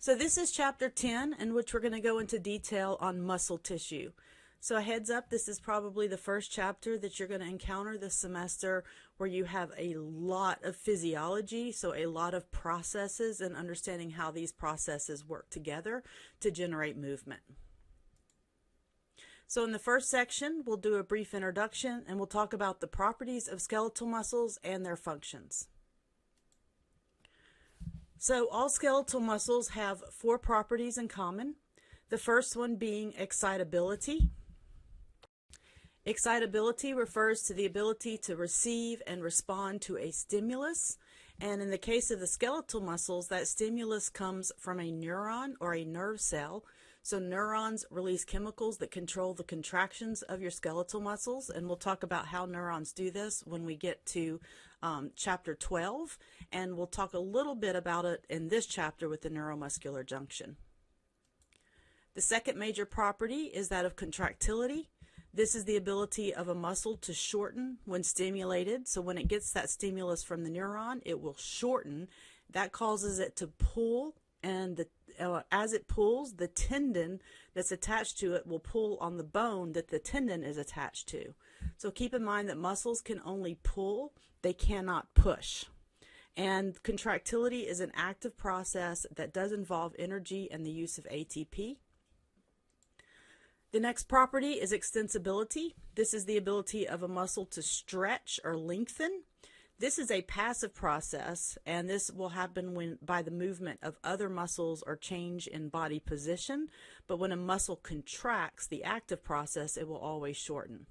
So this is chapter 10, in which we're going to go into detail on muscle tissue. So a heads up, this is probably the first chapter that you're going to encounter this semester where you have a lot of physiology, so a lot of processes and understanding how these processes work together to generate movement. So in the first section, we'll do a brief introduction and we'll talk about the properties of skeletal muscles and their functions. So all skeletal muscles have four properties in common. The first one being excitability. Excitability refers to the ability to receive and respond to a stimulus. And in the case of the skeletal muscles, that stimulus comes from a neuron or a nerve cell. So neurons release chemicals that control the contractions of your skeletal muscles, and we'll talk about how neurons do this when we get to chapter 12, and we'll talk a little bit about it in this chapter with the neuromuscular junction. The second major property is that of contractility. This is the ability of a muscle to shorten when stimulated. So when it gets that stimulus from the neuron, it will shorten. That causes it to pull, and as it pulls, the tendon that's attached to it will pull on the bone that the tendon is attached to. So keep in mind that muscles can only pull, they cannot push. And contractility is an active process that does involve energy and the use of ATP. The next property is extensibility. This is the ability of a muscle to stretch or lengthen. This is a passive process, and this will happen by the movement of other muscles or change in body position. But when a muscle contracts, the active process, it will always shorten.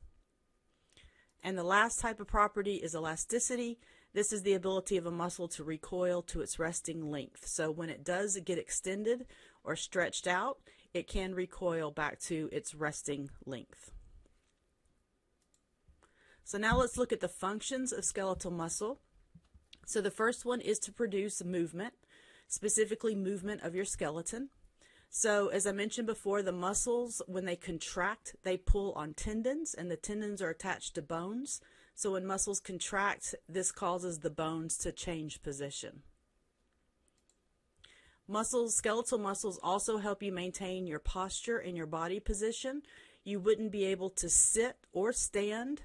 And the last type of property is elasticity. This is the ability of a muscle to recoil to its resting length. So when it does get extended or stretched out, it can recoil back to its resting length. So now let's look at the functions of skeletal muscle. So the first one is to produce movement, specifically movement of your skeleton. So as I mentioned before, the muscles, when they contract, they pull on tendons, and the tendons are attached to bones. So when muscles contract, this causes the bones to change position. Skeletal muscles also help you maintain your posture and your body position. You wouldn't be able to sit or stand.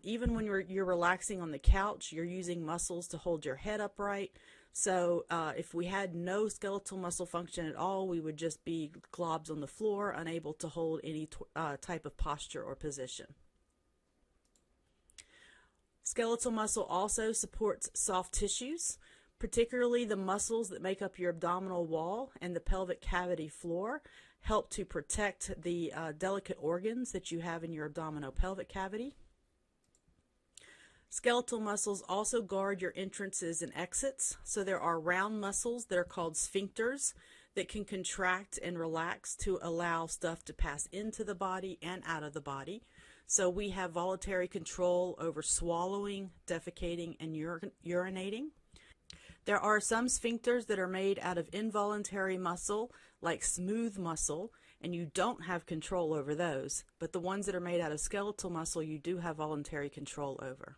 Even when you're relaxing on the couch, you're using muscles to hold your head upright. So if we had no skeletal muscle function at all, we would just be globs on the floor, unable to hold any type of posture or position. Skeletal muscle also supports soft tissues, particularly the muscles that make up your abdominal wall and the pelvic cavity floor help to protect the delicate organs that you have in your abdominopelvic cavity. Skeletal muscles also guard your entrances and exits. So there are round muscles that are called sphincters that can contract and relax to allow stuff to pass into the body and out of the body. So we have voluntary control over swallowing, defecating, and urinating. There are some sphincters that are made out of involuntary muscle, like smooth muscle, and you don't have control over those. But the ones that are made out of skeletal muscle, you do have voluntary control over.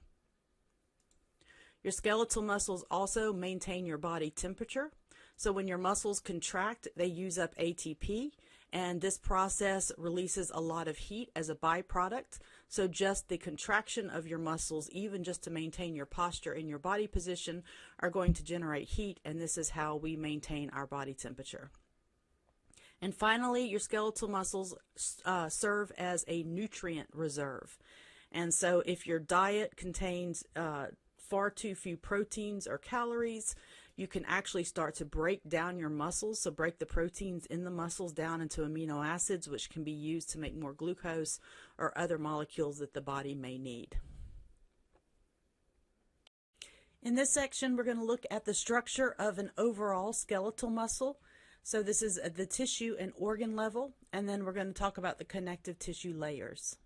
Your skeletal muscles also maintain your body temperature. So when your muscles contract, they use up ATP, and this process releases a lot of heat as a byproduct. So just the contraction of your muscles, even just to maintain your posture and your body position, are going to generate heat, and this is how we maintain our body temperature. And finally, your skeletal muscles serve as a nutrient reserve. And so if your diet contains far too few proteins or calories, you can actually start to break down your muscles, so break the proteins in the muscles down into amino acids, which can be used to make more glucose or other molecules that the body may need. In this section, we're going to look at the structure of an overall skeletal muscle. So this is at the tissue and organ level, and then we're going to talk about the connective tissue layers.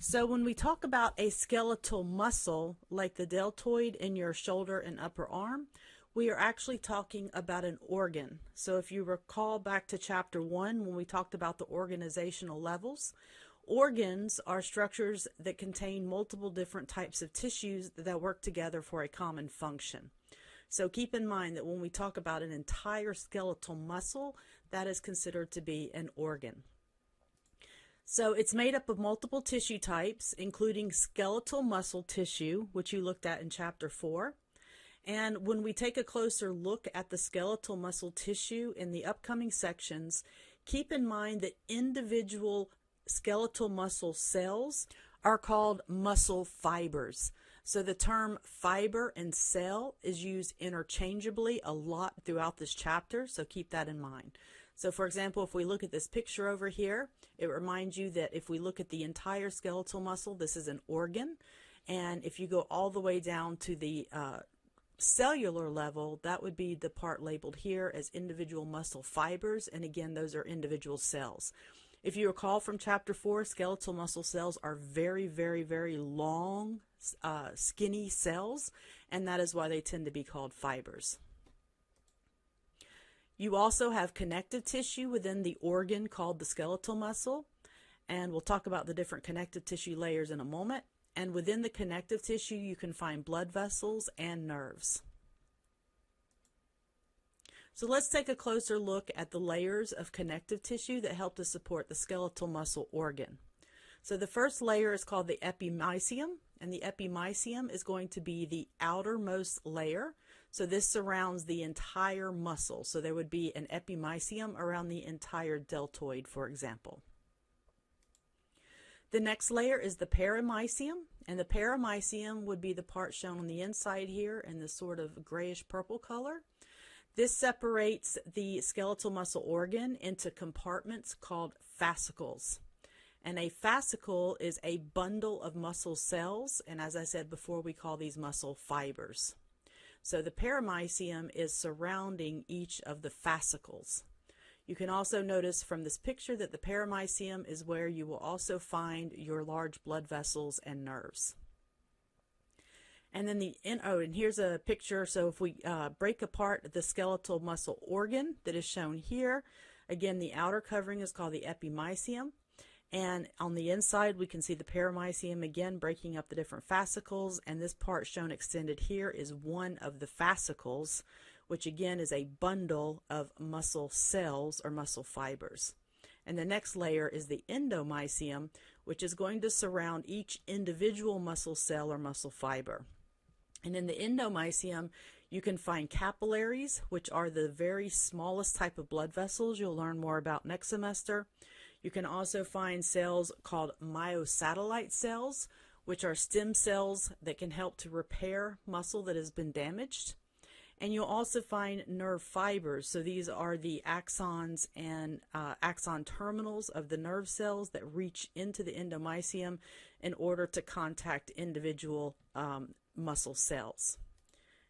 So when we talk about a skeletal muscle, like the deltoid in your shoulder and upper arm, we are actually talking about an organ. So if you recall back to chapter 1 when we talked about the organizational levels, organs are structures that contain multiple different types of tissues that work together for a common function. So keep in mind that when we talk about an entire skeletal muscle, that is considered to be an organ. So it's made up of multiple tissue types, including skeletal muscle tissue, which you looked at in Chapter 4. And when we take a closer look at the skeletal muscle tissue in the upcoming sections, keep in mind that individual skeletal muscle cells are called muscle fibers. So the term fiber and cell is used interchangeably a lot throughout this chapter, so keep that in mind. So for example, if we look at this picture over here, it reminds you that if we look at the entire skeletal muscle, this is an organ. And if you go all the way down to the cellular level, that would be the part labeled here as individual muscle fibers. And again, those are individual cells. If you recall from Chapter 4, skeletal muscle cells are very, very, very long, skinny cells, and that is why they tend to be called fibers. You also have connective tissue within the organ called the skeletal muscle, and we'll talk about the different connective tissue layers in a moment. And within the connective tissue, you can find blood vessels and nerves. So let's take a closer look at the layers of connective tissue that help to support the skeletal muscle organ. So the first layer is called the epimysium, and the epimysium is going to be the outermost layer. So this surrounds the entire muscle. So there would be an epimysium around the entire deltoid, for example. The next layer is the perimysium, and the perimysium would be the part shown on the inside here in this sort of grayish purple color. This separates the skeletal muscle organ into compartments called fascicles. And a fascicle is a bundle of muscle cells, and as I said before, we call these muscle fibers. So the perimysium is surrounding each of the fascicles. You can also notice from this picture that the perimysium is where you will also find your large blood vessels and nerves. And then and here's a picture. So if we break apart the skeletal muscle organ that is shown here, again, the outer covering is called the epimysium. And on the inside, we can see the perimysium again breaking up the different fascicles. And this part shown extended here is one of the fascicles, which again is a bundle of muscle cells or muscle fibers. And the next layer is the endomysium, which is going to surround each individual muscle cell or muscle fiber. And in the endomysium, you can find capillaries, which are the very smallest type of blood vessels you'll learn more about next semester. You can also find cells called myosatellite cells, which are stem cells that can help to repair muscle that has been damaged. And you'll also find nerve fibers. So these are the axons and axon terminals of the nerve cells that reach into the endomysium in order to contact individual muscle cells.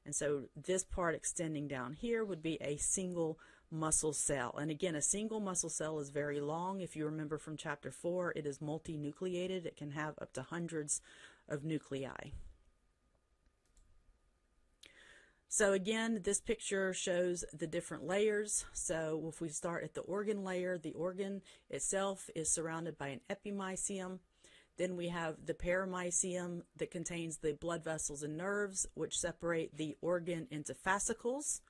And so this part extending down here would be a single muscle cell. And again, a single muscle cell is very long. If you remember from Chapter 4, it is multinucleated. It can have up to hundreds of nuclei. So again, this picture shows the different layers. So if we start at the organ layer, the organ itself is surrounded by an epimysium. Then we have the perimysium that contains the blood vessels and nerves, which separate the organ into fascicles.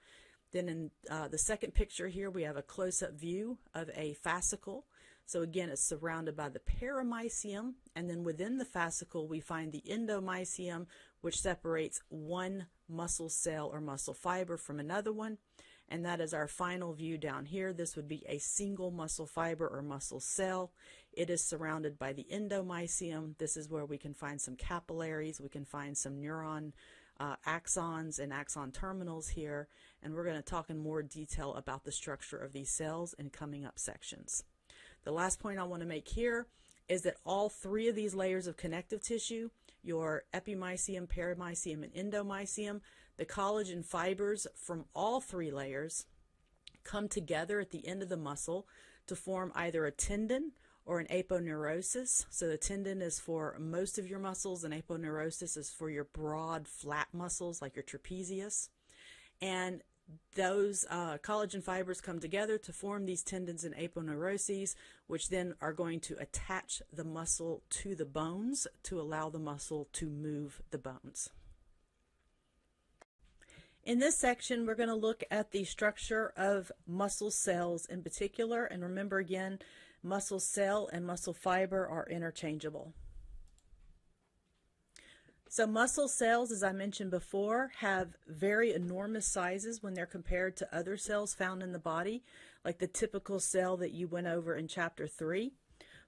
Then in the second picture here, we have a close-up view of a fascicle. So again, it's surrounded by the perimysium, and then within the fascicle, we find the endomysium, which separates one muscle cell or muscle fiber from another one. And that is our final view down here. This would be a single muscle fiber or muscle cell. It is surrounded by the endomysium. This is where we can find some capillaries. We can find some neuron axons and axon terminals here. And we're going to talk in more detail about the structure of these cells in coming up sections. The last point I want to make here is that all three of these layers of connective tissue, your epimysium, perimysium, and endomysium, the collagen fibers from all three layers come together at the end of the muscle to form either a tendon or an aponeurosis. So the tendon is for most of your muscles, and aponeurosis is for your broad, flat muscles like your trapezius. And those collagen fibers come together to form these tendons and aponeuroses, which then are going to attach the muscle to the bones to allow the muscle to move the bones. In this section, we're going to look at the structure of muscle cells in particular, and remember again, muscle cell and muscle fiber are interchangeable. So muscle cells, as I mentioned before, have very enormous sizes when they're compared to other cells found in the body, like the typical cell that you went over in Chapter 3.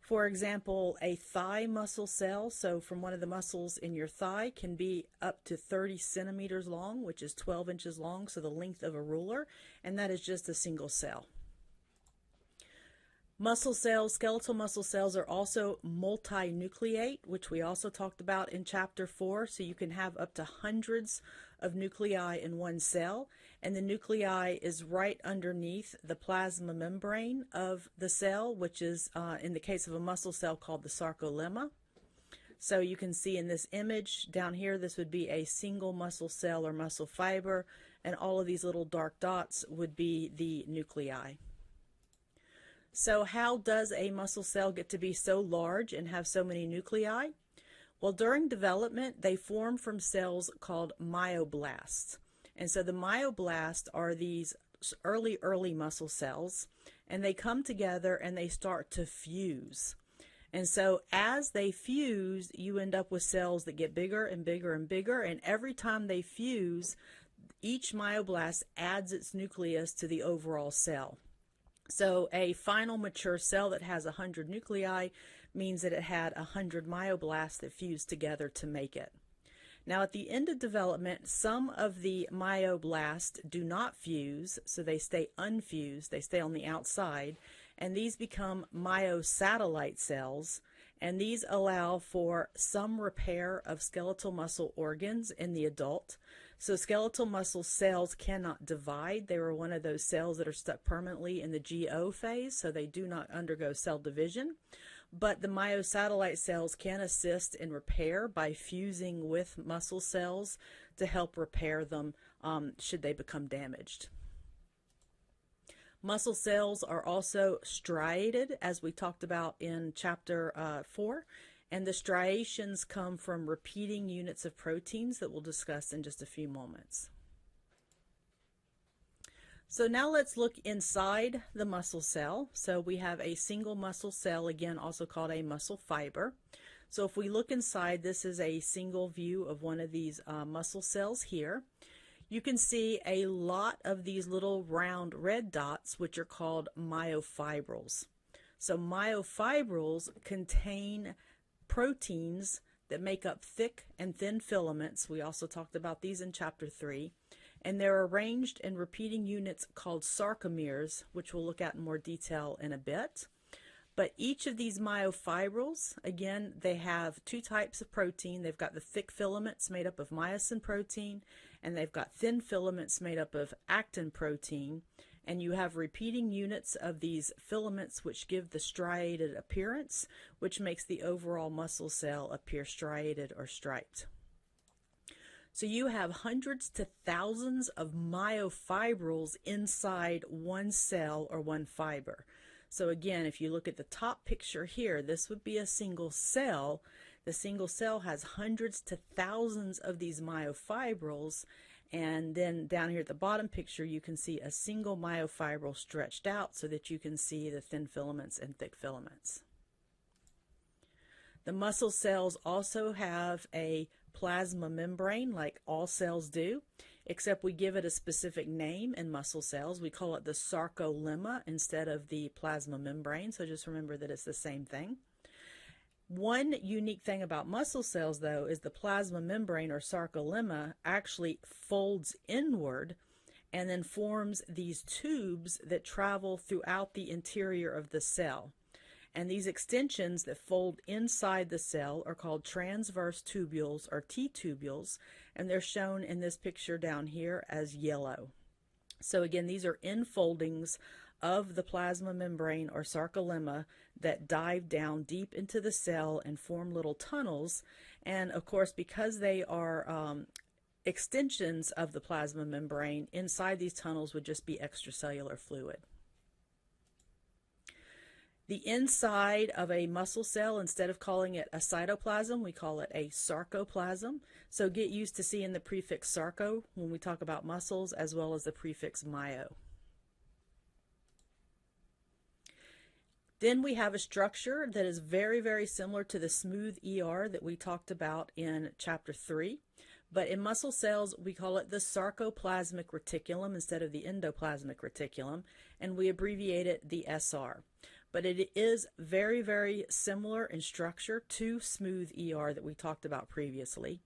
For example, a thigh muscle cell, so from one of the muscles in your thigh, can be up to 30 centimeters long, which is 12 inches long, so the length of a ruler, and that is just a single cell. Muscle cells, skeletal muscle cells, are also multinucleate, which we also talked about in Chapter 4. So you can have up to hundreds of nuclei in one cell, and the nuclei is right underneath the plasma membrane of the cell, which is, in the case of a muscle cell, called the sarcolemma. So you can see in this image down here, this would be a single muscle cell or muscle fiber, and all of these little dark dots would be the nuclei. So how does a muscle cell get to be so large and have so many nuclei? Well, during development, they form from cells called myoblasts. And so the myoblasts are these early muscle cells, and they come together and they start to fuse. And so as they fuse, you end up with cells that get bigger and bigger and bigger, and every time they fuse, each myoblast adds its nucleus to the overall cell. So a final mature cell that has 100 nuclei means that it had 100 myoblasts that fused together to make it. Now at the end of development, some of the myoblasts do not fuse, so they stay unfused, they stay on the outside, and these become myosatellite cells, and these allow for some repair of skeletal muscle organs in the adult. So skeletal muscle cells cannot divide. They were one of those cells that are stuck permanently in the GO phase, so they do not undergo cell division. But the myosatellite cells can assist in repair by fusing with muscle cells to help repair them should they become damaged. Muscle cells are also striated, as we talked about in Chapter 4. And the striations come from repeating units of proteins that we'll discuss in just a few moments. So now let's look inside the muscle cell. So we have a single muscle cell, again also called a muscle fiber. So if we look inside, this is a single view of one of these muscle cells here. You can see a lot of these little round red dots, which are called myofibrils. So myofibrils contain proteins that make up thick and thin filaments. We also talked about these in Chapter 3. And they're arranged in repeating units called sarcomeres, which we'll look at in more detail in a bit. But each of these myofibrils, again, they have two types of protein. They've got the thick filaments made up of myosin protein, and they've got thin filaments made up of actin protein. And you have repeating units of these filaments which give the striated appearance, which makes the overall muscle cell appear striated or striped. So you have hundreds to thousands of myofibrils inside one cell or one fiber. So again, if you look at the top picture here, this would be a single cell. The single cell has hundreds to thousands of these myofibrils. And then down here at the bottom picture, you can see a single myofibril stretched out so that you can see the thin filaments and thick filaments. The muscle cells also have a plasma membrane, like all cells do, except we give it a specific name in muscle cells. We call it the sarcolemma instead of the plasma membrane, so just remember that it's the same thing. One unique thing about muscle cells, though, is the plasma membrane or sarcolemma actually folds inward and then forms these tubes that travel throughout the interior of the cell. And these extensions that fold inside the cell are called transverse tubules or T-tubules, and they're shown in this picture down here as yellow. So again, these are infoldings of the plasma membrane or sarcolemma that dive down deep into the cell and form little tunnels. And of course, because they are extensions of the plasma membrane, inside these tunnels would just be extracellular fluid. The inside of a muscle cell, instead of calling it a cytoplasm, we call it a sarcoplasm. So get used to seeing the prefix sarco when we talk about muscles, as well as the prefix myo. Then we have a structure that is very, very similar to the smooth ER that we talked about in chapter 3. But in muscle cells, we call it the sarcoplasmic reticulum instead of the endoplasmic reticulum, and we abbreviate it the SR. But it is very, very similar in structure to smooth ER that we talked about previously,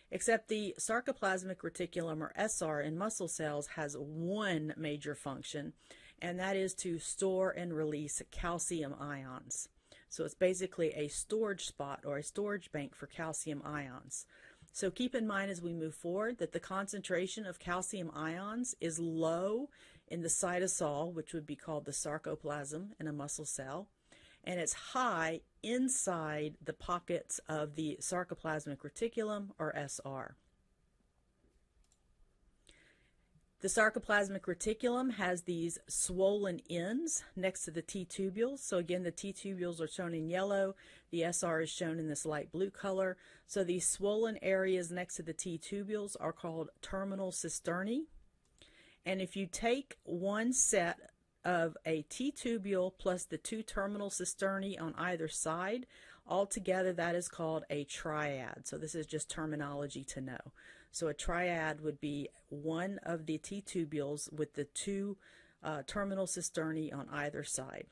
except the sarcoplasmic reticulum, or SR, in muscle cells has one major function, and that is to store and release calcium ions. So it's basically a storage spot or a storage bank for calcium ions. So keep in mind as we move forward that the concentration of calcium ions is low in the cytosol, which would be called the sarcoplasm in a muscle cell, and it's high inside the pockets of the sarcoplasmic reticulum, or SR. The sarcoplasmic reticulum has these swollen ends next to the T-tubules. So again, the T-tubules are shown in yellow. The SR is shown in this light blue color. So these swollen areas next to the T-tubules are called terminal cisternae. And if you take one set of a T-tubule plus the two terminal cisternae on either side, altogether that is called a triad. So this is just terminology to know. So a triad would be one of the T-tubules with the two terminal cisternae on either side.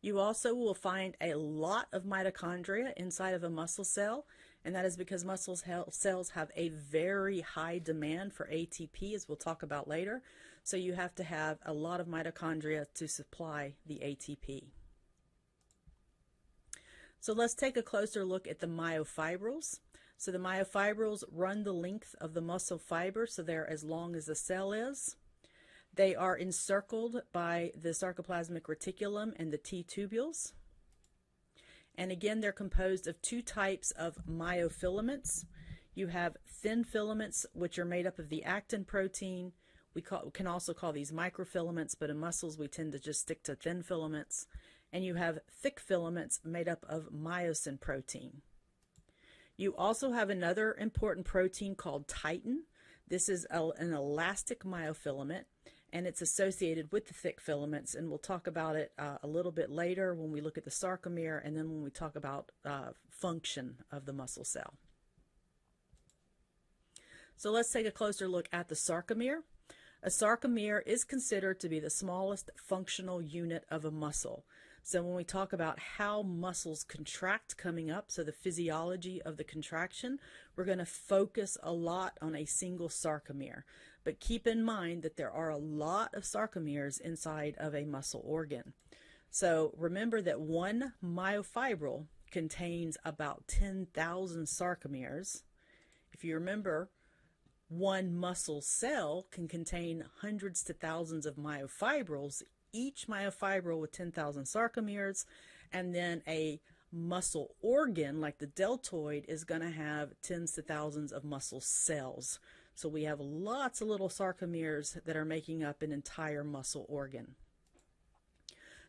You also will find a lot of mitochondria inside of a muscle cell, and that is because muscle cells have a very high demand for ATP, as we'll talk about later. So you have to have a lot of mitochondria to supply the ATP. So let's take a closer look at the myofibrils. So the myofibrils run the length of the muscle fiber, so they're as long as the cell is. They are encircled by the sarcoplasmic reticulum and the T-tubules. And again, they're composed of two types of myofilaments. You have thin filaments, which are made up of the actin protein. We can also call these microfilaments, but in muscles we tend to just stick to thin filaments. And you have thick filaments made up of myosin protein. You also have another important protein called titin. This is an elastic myofilament, and it's associated with the thick filaments, and we'll talk about it a little bit later when we look at the sarcomere and then when we talk about function of the muscle cell. So let's take a closer look at the sarcomere. A sarcomere is considered to be the smallest functional unit of a muscle. So when we talk about how muscles contract coming up, so the physiology of the contraction, we're going to focus a lot on a single sarcomere. But keep in mind that there are a lot of sarcomeres inside of a muscle organ. So remember that one myofibril contains about 10,000 sarcomeres. If you remember, one muscle cell can contain hundreds to thousands of myofibrils, each myofibril with 10,000 sarcomeres, and then a muscle organ like the deltoid is going to have tens to thousands of muscle cells. So we have lots of little sarcomeres that are making up an entire muscle organ.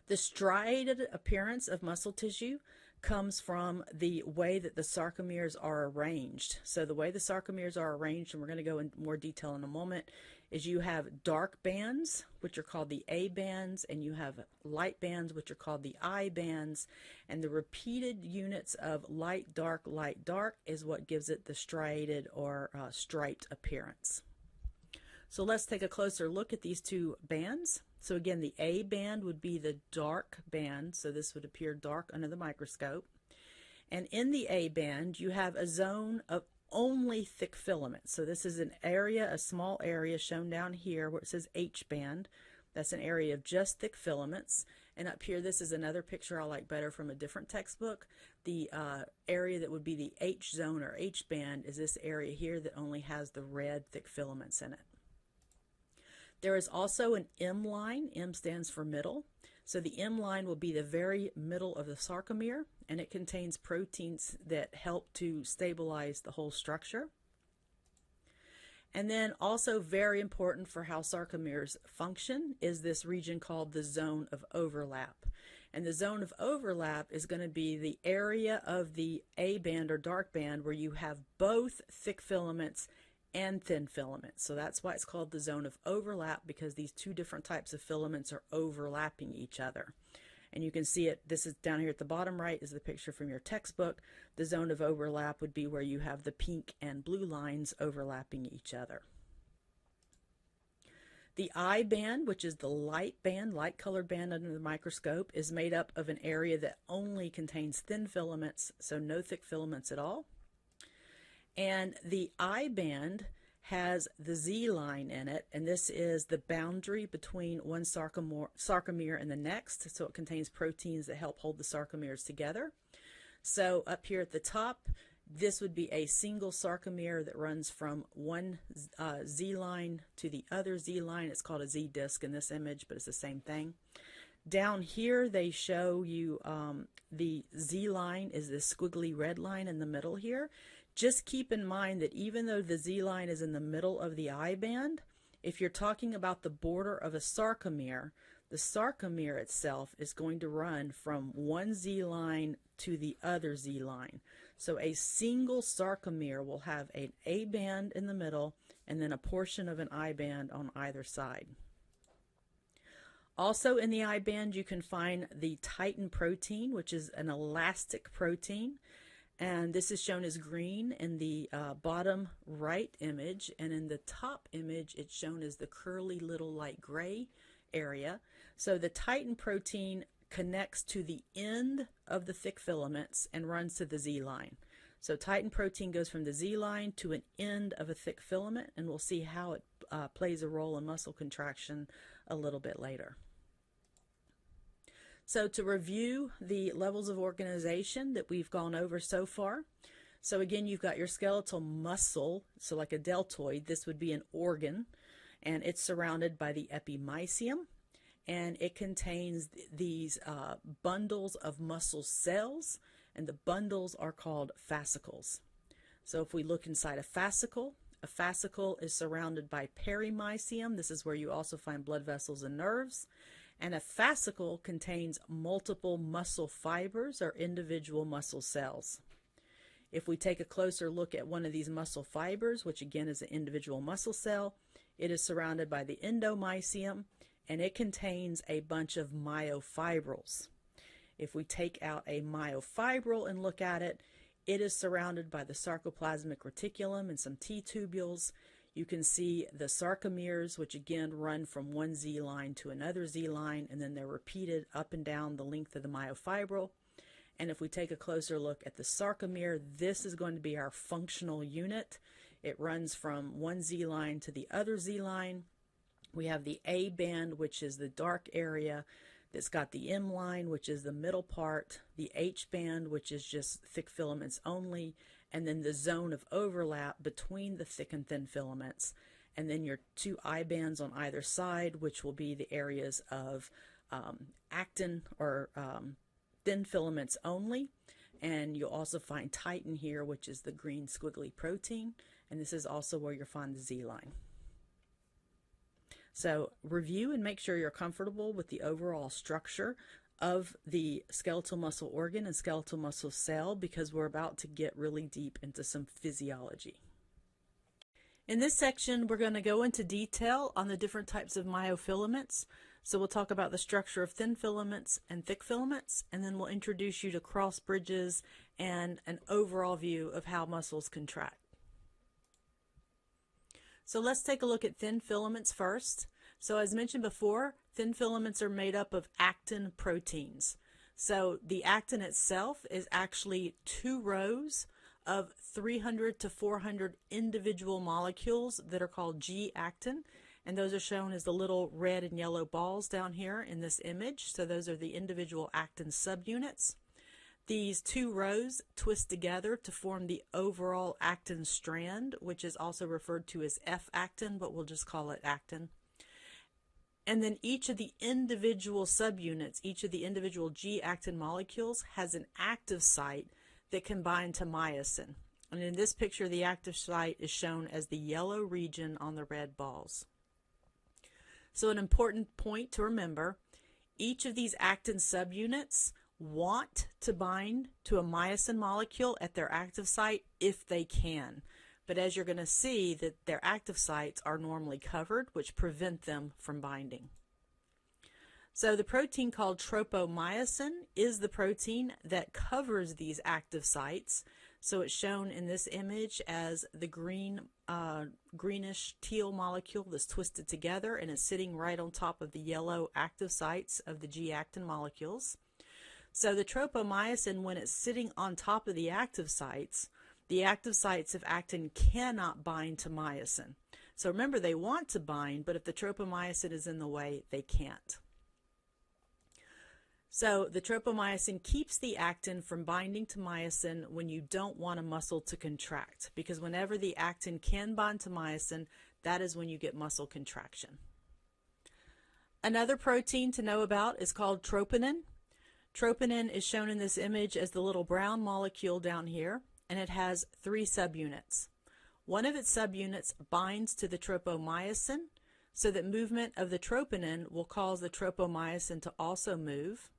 The striated appearance of muscle tissue comes from the way that the sarcomeres are arranged. So the way the sarcomeres are arranged, and we're going to go in more detail in a moment, is you have dark bands, which are called the A bands, and you have light bands, which are called the I bands, and the repeated units of light, dark, is what gives it the striated or striped appearance. So let's take a closer look at these two bands. So again, the A band would be the dark band, so this would appear dark under the microscope. And in the A band, you have a zone of only thick filaments. So this is an area, a small area shown down here where it says H band. That's an area of just thick filaments. And up here, this is another picture I like better from a different textbook. The area that would be the H zone or H band is this area here that only has the red thick filaments in it. There is also an M line. M stands for middle. So the M line will be the very middle of the sarcomere, and it contains proteins that help to stabilize the whole structure. And then also very important for how sarcomeres function is this region called the zone of overlap. And the zone of overlap is going to be the area of the A band or dark band where you have both thick filaments and thin filaments. So that's why it's called the zone of overlap, because these two different types of filaments are overlapping each other. And you can see it, this is down here at the bottom right is the picture from your textbook. The zone of overlap would be where you have the pink and blue lines overlapping each other. The I band, which is the light band, light colored band under the microscope, is made up of an area that only contains thin filaments, so no thick filaments at all. And the I band has the Z line in it, and this is the boundary between one sarcomere and the next, so it contains proteins that help hold the sarcomeres together. So up here at the top, this would be a single sarcomere that runs from one Z line to the other Z line. It's called a Z disc in this image, but it's the same thing. Down here, they show you the Z line is this squiggly red line in the middle here. Just keep in mind that even though the Z line is in the middle of the I band, if you're talking about the border of a sarcomere, the sarcomere itself is going to run from one Z line to the other Z line. So a single sarcomere will have an A band in the middle and then a portion of an I band on either side. Also in the I band, you can find the titin protein, which is an elastic protein. And this is shown as green in the bottom right image, and in the top image it's shown as the curly little light gray area. So the titin protein connects to the end of the thick filaments and runs to the Z line. So titin protein goes from the Z line to an end of a thick filament, and we'll see how it plays a role in muscle contraction a little bit later. So to review the levels of organization that we've gone over so far. So again, you've got your skeletal muscle, so like a deltoid, this would be an organ, and it's surrounded by the epimysium, and it contains these bundles of muscle cells, and the bundles are called fascicles. So if we look inside a fascicle is surrounded by perimysium. This is where you also find blood vessels and nerves. And a fascicle contains multiple muscle fibers or individual muscle cells. If we take a closer look at one of these muscle fibers, which again is an individual muscle cell, it is surrounded by the endomysium, and it contains a bunch of myofibrils. If we take out a myofibril and look at it, it is surrounded by the sarcoplasmic reticulum and some T-tubules. You can see the sarcomeres, which again run from one Z line to another Z line, and then they're repeated up and down the length of the myofibril. And if we take a closer look at the sarcomere, this is going to be our functional unit. It runs from one Z line to the other Z line. We have the A band, which is the dark area that's got the M line, which is the middle part, the H band, which is just thick filaments only, and then the zone of overlap between the thick and thin filaments, and then your two I bands on either side, which will be the areas of actin or thin filaments only. And you'll also find titin here, which is the green squiggly protein, and this is also where you'll find the Z line. So review and make sure you're comfortable with the overall structure of the skeletal muscle organ and skeletal muscle cell, because we're about to get really deep into some physiology. In this section, we're going to go into detail on the different types of myofilaments. So we'll talk about the structure of thin filaments and thick filaments, and then we'll introduce you to cross bridges and an overall view of how muscles contract. So let's take a look at thin filaments first. So as mentioned before, thin filaments are made up of actin proteins. So the actin itself is actually 2 rows of 300 to 400 individual molecules that are called G-actin, and those are shown as the little red and yellow balls down here in this image. So those are the individual actin subunits. These 2 rows twist together to form the overall actin strand, which is also referred to as F-actin, but we'll just call it actin. And then each of the individual subunits, each of the individual G-actin molecules has an active site that can bind to myosin. And in this picture, the active site is shown as the yellow region on the red balls. So an important point to remember, each of these actin subunits want to bind to a myosin molecule at their active site if they can. But as you're going to see, that their active sites are normally covered, which prevent them from binding. So the protein called tropomyosin is the protein that covers these active sites. So it's shown in this image as the greenish teal molecule that's twisted together and is sitting right on top of the yellow active sites of the G-actin molecules. So the tropomyosin, when it's sitting on top of the active sites of actin cannot bind to myosin. So remember, they want to bind, but if the tropomyosin is in the way, they can't. So the tropomyosin keeps the actin from binding to myosin when you don't want a muscle to contract, because whenever the actin can bind to myosin, that is when you get muscle contraction. Another protein to know about is called troponin. Troponin is shown in this image as the little brown molecule down here, and it has 3 subunits. One of its subunits binds to the tropomyosin, so that movement of the troponin will cause the tropomyosin to also move.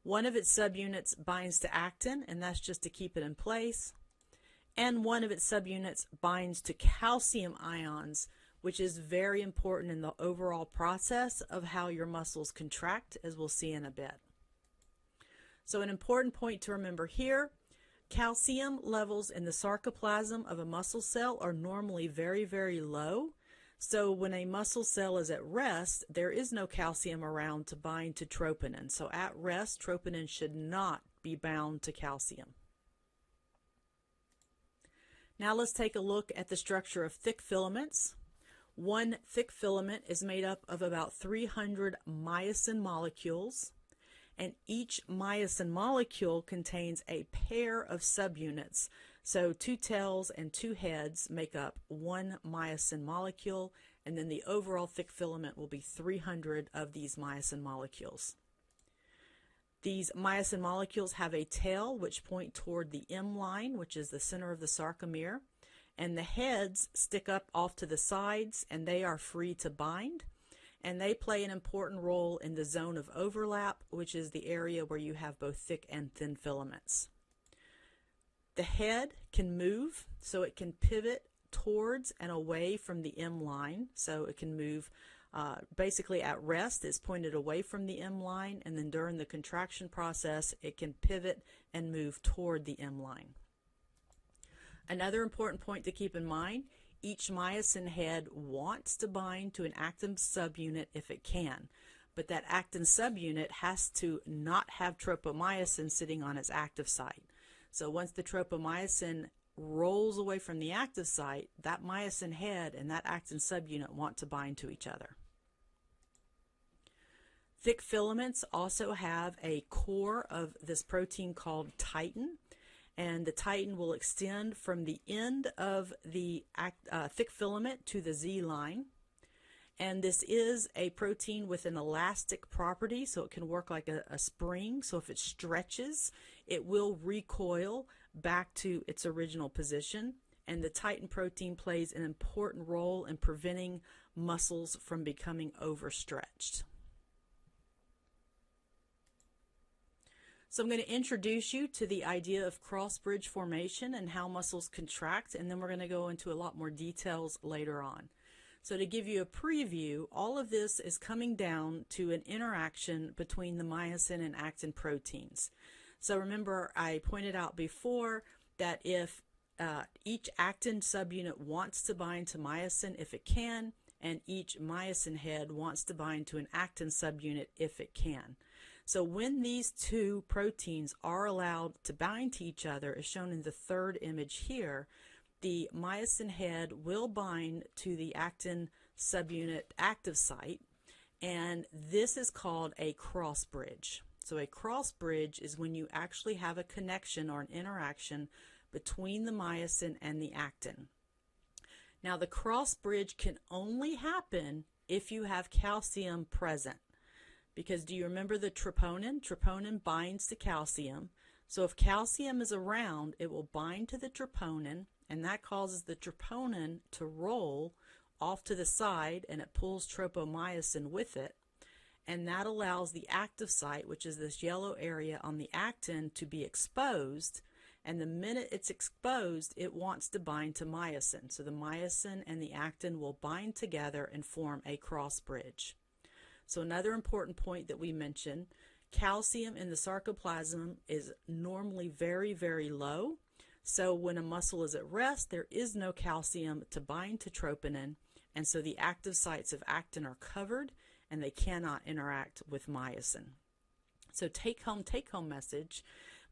One of its subunits binds to actin, and that's just to keep it in place. And one of its subunits binds to calcium ions, which is very important in the overall process of how your muscles contract, as we'll see in a bit. So an important point to remember here, calcium levels in the sarcoplasm of a muscle cell are normally very, very low. So when a muscle cell is at rest, there is no calcium around to bind to troponin. So at rest, troponin should not be bound to calcium. Now let's take a look at the structure of thick filaments. One thick filament is made up of about 300 myosin molecules, and each myosin molecule contains a pair of subunits. So 2 tails and 2 heads make up one myosin molecule, and then the overall thick filament will be 300 of these myosin molecules. These myosin molecules have a tail which point toward the M line, which is the center of the sarcomere, and the heads stick up off to the sides, and they are free to bind, and they play an important role in the zone of overlap, which is the area where you have both thick and thin filaments. The head can move, so it can pivot towards and away from the M line, so it can move basically at rest. It's pointed away from the M line, and then during the contraction process it can pivot and move toward the M line. Another important point to keep in mind, each myosin head wants to bind to an actin subunit if it can, but that actin subunit has to not have tropomyosin sitting on its active site. So once the tropomyosin rolls away from the active site, that myosin head and that actin subunit want to bind to each other. Thick filaments also have a core of this protein called titin, and the titin will extend from the end of the thick filament to the Z line. And this is a protein with an elastic property, so it can work like a spring. So if it stretches, it will recoil back to its original position. And the titin protein plays an important role in preventing muscles from becoming overstretched. So I'm going to introduce you to the idea of cross-bridge formation and how muscles contract, and then we're going to go into a lot more details later on. So to give you a preview, all of this is coming down to an interaction between the myosin and actin proteins. So remember, I pointed out before that if each actin subunit wants to bind to myosin if it can, and each myosin head wants to bind to an actin subunit if it can. So when these two proteins are allowed to bind to each other, as shown in the third image here, the myosin head will bind to the actin subunit active site, and this is called a cross bridge. So a cross bridge is when you actually have a connection or an interaction between the myosin and the actin. Now the cross bridge can only happen if you have calcium present, because do you remember the troponin? Troponin binds to calcium. So if calcium is around, it will bind to the troponin, and that causes the troponin to roll off to the side, and it pulls tropomyosin with it. And that allows the active site, which is this yellow area on the actin, to be exposed. And the minute it's exposed, it wants to bind to myosin. So the myosin and the actin will bind together and form a cross bridge. So another important point that we mentioned, calcium in the sarcoplasm is normally very, very low. So when a muscle is at rest, there is no calcium to bind to troponin, and so the active sites of actin are covered and they cannot interact with myosin. So take home message,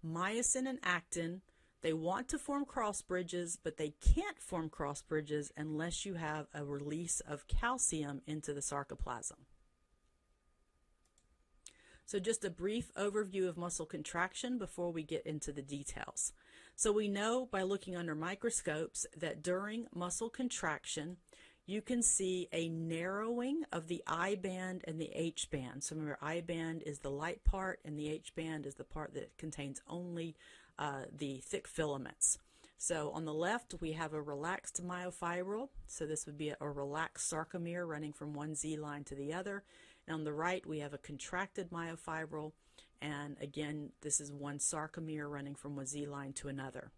myosin and actin, they want to form cross bridges, but they can't form cross bridges unless you have a release of calcium into the sarcoplasm. So just a brief overview of muscle contraction before we get into the details. So we know by looking under microscopes that during muscle contraction, you can see a narrowing of the I band and the H band. So remember, I band is the light part and the H band is the part that contains only the thick filaments. So on the left, we have a relaxed myofibril. So this would be a relaxed sarcomere running from one Z line to the other. And on the right, we have a contracted myofibril. And again, this is one sarcomere running from one Z line to another.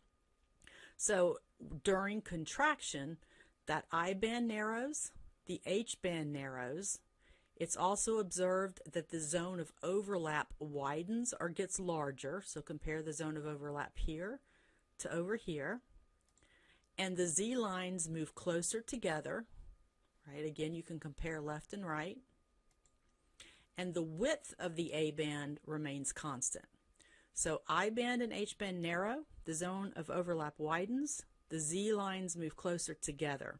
So during contraction, that I band narrows, the H band narrows. It's also observed that the zone of overlap widens or gets larger. So compare the zone of overlap here to over here. And the Z lines move closer together, right? Again, you can compare left and right. And the width of the A band remains constant. So I band and H band narrow, the zone of overlap widens, the Z lines move closer together.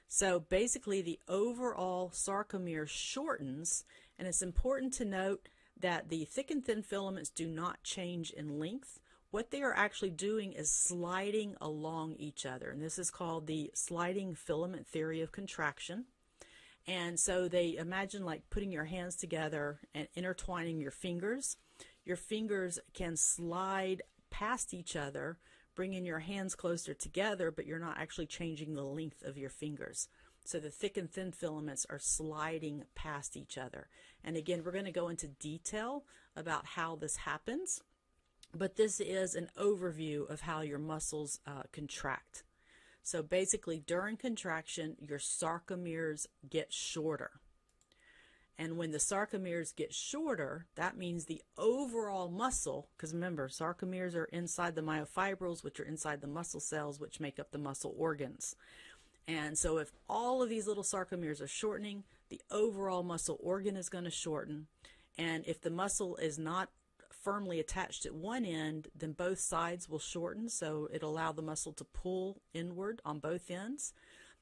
So basically the overall sarcomere shortens, and it's important to note that the thick and thin filaments do not change in length. What they are actually doing is sliding along each other, and this is called the sliding filament theory of contraction. And so they imagine like putting your hands together and intertwining your fingers. Your fingers can slide past each other, bringing your hands closer together, but you're not actually changing the length of your fingers. So the thick and thin filaments are sliding past each other. And again, we're going to go into detail about how this happens, but this is an overview of how your muscles contract. So basically, during contraction, your sarcomeres get shorter. And when the sarcomeres get shorter, that means the overall muscle, because remember, sarcomeres are inside the myofibrils, which are inside the muscle cells, which make up the muscle organs. And so if all of these little sarcomeres are shortening, the overall muscle organ is going to shorten. And if the muscle is not firmly attached at one end, then both sides will shorten, so it'll allow the muscle to pull inward on both ends.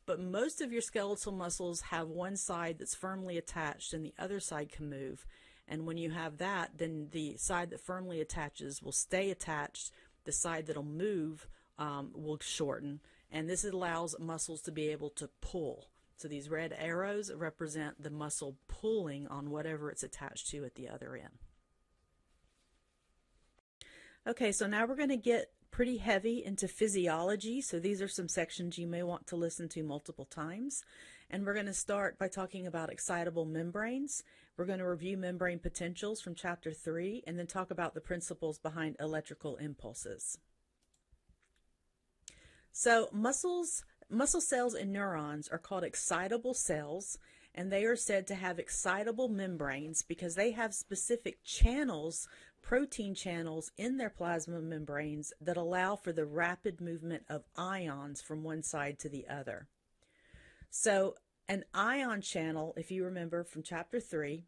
But most of your skeletal muscles have one side that's firmly attached and the other side can move. And when you have that, then the side that firmly attaches will stay attached. The side that'll move will shorten. And this allows muscles to be able to pull. So these red arrows represent the muscle pulling on whatever it's attached to at the other end. Okay, so now we're going to get pretty heavy into physiology. So these are some sections you may want to listen to multiple times. And we're going to start by talking about excitable membranes. We're going to review membrane potentials from chapter 3 and then talk about the principles behind electrical impulses. So muscle cells and neurons are called excitable cells, and they are said to have excitable membranes because they have specific channels, protein channels in their plasma membranes that allow for the rapid movement of ions from one side to the other. So an ion channel, if you remember from chapter 3,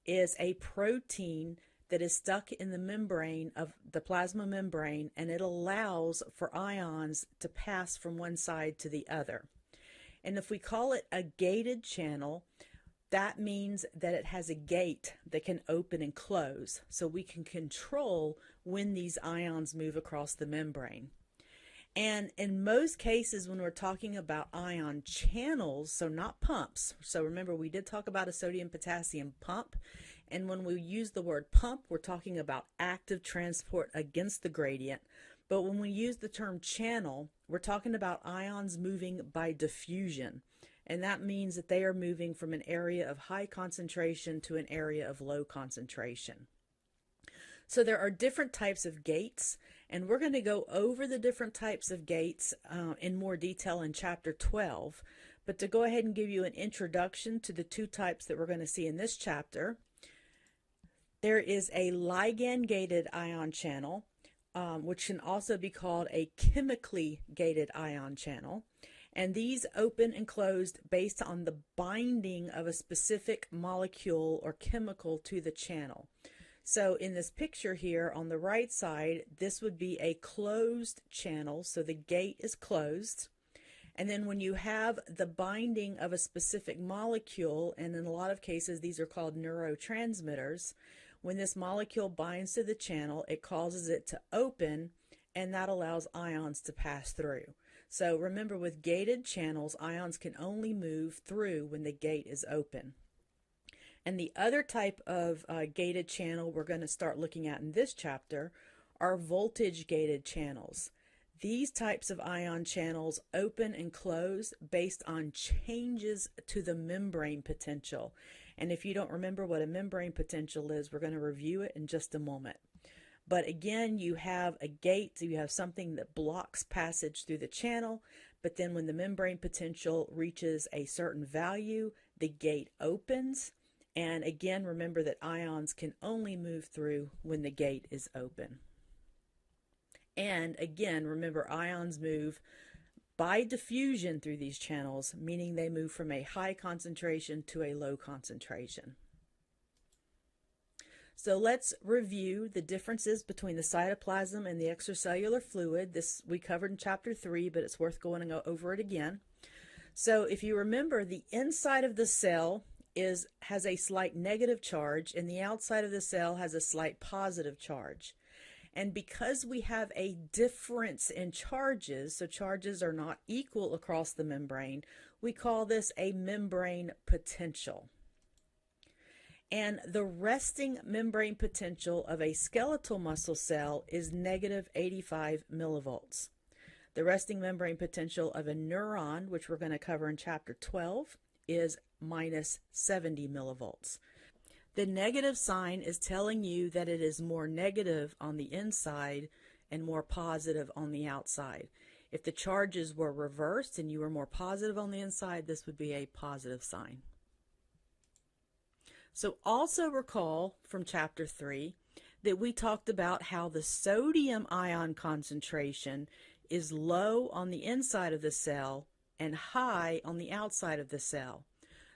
is a protein that is stuck in the membrane of the plasma membrane, and it allows for ions to pass from one side to the other. And if we call it a gated channel, that means that it has a gate that can open and close, so we can control when these ions move across the membrane. And in most cases, when we're talking about ion channels, so not pumps, so remember we did talk about a sodium-potassium pump, And when we use the word pump, we're talking about active transport against the gradient. But when we use the term channel, we're talking about ions moving by diffusion. And that means that they are moving from an area of high concentration to an area of low concentration. So there are different types of gates, and we're going to go over the different types of gates in more detail in chapter 12. But to go ahead and give you an introduction to the two types that we're going to see in this chapter, there is a ligand-gated ion channel, which can also be called a chemically gated ion channel. And these open and close based on the binding of a specific molecule or chemical to the channel. So in this picture here on the right side, this would be a closed channel, so the gate is closed. And then when you have the binding of a specific molecule, and in a lot of cases these are called neurotransmitters, when this molecule binds to the channel, it causes it to open, and that allows ions to pass through. So remember, with gated channels, ions can only move through when the gate is open. And the other type of gated channel we're going to start looking at in this chapter are voltage gated channels. These types of ion channels open and close based on changes to the membrane potential. And if you don't remember what a membrane potential is, we're going to review it in just a moment. But again, you have a gate, so you have something that blocks passage through the channel, but then when the membrane potential reaches a certain value, the gate opens. And again, remember that ions can only move through when the gate is open. And again, remember, ions move by diffusion through these channels, meaning they move from a high concentration to a low concentration. So let's review the differences between the cytoplasm and the extracellular fluid. This we covered in chapter 3, but it's worth going over it again. So if you remember, the inside of the cell has a slight negative charge, and the outside of the cell has a slight positive charge. And because we have a difference in charges, so charges are not equal across the membrane, we call this a membrane potential. And the resting membrane potential of a skeletal muscle cell is negative 85 millivolts. The resting membrane potential of a neuron, which we're going to cover in chapter 12, is minus 70 millivolts. The negative sign is telling you that it is more negative on the inside and more positive on the outside. If the charges were reversed and you were more positive on the inside, this would be a positive sign. So also recall from chapter 3 that we talked about how the sodium ion concentration is low on the inside of the cell and high on the outside of the cell.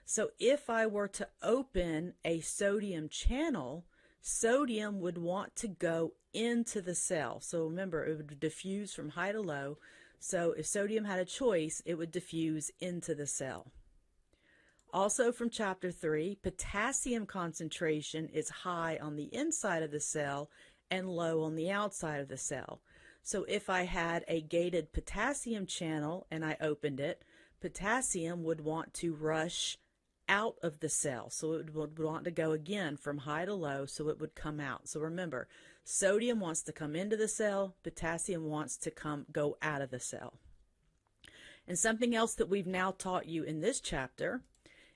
So if I were to open a sodium channel, sodium would want to go into the cell. So remember, it would diffuse from high to low. So if sodium had a choice, it would diffuse into the cell. Also from chapter 3, potassium concentration is high on the inside of the cell and low on the outside of the cell. So if I had a gated potassium channel and I opened it, potassium would want to rush out of the cell. So it would want to go again from high to low, so it would come out. So remember, sodium wants to come into the cell, potassium wants to go out of the cell. And something else that we've now taught you in this chapter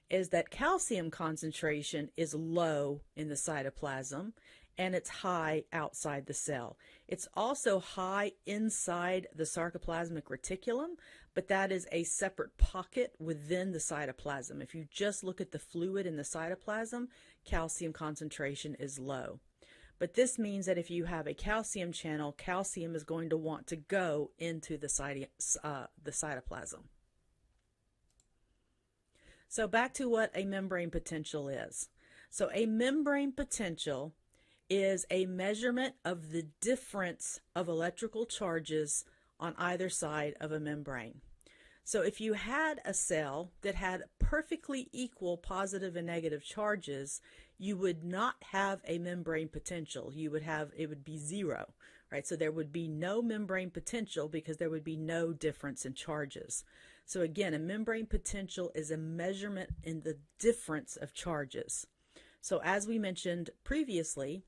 is that calcium concentration is low in the cytoplasm and it's high outside the cell. It's also high inside the sarcoplasmic reticulum, but that is a separate pocket within the cytoplasm. If you just look at the fluid in the cytoplasm, calcium concentration is low. But this means that if you have a calcium channel, calcium is going to want to go into the cytoplasm. So back to what a membrane potential is. So a membrane potential is a measurement of the difference of electrical charges on either side of a membrane. So if you had a cell that had perfectly equal positive and negative charges, you would not have a membrane potential. It would be zero, right? So there would be no membrane potential because there would be no difference in charges. So again, a membrane potential is a measurement in the difference of charges. So as we mentioned previously,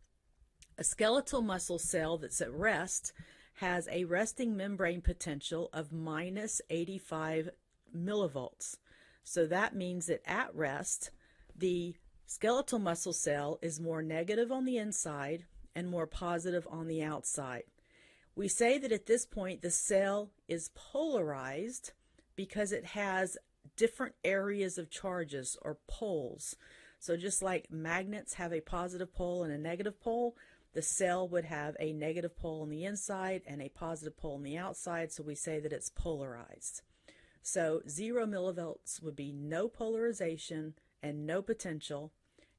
a skeletal muscle cell that's at rest has a resting membrane potential of minus 85 millivolts. So that means that at rest, the skeletal muscle cell is more negative on the inside and more positive on the outside. We say that at this point the cell is polarized because it has different areas of charges or poles. So just like magnets have a positive pole and a negative pole, the cell would have a negative pole on the inside and a positive pole on the outside, so we say that it's polarized. So 0 millivolts would be no polarization and no potential,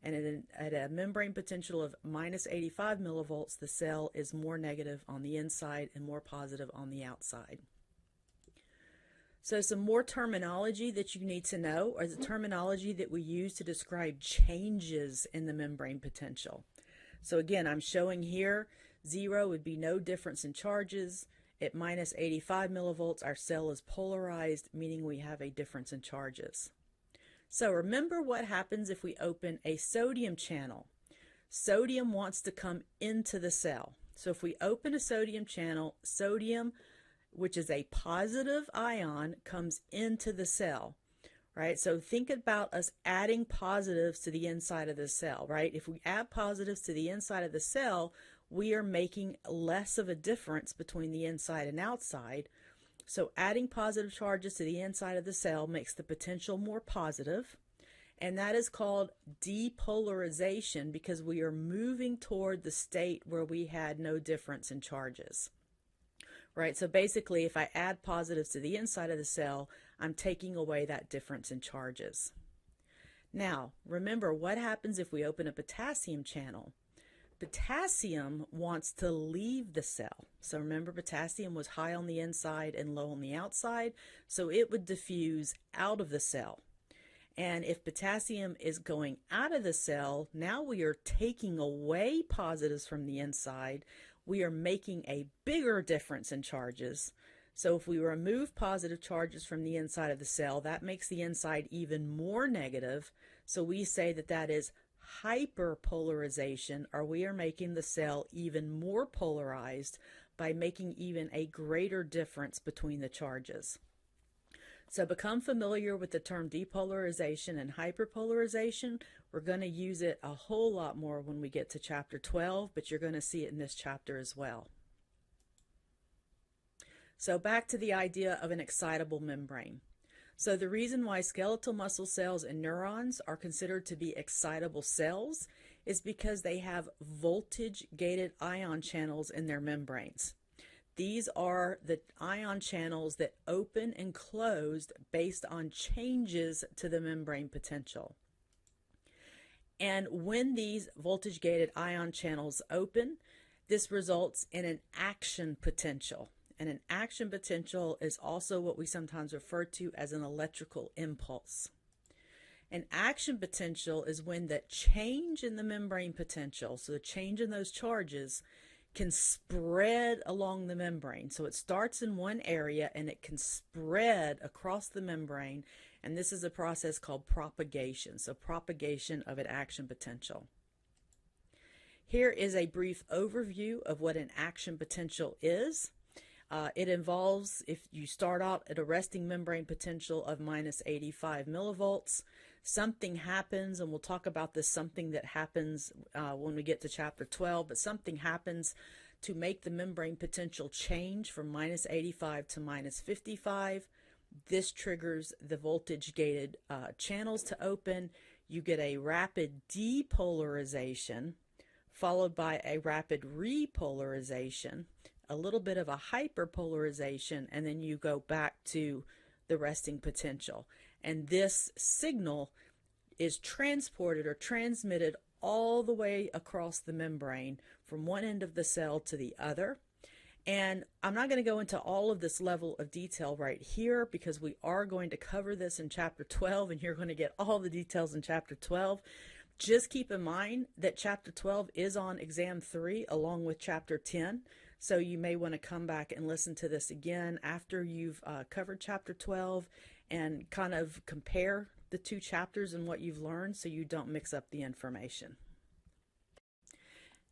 and at a membrane potential of minus 85 millivolts, the cell is more negative on the inside and more positive on the outside. So some more terminology that you need to know is the terminology that we use to describe changes in the membrane potential. So again, I'm showing here 0 would be no difference in charges. At minus 85 millivolts, our cell is polarized, meaning we have a difference in charges. So remember what happens if we open a sodium channel. Sodium wants to come into the cell. So if we open a sodium channel, sodium, which is a positive ion, comes into the cell. Right? So think about us adding positives to the inside of the cell, right? If we add positives to the inside of the cell, we are making less of a difference between the inside and outside. So adding positive charges to the inside of the cell makes the potential more positive, and that is called depolarization because we are moving toward the state where we had no difference in charges. Right? So basically, if I add positives to the inside of the cell, I'm taking away that difference in charges. Now, remember what happens if we open a potassium channel. Potassium wants to leave the cell. So remember, potassium was high on the inside and low on the outside, so it would diffuse out of the cell. And if potassium is going out of the cell, now we are taking away positives from the inside. We are making a bigger difference in charges. So if we remove positive charges from the inside of the cell, that makes the inside even more negative. So we say that that is hyperpolarization, or we are making the cell even more polarized by making even a greater difference between the charges. So become familiar with the term depolarization and hyperpolarization. We're going to use it a whole lot more when we get to chapter 12, but you're going to see it in this chapter as well. So back to the idea of an excitable membrane. So the reason why skeletal muscle cells and neurons are considered to be excitable cells is because they have voltage-gated ion channels in their membranes. These are the ion channels that open and close based on changes to the membrane potential. And when these voltage-gated ion channels open, this results in an action potential. And an action potential is also what we sometimes refer to as an electrical impulse. An action potential is when the change in the membrane potential, so the change in those charges, can spread along the membrane. So it starts in one area and it can spread across the membrane, and this is a process called propagation. So propagation of an action potential. Here is a brief overview of what an action potential is. It involves, if you start out at a resting membrane potential of minus 85 millivolts, something happens, and we'll talk about this something that happens when we get to chapter 12, but something happens to make the membrane potential change from minus 85 to minus 55. This triggers the voltage-gated channels to open. You get a rapid depolarization, followed by a rapid repolarization, a little bit of a hyperpolarization, and then you go back to the resting potential. And this signal is transported or transmitted all the way across the membrane from one end of the cell to the other. And I'm not going to go into all of this level of detail right here because we are going to cover this in chapter 12, and you're going to get all the details in chapter 12. Just keep in mind that chapter 12 is on exam 3 along with chapter 10. So you may want to come back and listen to this again after you've covered chapter 12 and kind of compare the two chapters and what you've learned so you don't mix up the information.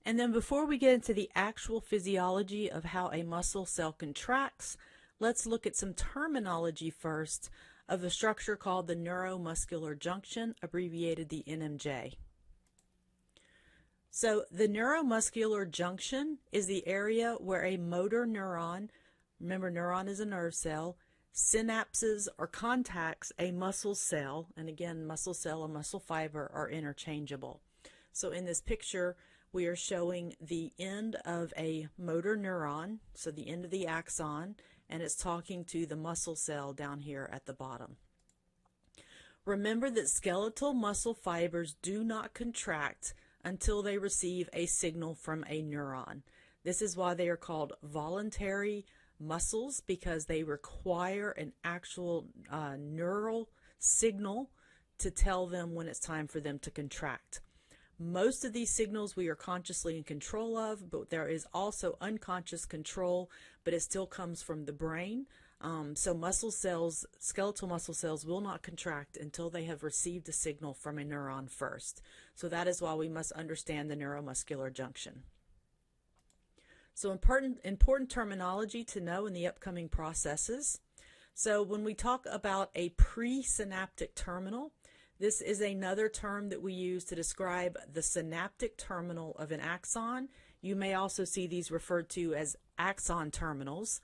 And then before we get into the actual physiology of how a muscle cell contracts, let's look at some terminology first of a structure called the neuromuscular junction, abbreviated the NMJ. So the neuromuscular junction is the area where a motor neuron, remember neuron is a nerve cell, synapses or contacts a muscle cell, and again muscle cell and muscle fiber are interchangeable. So in this picture we are showing the end of a motor neuron, so the end of the axon, and it's talking to the muscle cell down here at the bottom. Remember that skeletal muscle fibers do not contract until they receive a signal from a neuron. This is why they are called voluntary muscles, because they require an actual neural signal to tell them when it's time for them to contract. Most of these signals we are consciously in control of, but there is also unconscious control, but it still comes from the brain. So muscle cells, skeletal muscle cells will not contract until they have received a signal from a neuron first. So that is why we must understand the neuromuscular junction. So important terminology to know in the upcoming processes. So when we talk about a presynaptic terminal, this is another term that we use to describe the synaptic terminal of an axon. You may also see these referred to as axon terminals.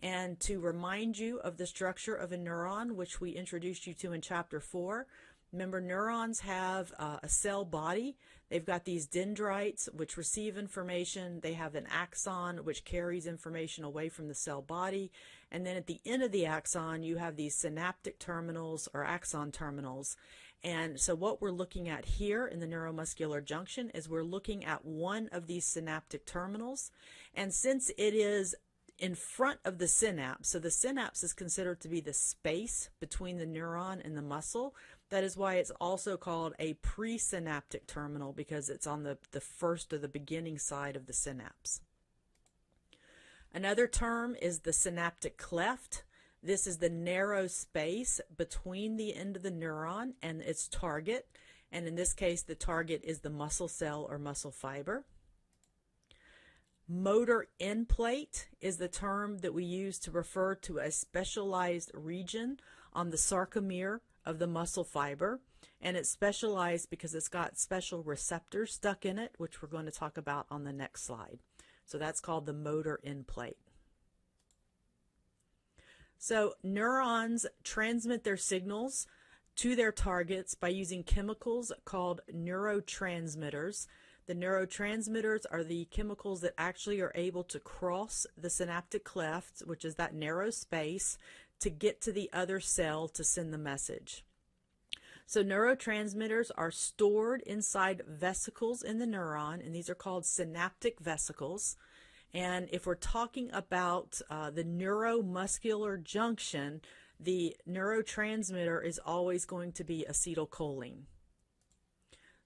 And to remind you of the structure of a neuron, which we introduced you to in Chapter 4, remember neurons have a cell body. They've got these dendrites which receive information. They have an axon which carries information away from the cell body. And then at the end of the axon, you have these synaptic terminals or axon terminals. And so what we're looking at here in the neuromuscular junction is we're looking at one of these synaptic terminals. And since it is in front of the synapse, so the synapse is considered to be the space between the neuron and the muscle. That is why it's also called a presynaptic terminal, because it's on the first or the beginning side of the synapse. Another term is the synaptic cleft. This is the narrow space between the end of the neuron and its target. And in this case, the target is the muscle cell or muscle fiber. Motor end plate is the term that we use to refer to a specialized region on the sarcomere of the muscle fiber. And it's specialized because it's got special receptors stuck in it, which we're going to talk about on the next slide. So that's called the motor end plate. So neurons transmit their signals to their targets by using chemicals called neurotransmitters. The neurotransmitters are the chemicals that actually are able to cross the synaptic cleft, which is that narrow space, to get to the other cell to send the message. So neurotransmitters are stored inside vesicles in the neuron, and these are called synaptic vesicles. And if we're talking about the neuromuscular junction, the neurotransmitter is always going to be acetylcholine.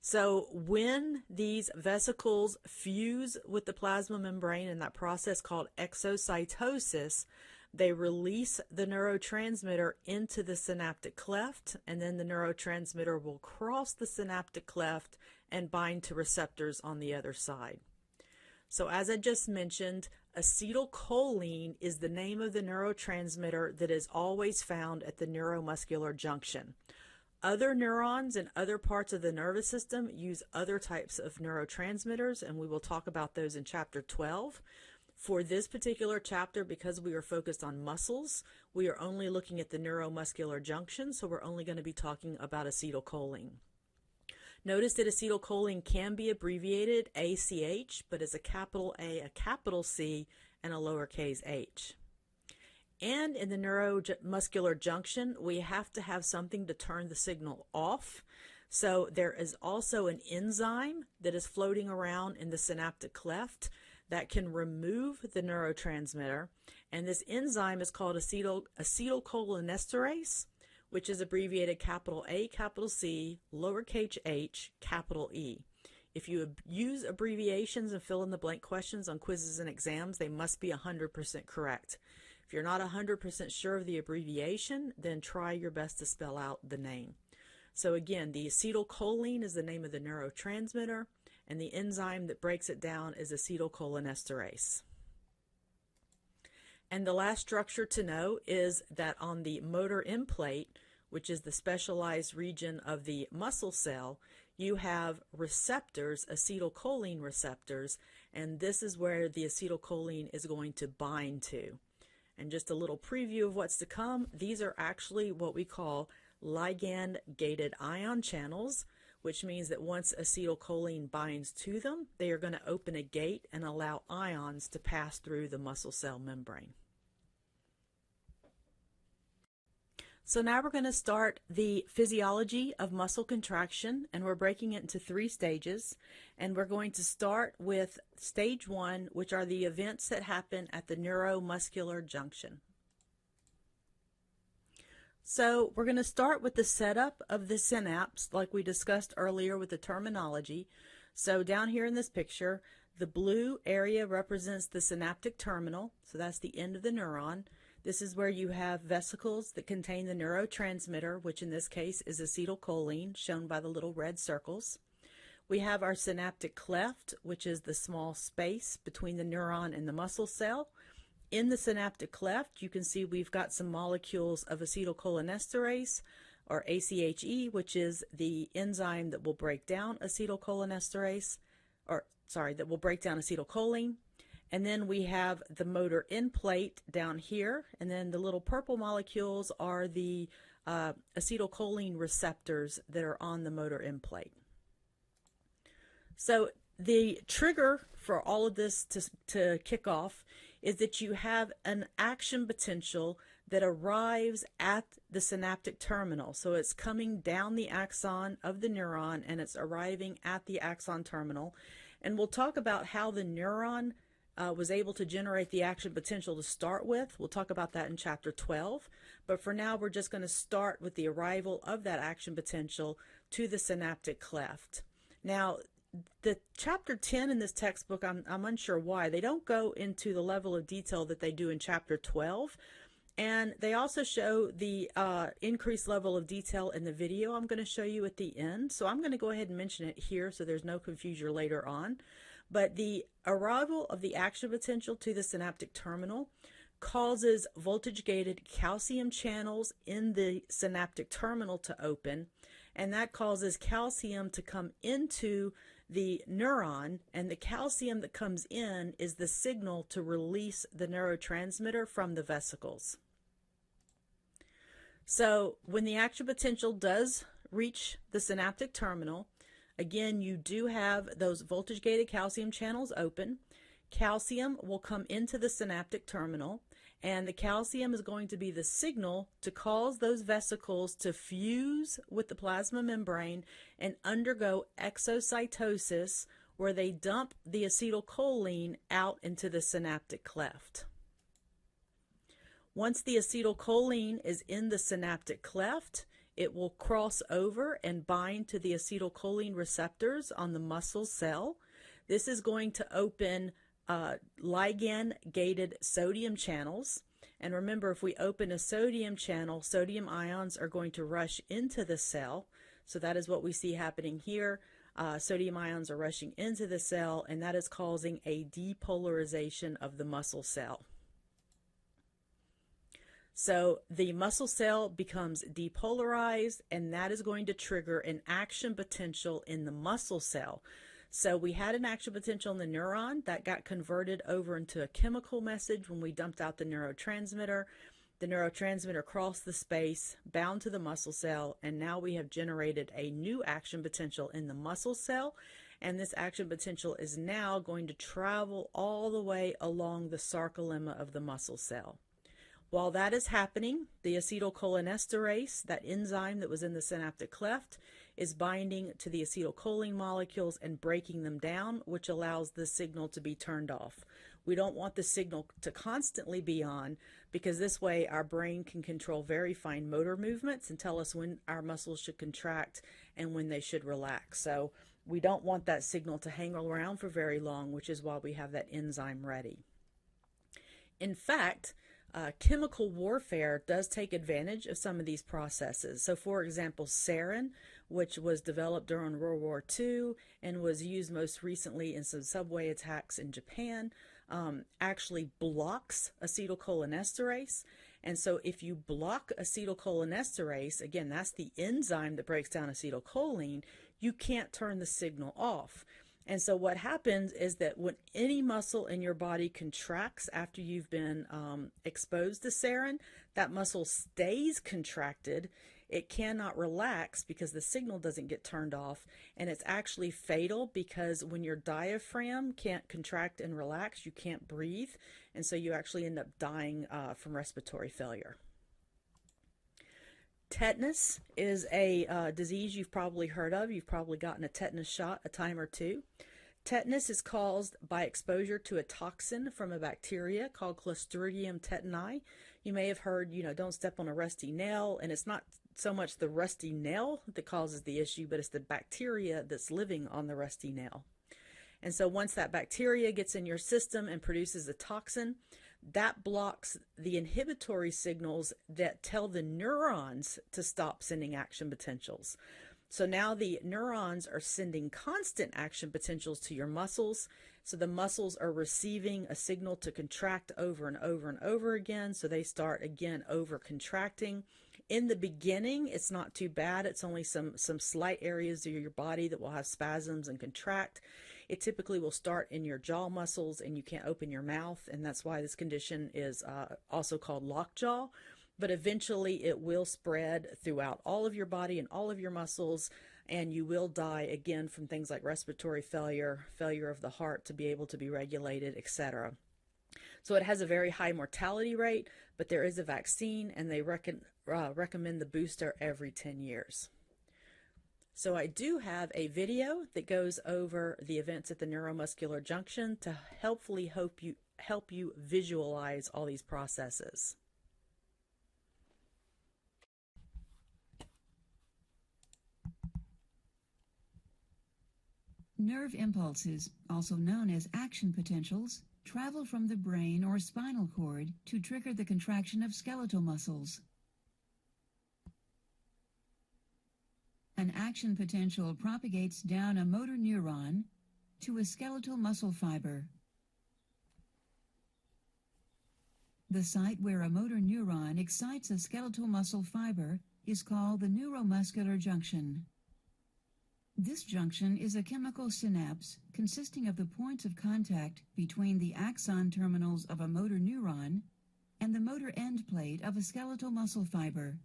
So when these vesicles fuse with the plasma membrane in that process called exocytosis, they release the neurotransmitter into the synaptic cleft, and then the neurotransmitter will cross the synaptic cleft and bind to receptors on the other side. So as I just mentioned, acetylcholine is the name of the neurotransmitter that is always found at the neuromuscular junction. Other neurons and other parts of the nervous system use other types of neurotransmitters, and we will talk about those in Chapter 12. For this particular chapter, because we are focused on muscles, we are only looking at the neuromuscular junction, so we're only going to be talking about acetylcholine. Notice that acetylcholine can be abbreviated ACH, but it's a capital A, a capital C, and a lowercase h. And in the neuromuscular junction, we have to have something to turn the signal off. So there is also an enzyme that is floating around in the synaptic cleft that can remove the neurotransmitter. And this enzyme is called acetylcholinesterase, which is abbreviated capital A, capital C, lowercase h, capital E. If you use abbreviations and fill in the blank questions on quizzes and exams, they must be 100% correct. If you're not 100% sure of the abbreviation, then try your best to spell out the name. So again, the acetylcholine is the name of the neurotransmitter, and the enzyme that breaks it down is acetylcholinesterase. And the last structure to know is that on the motor end plate, which is the specialized region of the muscle cell, you have receptors, acetylcholine receptors, and this is where the acetylcholine is going to bind to. And just a little preview of what's to come, these are actually what we call ligand-gated ion channels, which means that once acetylcholine binds to them, they are going to open a gate and allow ions to pass through the muscle cell membrane. So now we're going to start the physiology of muscle contraction, and we're breaking it into 3 stages. And we're going to start with stage 1, which are the events that happen at the neuromuscular junction. So we're going to start with the setup of the synapse, like we discussed earlier with the terminology. So down here in this picture, the blue area represents the synaptic terminal, so that's the end of the neuron. This is where you have vesicles that contain the neurotransmitter, which in this case is acetylcholine, shown by the little red circles. We have our synaptic cleft, which is the small space between the neuron and the muscle cell. In the synaptic cleft, you can see we've got some molecules of acetylcholinesterase, or ACHE, which is the enzyme that will break down acetylcholinesterase, that will break down acetylcholine. And then we have the motor end plate down here, and then the little purple molecules are the acetylcholine receptors that are on the motor end plate. So the trigger for all of this to kick off is that you have an action potential that arrives at the synaptic terminal. So it's coming down the axon of the neuron, and it's arriving at the axon terminal. And we'll talk about how the neuron was able to generate the action potential to start with. We'll talk about that in chapter 12, but for now we're just going to start with the arrival of that action potential to the synaptic cleft. Now, the chapter 10 in this textbook, I'm unsure why, they don't go into the level of detail that they do in chapter 12, and they also show the increased level of detail in the video I'm going to show you at the end, so I'm going to go ahead and mention it here so there's no confusion later on. But the arrival of the action potential to the synaptic terminal causes voltage-gated calcium channels in the synaptic terminal to open, and that causes calcium to come into the neuron, and the calcium that comes in is the signal to release the neurotransmitter from the vesicles. So when the action potential does reach the synaptic terminal, again, you do have those voltage-gated calcium channels open. Calcium will come into the synaptic terminal, and the calcium is going to be the signal to cause those vesicles to fuse with the plasma membrane and undergo exocytosis, where they dump the acetylcholine out into the synaptic cleft. Once the acetylcholine is in the synaptic cleft, it will cross over and bind to the acetylcholine receptors on the muscle cell. This is going to open ligand-gated sodium channels. And remember, if we open a sodium channel, sodium ions are going to rush into the cell. So that is what we see happening here. Sodium ions are rushing into the cell, and that is causing a depolarization of the muscle cell. So the muscle cell becomes depolarized, and that is going to trigger an action potential in the muscle cell. So we had an action potential in the neuron that got converted over into a chemical message when we dumped out the neurotransmitter. The neurotransmitter crossed the space, bound to the muscle cell, and now we have generated a new action potential in the muscle cell, and this action potential is now going to travel all the way along the sarcolemma of the muscle cell. While that is happening, the acetylcholinesterase, that enzyme that was in the synaptic cleft, is binding to the acetylcholine molecules and breaking them down, which allows the signal to be turned off. We don't want the signal to constantly be on, because this way our brain can control very fine motor movements and tell us when our muscles should contract and when they should relax. So we don't want that signal to hang around for very long, which is why we have that enzyme ready. In fact, chemical warfare does take advantage of some of these processes. So, for example, sarin, which was developed during World War II and was used most recently in some subway attacks in Japan, actually blocks acetylcholinesterase. And so if you block acetylcholinesterase, again, that's the enzyme that breaks down acetylcholine, you can't turn the signal off. And so what happens is that when any muscle in your body contracts after you've been exposed to sarin, that muscle stays contracted. It cannot relax because the signal doesn't get turned off, and it's actually fatal because when your diaphragm can't contract and relax, you can't breathe, and so you actually end up dying from respiratory failure. Tetanus is a disease you've probably heard of. You've probably gotten a tetanus shot a time or two. Tetanus is caused by exposure to a toxin from a bacteria called Clostridium tetani. You may have heard, don't step on a rusty nail, and it's not so much the rusty nail that causes the issue, but it's the bacteria that's living on the rusty nail. And so once that bacteria gets in your system and produces a toxin, that blocks the inhibitory signals that tell the neurons to stop sending action potentials. So now the neurons are sending constant action potentials to your muscles. So the muscles are receiving a signal to contract over and over and over again. So they start again over contracting. In the beginning, it's not too bad. It's only some slight areas of your body that will have spasms and contract. It typically will start in your jaw muscles and you can't open your mouth. And that's why this condition is also called lockjaw. But eventually it will spread throughout all of your body and all of your muscles, and you will die again from things like respiratory failure, failure of the heart to be able to be regulated, etc. So it has a very high mortality rate, but there is a vaccine, and they recommend the booster every 10 years. So I do have a video that goes over the events at the neuromuscular junction to helpfully help you visualize all these processes. Nerve impulses, also known as action potentials, travel from the brain or spinal cord to trigger the contraction of skeletal muscles. An action potential propagates down a motor neuron to a skeletal muscle fiber. The site where a motor neuron excites a skeletal muscle fiber is called the neuromuscular junction. This junction is a chemical synapse consisting of the points of contact between the axon terminals of a motor neuron and the motor end plate of a skeletal muscle fiber.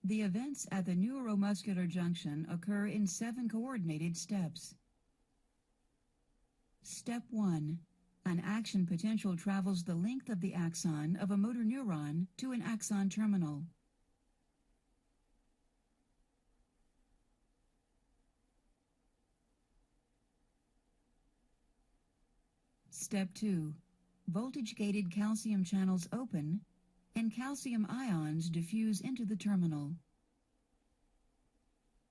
The events at the neuromuscular junction occur in 7 coordinated steps. Step 1. An action potential travels the length of the axon of a motor neuron to an axon terminal. Step 2. Voltage-gated calcium channels open and calcium ions diffuse into the terminal.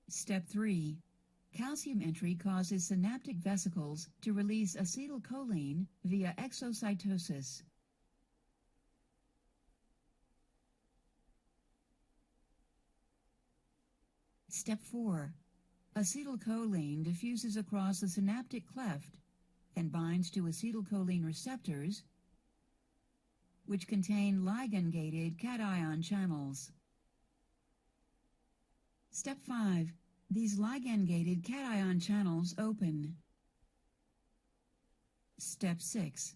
Step 3. Calcium entry causes synaptic vesicles to release acetylcholine via exocytosis. Step 4. Acetylcholine diffuses across the synaptic cleft and binds to acetylcholine receptors, which contain ligand-gated cation channels. Step 5. These ligand-gated cation channels open. Step 6.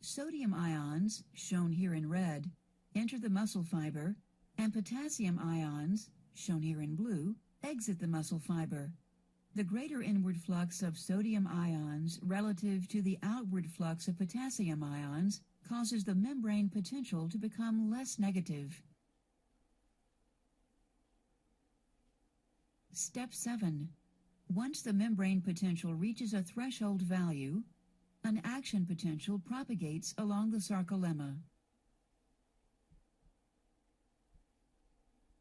Sodium ions, shown here in red, enter the muscle fiber, and potassium ions, shown here in blue, exit the muscle fiber. The greater inward flux of sodium ions relative to the outward flux of potassium ions causes the membrane potential to become less negative. Step 7. Once the membrane potential reaches a threshold value, an action potential propagates along the sarcolemma.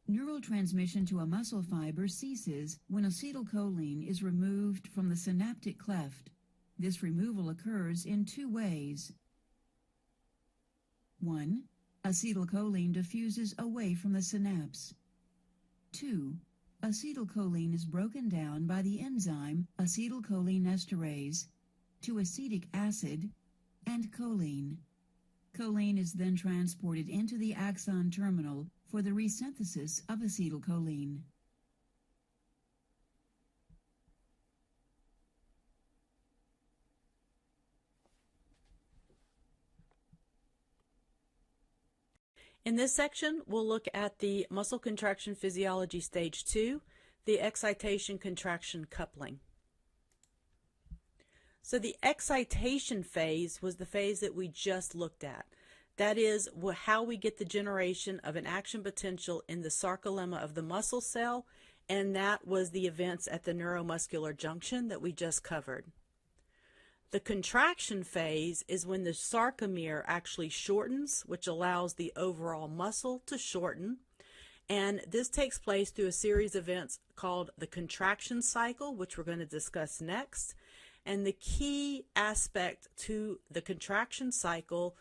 Neural transmission to a muscle fiber ceases when acetylcholine is removed from the synaptic cleft, This removal occurs in two ways. 1. Acetylcholine diffuses away from the synapse. 2. Acetylcholine is broken down by the enzyme acetylcholinesterase to acetic acid and choline. Choline is then transported into the axon terminal for the resynthesis of acetylcholine. In this section, we'll look at the muscle contraction physiology stage 2, the excitation-contraction coupling. So the excitation phase was the phase that we just looked at. That is how we get the generation of an action potential in the sarcolemma of the muscle cell, and that was the events at the neuromuscular junction that we just covered. The contraction phase is when the sarcomere actually shortens, which allows the overall muscle to shorten. And this takes place through a series of events called the contraction cycle, which we're going to discuss next. And the key aspect to the contraction cycle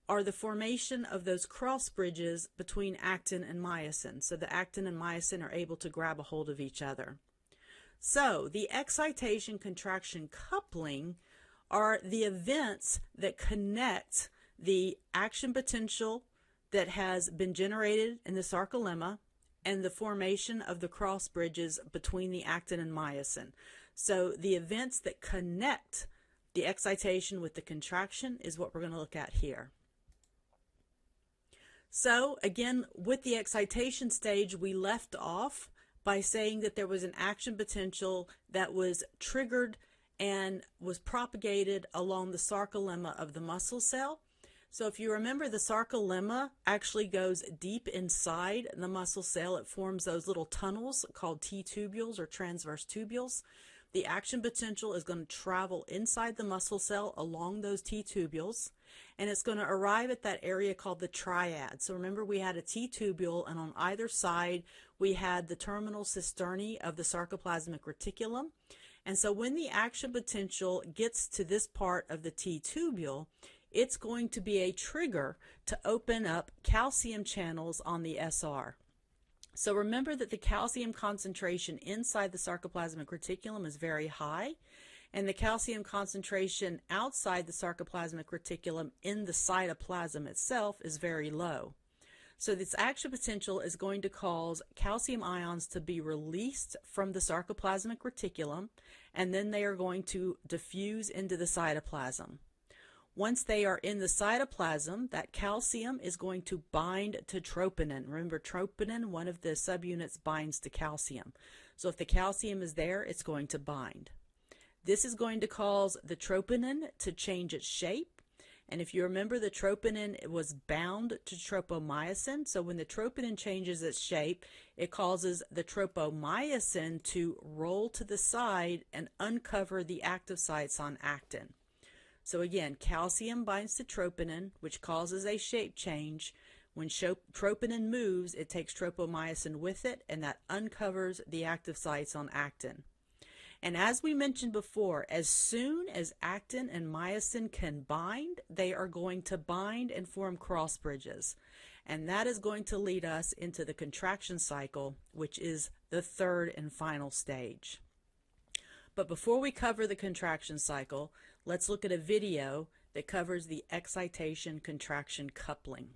are the formation of those cross bridges between actin and myosin. So the actin and myosin are able to grab a hold of each other. So the excitation-contraction coupling are the events that connect the action potential that has been generated in the sarcolemma and the formation of the cross bridges between the actin and myosin. So the events that connect the excitation with the contraction is what we're going to look at here. So again, with the excitation stage, we left off by saying that there was an action potential that was triggered and was propagated along the sarcolemma of the muscle cell. So if you remember, the sarcolemma actually goes deep inside the muscle cell. It forms those little tunnels called T-tubules or transverse tubules. The action potential is going to travel inside the muscle cell along those T-tubules, and it's going to arrive at that area called the triad. So remember, we had a T-tubule, and on either side we had the terminal cisternae of the sarcoplasmic reticulum. And so when the action potential gets to this part of the T-tubule, it's going to be a trigger to open up calcium channels on the SR. So remember that the calcium concentration inside the sarcoplasmic reticulum is very high, and the calcium concentration outside the sarcoplasmic reticulum in the cytoplasm itself is very low. So this action potential is going to cause calcium ions to be released from the sarcoplasmic reticulum, and then they are going to diffuse into the cytoplasm. Once they are in the cytoplasm, that calcium is going to bind to troponin. Remember, troponin, one of the subunits, binds to calcium. So if the calcium is there, it's going to bind. This is going to cause the troponin to change its shape. And if you remember, the troponin was bound to tropomyosin. So when the troponin changes its shape, it causes the tropomyosin to roll to the side and uncover the active sites on actin. So again, calcium binds to troponin, which causes a shape change. When troponin moves, it takes tropomyosin with it, and that uncovers the active sites on actin. And as we mentioned before, as soon as actin and myosin can bind, they are going to bind and form cross bridges. And that is going to lead us into the contraction cycle, which is the third and final stage. But before we cover the contraction cycle, let's look at a video that covers the excitation-contraction coupling.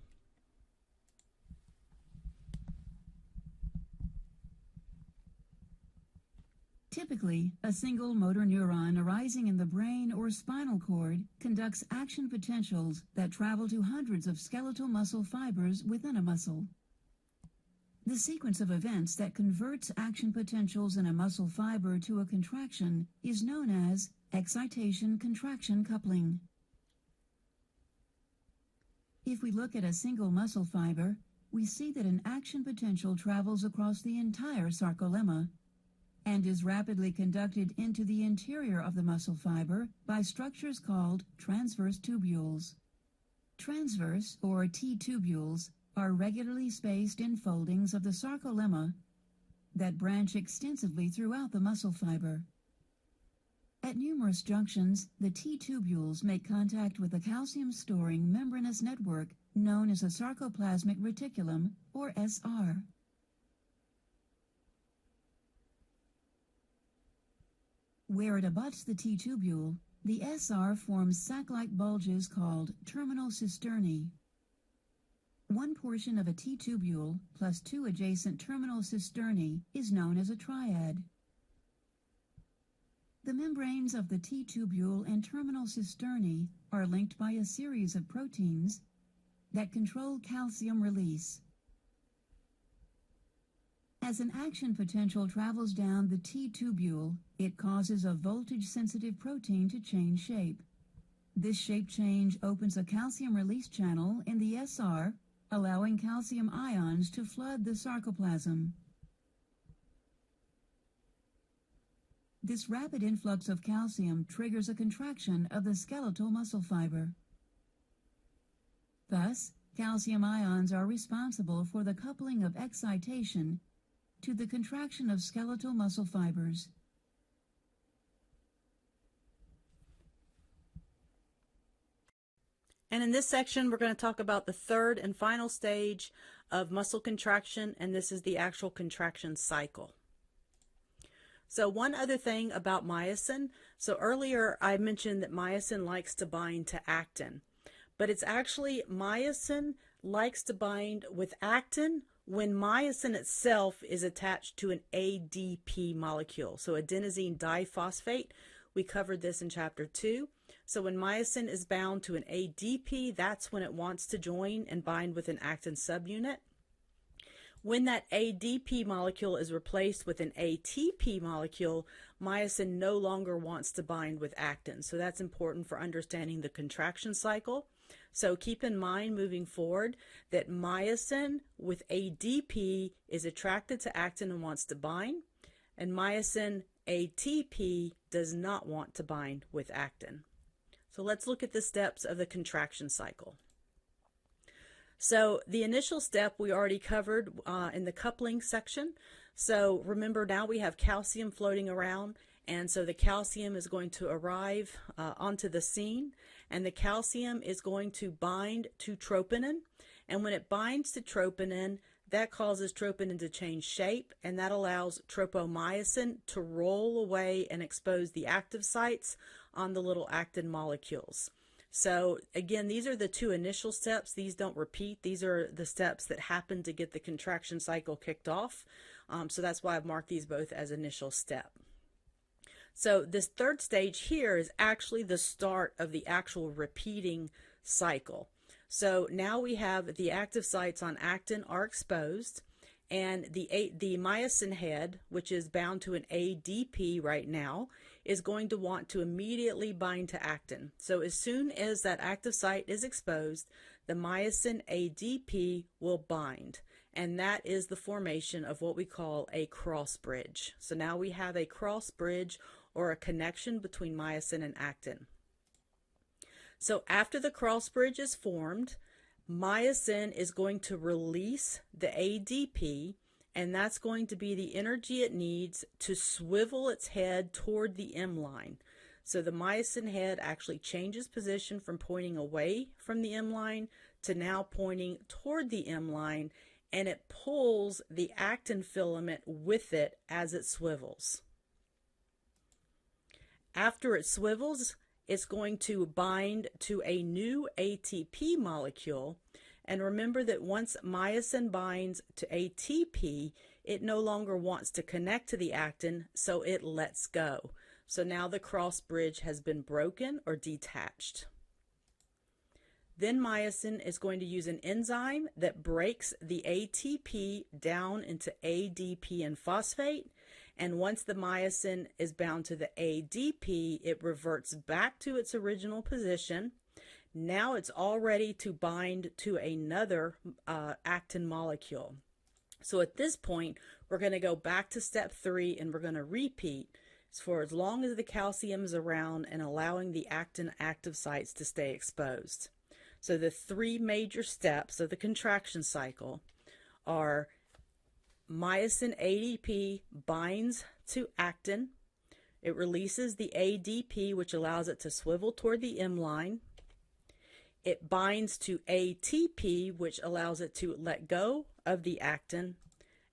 Typically, a single motor neuron arising in the brain or spinal cord conducts action potentials that travel to hundreds of skeletal muscle fibers within a muscle. The sequence of events that converts action potentials in a muscle fiber to a contraction is known as excitation-contraction coupling. If we look at a single muscle fiber, we see that an action potential travels across the entire sarcolemma and is rapidly conducted into the interior of the muscle fiber by structures called transverse tubules. Transverse, or T-tubules, are regularly spaced enfoldings of the sarcolemma that branch extensively throughout the muscle fiber. At numerous junctions, the T-tubules make contact with a calcium-storing membranous network known as a sarcoplasmic reticulum, or SR. Where it abuts the T-tubule, the SR forms sac-like bulges called terminal cisternae. One portion of a T-tubule plus two adjacent terminal cisternae is known as a triad. The membranes of the T-tubule and terminal cisternae are linked by a series of proteins that control calcium release. As an action potential travels down the T-tubule, it causes a voltage-sensitive protein to change shape. This shape change opens a calcium release channel in the SR, allowing calcium ions to flood the sarcoplasm. This rapid influx of calcium triggers a contraction of the skeletal muscle fiber. Thus, calcium ions are responsible for the coupling of excitation to the contraction of skeletal muscle fibers. And in this section, we're going to talk about the third and final stage of muscle contraction, and this is the actual contraction cycle. So one other thing about myosin. So earlier I mentioned that myosin likes to bind to actin, but it's actually myosin likes to bind with actin when myosin itself is attached to an ADP molecule, so adenosine diphosphate. We covered this in chapter 2. So when myosin is bound to an ADP, that's when it wants to join and bind with an actin subunit. When that ADP molecule is replaced with an ATP molecule, myosin no longer wants to bind with actin. So that's important for understanding the contraction cycle. So keep in mind moving forward that myosin with ADP is attracted to actin and wants to bind, and myosin ATP does not want to bind with actin. So let's look at the steps of the contraction cycle. So the initial step we already covered in the coupling section. So remember, now we have calcium floating around, and so the calcium is going to arrive onto the scene, and the calcium is going to bind to troponin, and when it binds to troponin, that causes troponin to change shape, and that allows tropomyosin to roll away and expose the active sites on the little actin molecules. So again, these are the two initial steps. These don't repeat. These are the steps that happen to get the contraction cycle kicked off. So that's why I've marked these both as initial step. So this third stage here is actually the start of the actual repeating cycle. So now we have the active sites on actin are exposed, and the myosin head, which is bound to an ADP right now, is going to want to immediately bind to actin. So as soon as that active site is exposed, the myosin ADP will bind, and that is the formation of what we call a cross bridge. So now we have a cross bridge, or a connection between myosin and actin. So after the cross bridge is formed, myosin is going to release the ADP, and that's going to be the energy it needs to swivel its head toward the M line. So the myosin head actually changes position from pointing away from the M line to now pointing toward the M line, and it pulls the actin filament with it as it swivels. After it swivels, it's going to bind to a new ATP molecule. And remember that once myosin binds to ATP, it no longer wants to connect to the actin, so it lets go. So now the cross bridge has been broken or detached. Then myosin is going to use an enzyme that breaks the ATP down into ADP and phosphate. And once the myosin is bound to the ADP, it reverts back to its original position. Now it's all ready to bind to another actin molecule. So at this point, we're going to go back to step 3, and we're going to repeat for as long as the calcium is around and allowing the actin active sites to stay exposed. So the 3 major steps of the contraction cycle are myosin ADP binds to actin. It releases the ADP, which allows it to swivel toward the M line. It binds to ATP, which allows it to let go of the actin.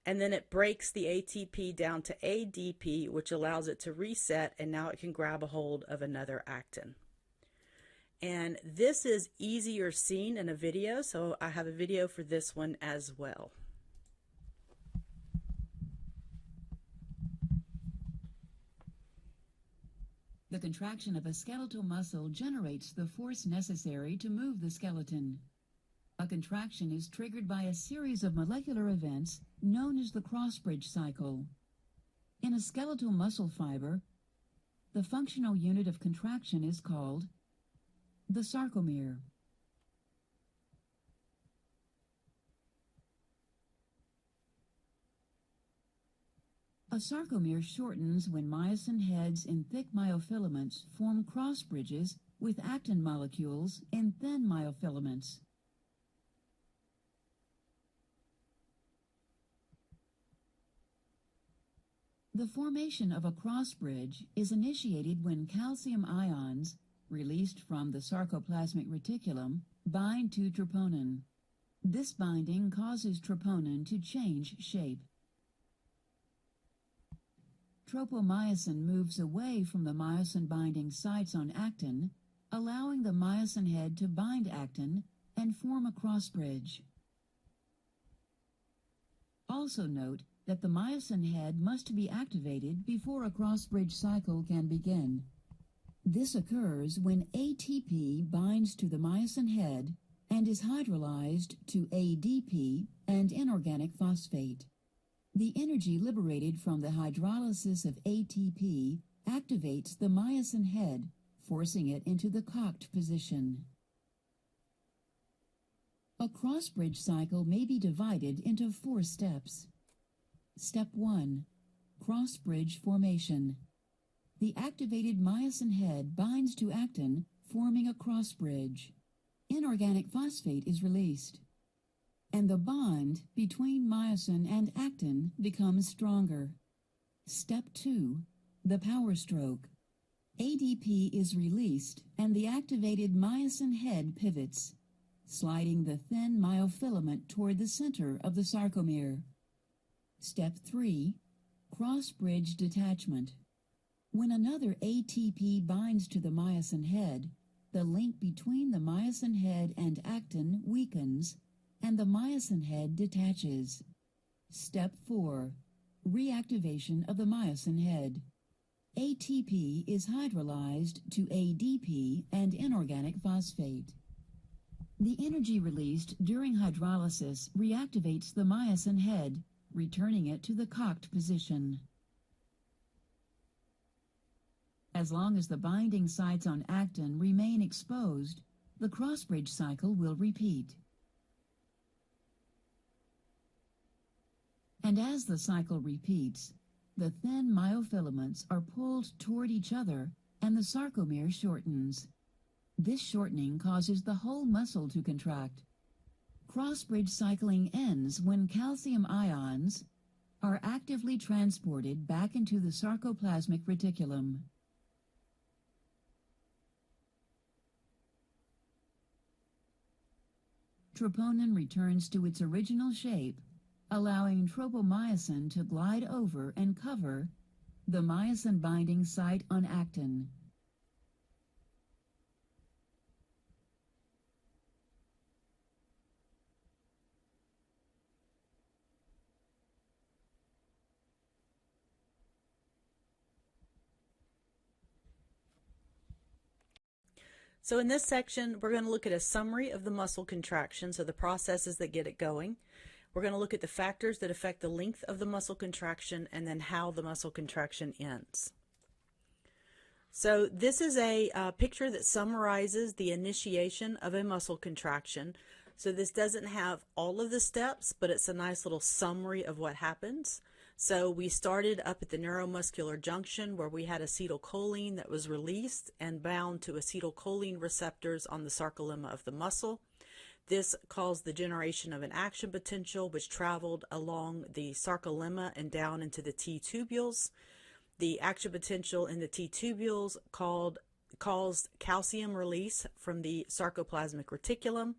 And then it breaks the ATP down to ADP, which allows it to reset, and now it can grab a hold of another actin. And this is easier seen in a video, so I have a video for this one as well. The contraction of a skeletal muscle generates the force necessary to move the skeleton. A contraction is triggered by a series of molecular events known as the cross-bridge cycle. In a skeletal muscle fiber, the functional unit of contraction is called the sarcomere. A sarcomere shortens when myosin heads in thick myofilaments form cross bridges with actin molecules in thin myofilaments. The formation of a cross bridge is initiated when calcium ions, released from the sarcoplasmic reticulum, bind to troponin. This binding causes troponin to change shape. Tropomyosin moves away from the myosin-binding sites on actin, allowing the myosin head to bind actin and form a cross bridge. Also note that the myosin head must be activated before a cross-bridge cycle can begin. This occurs when ATP binds to the myosin head and is hydrolyzed to ADP and inorganic phosphate. The energy liberated from the hydrolysis of ATP activates the myosin head, forcing it into the cocked position. A cross-bridge cycle may be divided into 4 steps. Step 1. Cross-bridge formation. The activated myosin head binds to actin, forming a cross bridge. Inorganic phosphate is released, and the bond between myosin and actin becomes stronger. Step 2. The power stroke. ADP is released, and the activated myosin head pivots, sliding the thin myofilament toward the center of the sarcomere. Step 3. Cross-bridge detachment. When another ATP binds to the myosin head, the link between the myosin head and actin weakens, and the myosin head detaches. Step 4. Reactivation of the myosin head. ATP is hydrolyzed to ADP and inorganic phosphate. The energy released during hydrolysis reactivates the myosin head, returning it to the cocked position. As long as the binding sites on actin remain exposed, the cross-bridge cycle will repeat. And as the cycle repeats, the thin myofilaments are pulled toward each other and the sarcomere shortens. This shortening causes the whole muscle to contract. Cross-bridge cycling ends when calcium ions are actively transported back into the sarcoplasmic reticulum. Troponin returns to its original shape, allowing tropomyosin to glide over and cover the myosin-binding site on actin. So in this section, we're going to look at a summary of the muscle contraction, so the processes that get it going. We're going to look at the factors that affect the length of the muscle contraction and then how the muscle contraction ends. So this is a picture that summarizes the initiation of a muscle contraction. So this doesn't have all of the steps, but it's a nice little summary of what happens. So we started up at the neuromuscular junction where we had acetylcholine that was released and bound to acetylcholine receptors on the sarcolemma of the muscle. This caused the generation of an action potential which traveled along the sarcolemma and down into the T tubules. the action potential in the T tubules caused calcium release from the sarcoplasmic reticulum.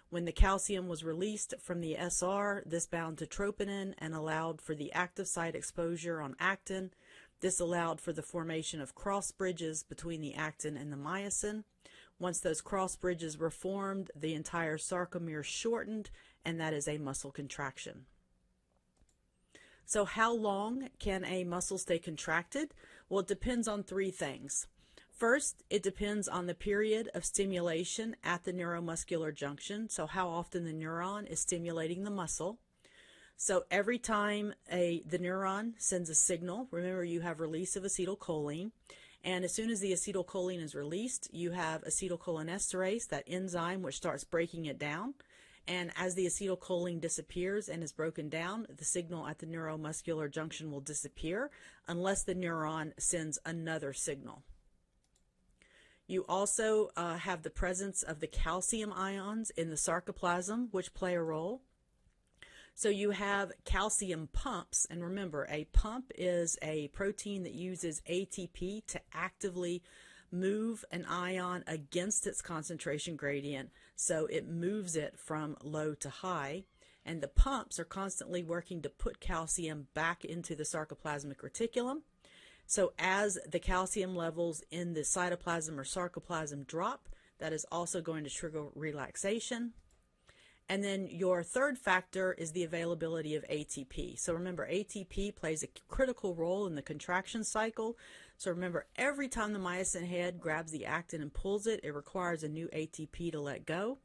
When the calcium was released from the SR, this bound to troponin and allowed for the active site exposure on actin. This allowed for the formation of cross bridges between the actin and the myosin. Once those cross bridges were formed, the entire sarcomere shortened, and that is a muscle contraction. So how long can a muscle stay contracted? Well, it depends on three things. First, it depends on the period of stimulation at the neuromuscular junction, so how often the neuron is stimulating the muscle. So every time the neuron sends a signal, remember you have release of acetylcholine, and as soon as the acetylcholine is released, you have acetylcholinesterase, that enzyme which starts breaking it down. And as the acetylcholine disappears and is broken down, the signal at the neuromuscular junction will disappear unless the neuron sends another signal. You also have the presence of the calcium ions in the sarcoplasm, which play a role. So you have calcium pumps, and remember, a pump is a protein that uses ATP to actively move an ion against its concentration gradient, so it moves it from low to high, and the pumps are constantly working to put calcium back into the sarcoplasmic reticulum. So as the calcium levels in the cytoplasm or sarcoplasm drop, that is also going to trigger relaxation. And then your third factor is the availability of ATP. So remember, ATP plays a critical role in the contraction cycle. So remember, every time the myosin head grabs the actin and pulls it, it requires a new ATP to let go.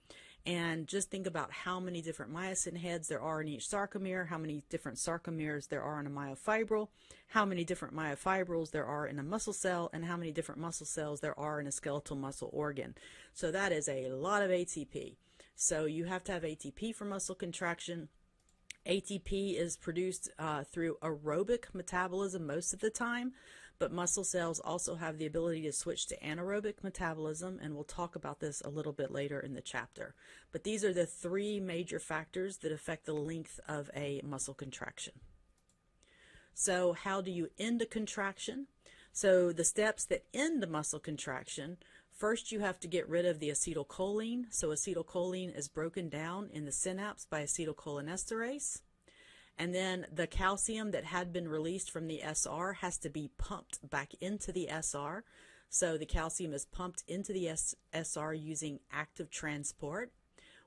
And just think about how many different myosin heads there are in each sarcomere, how many different sarcomeres there are in a myofibril, how many different myofibrils there are in a muscle cell, and how many different muscle cells there are in a skeletal muscle organ. So that is a lot of ATP. So you have to have ATP for muscle contraction. ATP is produced through aerobic metabolism most of the time, but muscle cells also have the ability to switch to anaerobic metabolism, and we'll talk about this a little bit later in the chapter. But these are the three major factors that affect the length of a muscle contraction. So how do you end a contraction? So the steps that end a muscle contraction: first, you have to get rid of the acetylcholine. So acetylcholine is broken down in the synapse by acetylcholinesterase. And then the calcium that had been released from the SR has to be pumped back into the SR. So the calcium is pumped into the SR using active transport.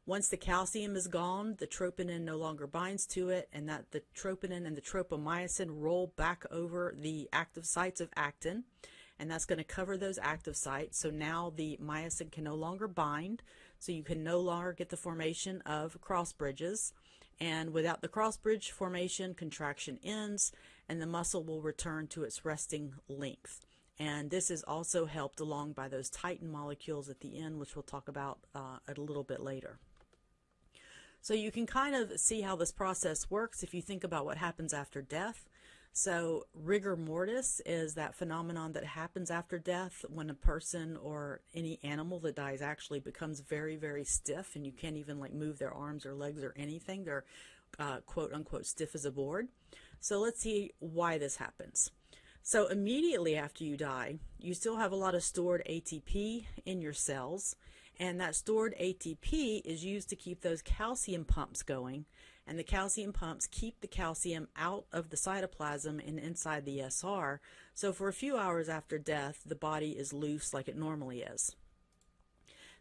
Once the calcium is gone, the troponin no longer binds to it, and that the troponin and the tropomyosin roll back over the active sites of actin, and that's going to cover those active sites. So now the myosin can no longer bind, so you can no longer get the formation of cross bridges. And without the cross bridge formation, contraction ends, and the muscle will return to its resting length. And this is also helped along by those titin molecules at the end, which we'll talk about a little bit later. So you can kind of see how this process works if you think about what happens after death. So rigor mortis is that phenomenon that happens after death when a person or any animal that dies actually becomes very, very stiff, and you can't even like move their arms or legs or anything. They're quote unquote stiff as a board. So let's see why this happens. So immediately after you die, you still have a lot of stored ATP in your cells, and that stored ATP is used to keep those calcium pumps going. And the calcium pumps keep the calcium out of the cytoplasm and inside the SR. So for a few hours after death, the body is loose like it normally is.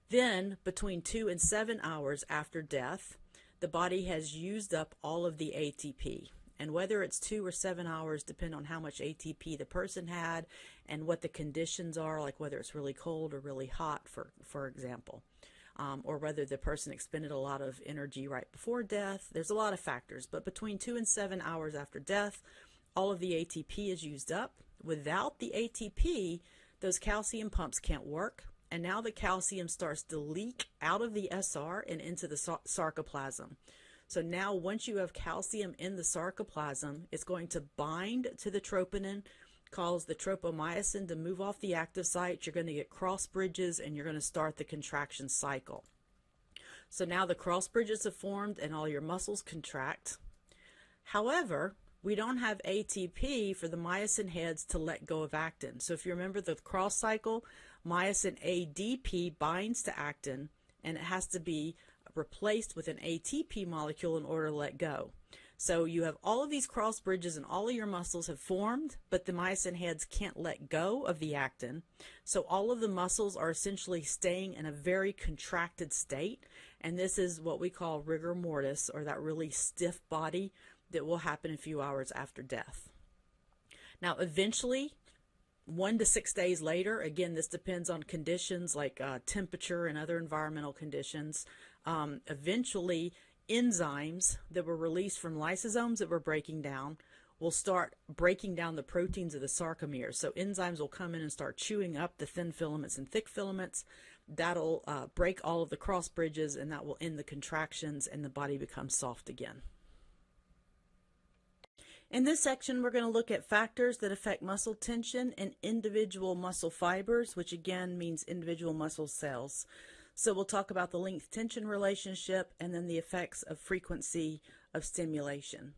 Then, between 2 and 7 hours after death, the body has used up all of the ATP. And whether it's 2 or 7 hours depend on how much ATP the person had and what the conditions are, like whether it's really cold or really hot, for example. Or whether the person expended a lot of energy right before death. There's a lot of factors, but between 2 and 7 hours after death, all of the ATP is used up. Without the ATP, those calcium pumps can't work, and now the calcium starts to leak out of the SR and into the sarcoplasm. So now once you have calcium in the sarcoplasm, it's going to bind to the troponin, cause the tropomyosin to move off the active site. You're going to get cross bridges, and you're going to start the contraction cycle. So now the cross bridges have formed and all your muscles contract. However, we don't have ATP for the myosin heads to let go of actin. So if you remember the cross cycle, myosin ADP binds to actin, and it has to be replaced with an ATP molecule in order to let go. So you have all of these cross bridges and all of your muscles have formed, but the myosin heads can't let go of the actin. So all of the muscles are essentially staying in a very contracted state, and this is what we call rigor mortis, or that really stiff body that will happen a few hours after death. Now eventually, 1 to 6 days later, again this depends on conditions like temperature and other environmental conditions, eventually enzymes that were released from lysosomes that were breaking down will start breaking down the proteins of the sarcomeres. So enzymes will come in and start chewing up the thin filaments and thick filaments. That'll break all of the cross bridges, and that will end the contractions, and the body becomes soft again. In this section, we're going to look at factors that affect muscle tension and individual muscle fibers, which again means individual muscle cells. So we'll talk about the length-tension relationship and then the effects of frequency of stimulation.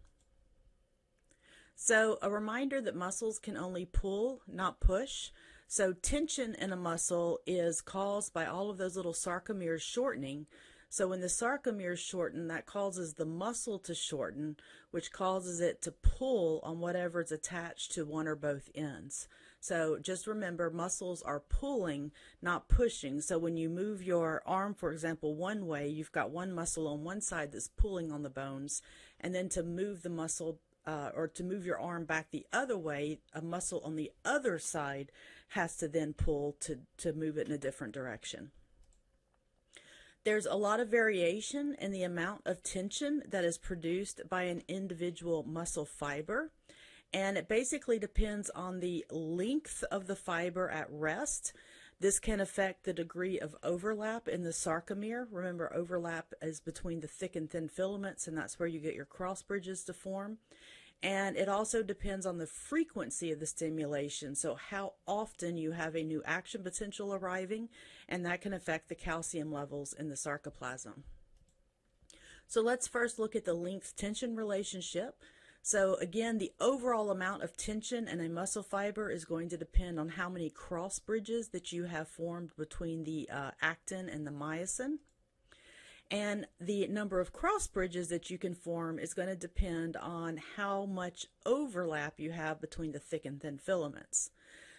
So a reminder that muscles can only pull, not push. So tension in a muscle is caused by all of those little sarcomeres shortening. So when the sarcomeres shorten, that causes the muscle to shorten, which causes it to pull on whatever is attached to one or both ends. So just remember, muscles are pulling, not pushing. So when you move your arm, for example, one way, you've got one muscle on one side that's pulling on the bones, and then to move the muscle or to move your arm back the other way, a muscle on the other side has to then pull to move it in a different direction. There's a lot of variation in the amount of tension that is produced by an individual muscle fiber, and it basically depends on the length of the fiber at rest. This can affect the degree of overlap in the sarcomere. Remember, overlap is between the thick and thin filaments, and that's where you get your cross bridges to form. And it also depends on the frequency of the stimulation, so how often you have a new action potential arriving, and that can affect the calcium levels in the sarcoplasm. So let's first look at the length-tension relationship. So again, the overall amount of tension in a muscle fiber is going to depend on how many cross bridges that you have formed between the actin and the myosin. And the number of cross bridges that you can form is going to depend on how much overlap you have between the thick and thin filaments.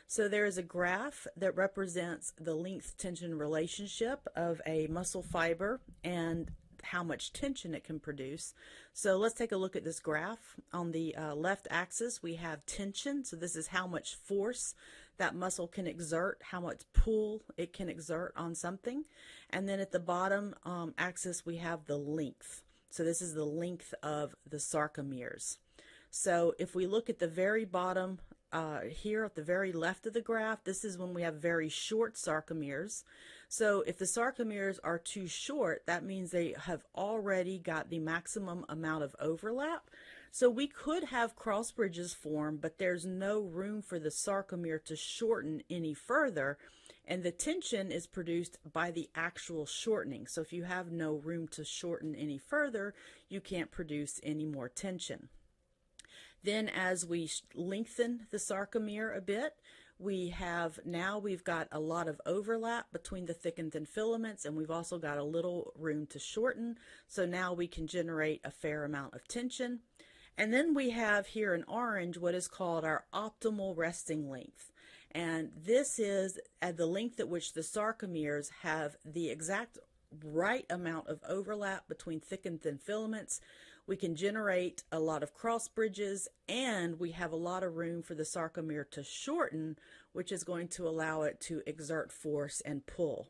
So there is a graph that represents the length-tension relationship of a muscle fiber and how much tension it can produce. So let's take a look at this graph. On the left axis, we have tension. So this is how much force that muscle can exert, how much pull it can exert on something. And then at the bottom axis, we have the length. So this is the length of the sarcomeres. So if we look at the very bottom here at the very left of the graph, this is when we have very short sarcomeres. So if the sarcomeres are too short, that means they have already got the maximum amount of overlap. So we could have cross bridges form, but there's no room for the sarcomere to shorten any further, and the tension is produced by the actual shortening. So if you have no room to shorten any further, you can't produce any more tension. Then as we lengthen the sarcomere a bit, we've got a lot of overlap between the thick and thin filaments, and we've also got a little room to shorten. So now we can generate a fair amount of tension. And then we have here in orange what is called our optimal resting length. And this is at the length at which the sarcomeres have the exact right amount of overlap between thick and thin filaments. We can generate a lot of cross bridges, and we have a lot of room for the sarcomere to shorten, which is going to allow it to exert force and pull.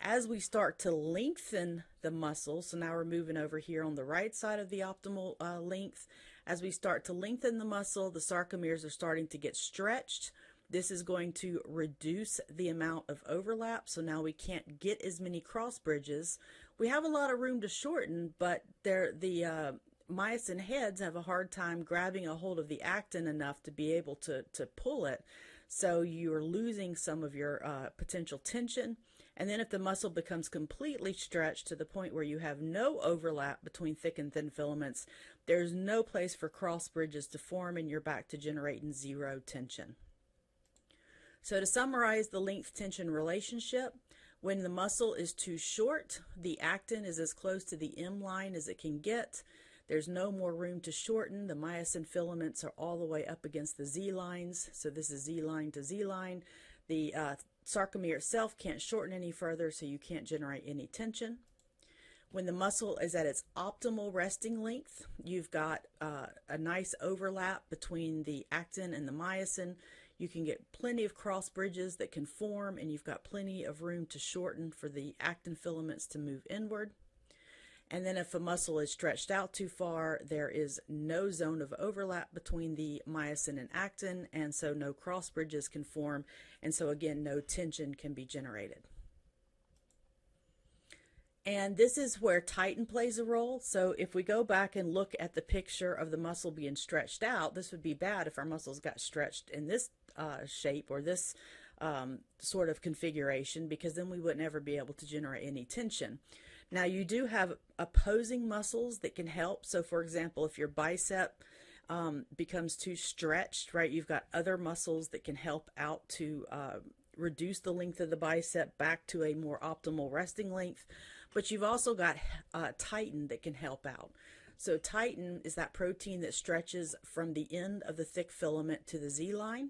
As we start to lengthen the muscle, so now we're moving over here on the right side of the optimal length. As we start to lengthen the muscle, the sarcomeres are starting to get stretched. This is going to reduce the amount of overlap, so now we can't get as many cross bridges. We have a lot of room to shorten, but the myosin heads have a hard time grabbing a hold of the actin enough to be able to pull it. So you're losing some of your potential tension. And then if the muscle becomes completely stretched to the point where you have no overlap between thick and thin filaments, there's no place for cross bridges to form, and you're back to generating zero tension. So to summarize the length-tension relationship, when the muscle is too short, the actin is as close to the M line as it can get. There's no more room to shorten. The myosin filaments are all the way up against the Z lines. So this is Z line to Z line. The sarcomere itself can't shorten any further, so you can't generate any tension. When the muscle is at its optimal resting length, you've got a nice overlap between the actin and the myosin. You can get plenty of cross bridges that can form, and you've got plenty of room to shorten for the actin filaments to move inward. And then if a muscle is stretched out too far, there is no zone of overlap between the myosin and actin, and so no cross bridges can form, and so again, no tension can be generated. And this is where titin plays a role. So if we go back and look at the picture of the muscle being stretched out, this would be bad if our muscles got stretched in this shape or this sort of configuration, because then we wouldn't ever be able to generate any tension. Now you do have opposing muscles that can help. So for example, if your bicep becomes too stretched, right, you've got other muscles that can help out to reduce the length of the bicep back to a more optimal resting length. But you've also got titin that can help out. So titin is that protein that stretches from the end of the thick filament to the Z line.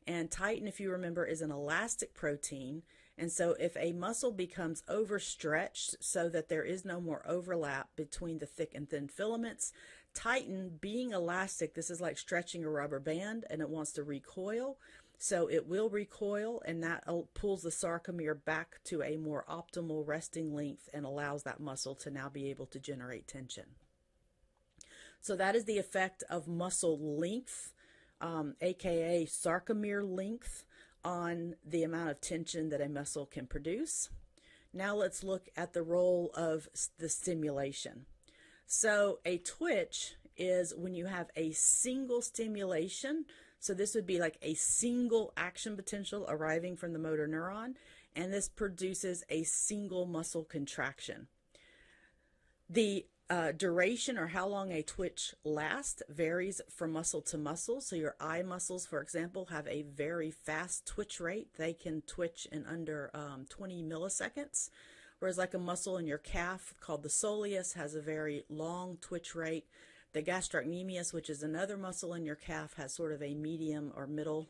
And titin, if you remember, is an elastic protein. And so if a muscle becomes overstretched so that there is no more overlap between the thick and thin filaments, titin, being elastic, this is like stretching a rubber band, and it wants to recoil. So it will recoil, and that pulls the sarcomere back to a more optimal resting length and allows that muscle to now be able to generate tension. So that is the effect of muscle length, aka sarcomere length, on the amount of tension that a muscle can produce. Now let's look at the role of the stimulation. So a twitch is when you have a single stimulation. So this would be like a single action potential arriving from the motor neuron, and this produces a single muscle contraction. The duration, or how long a twitch lasts, varies from muscle to muscle. So your eye muscles, for example, have a very fast twitch rate. They can twitch in under 20 milliseconds, whereas like a muscle in your calf called the soleus has a very long twitch rate. The gastrocnemius, which is another muscle in your calf, has sort of a medium or middle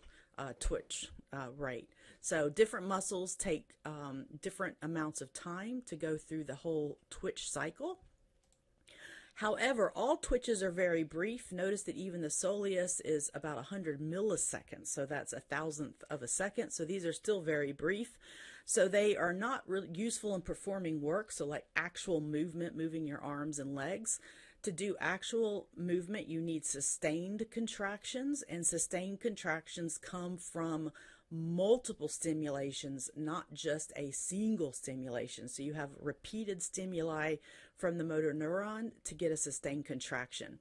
twitch rate. So different muscles take different amounts of time to go through the whole twitch cycle. However, all twitches are very brief. Notice that even the soleus is about 100 milliseconds, so that's 1,000th of a second. So these are still very brief. So they are not really useful in performing work, so like actual movement, moving your arms and legs. To do actual movement, you need sustained contractions, and sustained contractions come from multiple stimulations, not just a single stimulation. So you have repeated stimuli from the motor neuron to get a sustained contraction.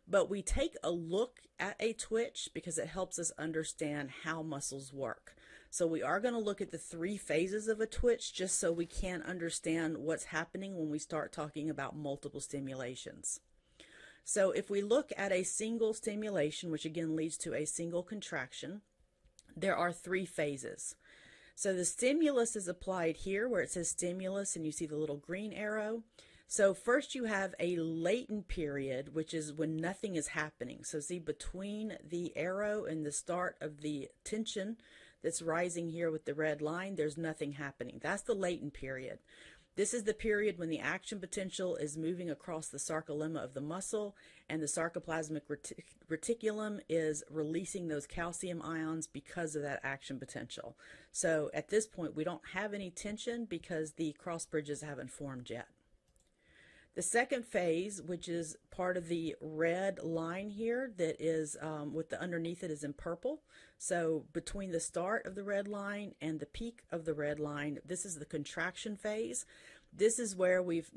But we take a look at a twitch because it helps us understand how muscles work. So we are going to look at the three phases of a twitch just so we can understand what's happening when we start talking about multiple stimulations. So if we look at a single stimulation, which again leads to a single contraction, there are three phases. So the stimulus is applied here where it says stimulus and you see the little green arrow. So first you have a latent period, which is when nothing is happening. So see, between the arrow and the start of the tension that's rising here with the red line, there's nothing happening. That's the latent period. This is the period when the action potential is moving across the sarcolemma of the muscle, and the sarcoplasmic reticulum is releasing those calcium ions because of that action potential. So at this point, we don't have any tension because the cross bridges haven't formed yet. The second phase, which is part of the red line here that is with the underneath it is in purple. So between the start of the red line and the peak of the red line, this is the contraction phase. This is where we've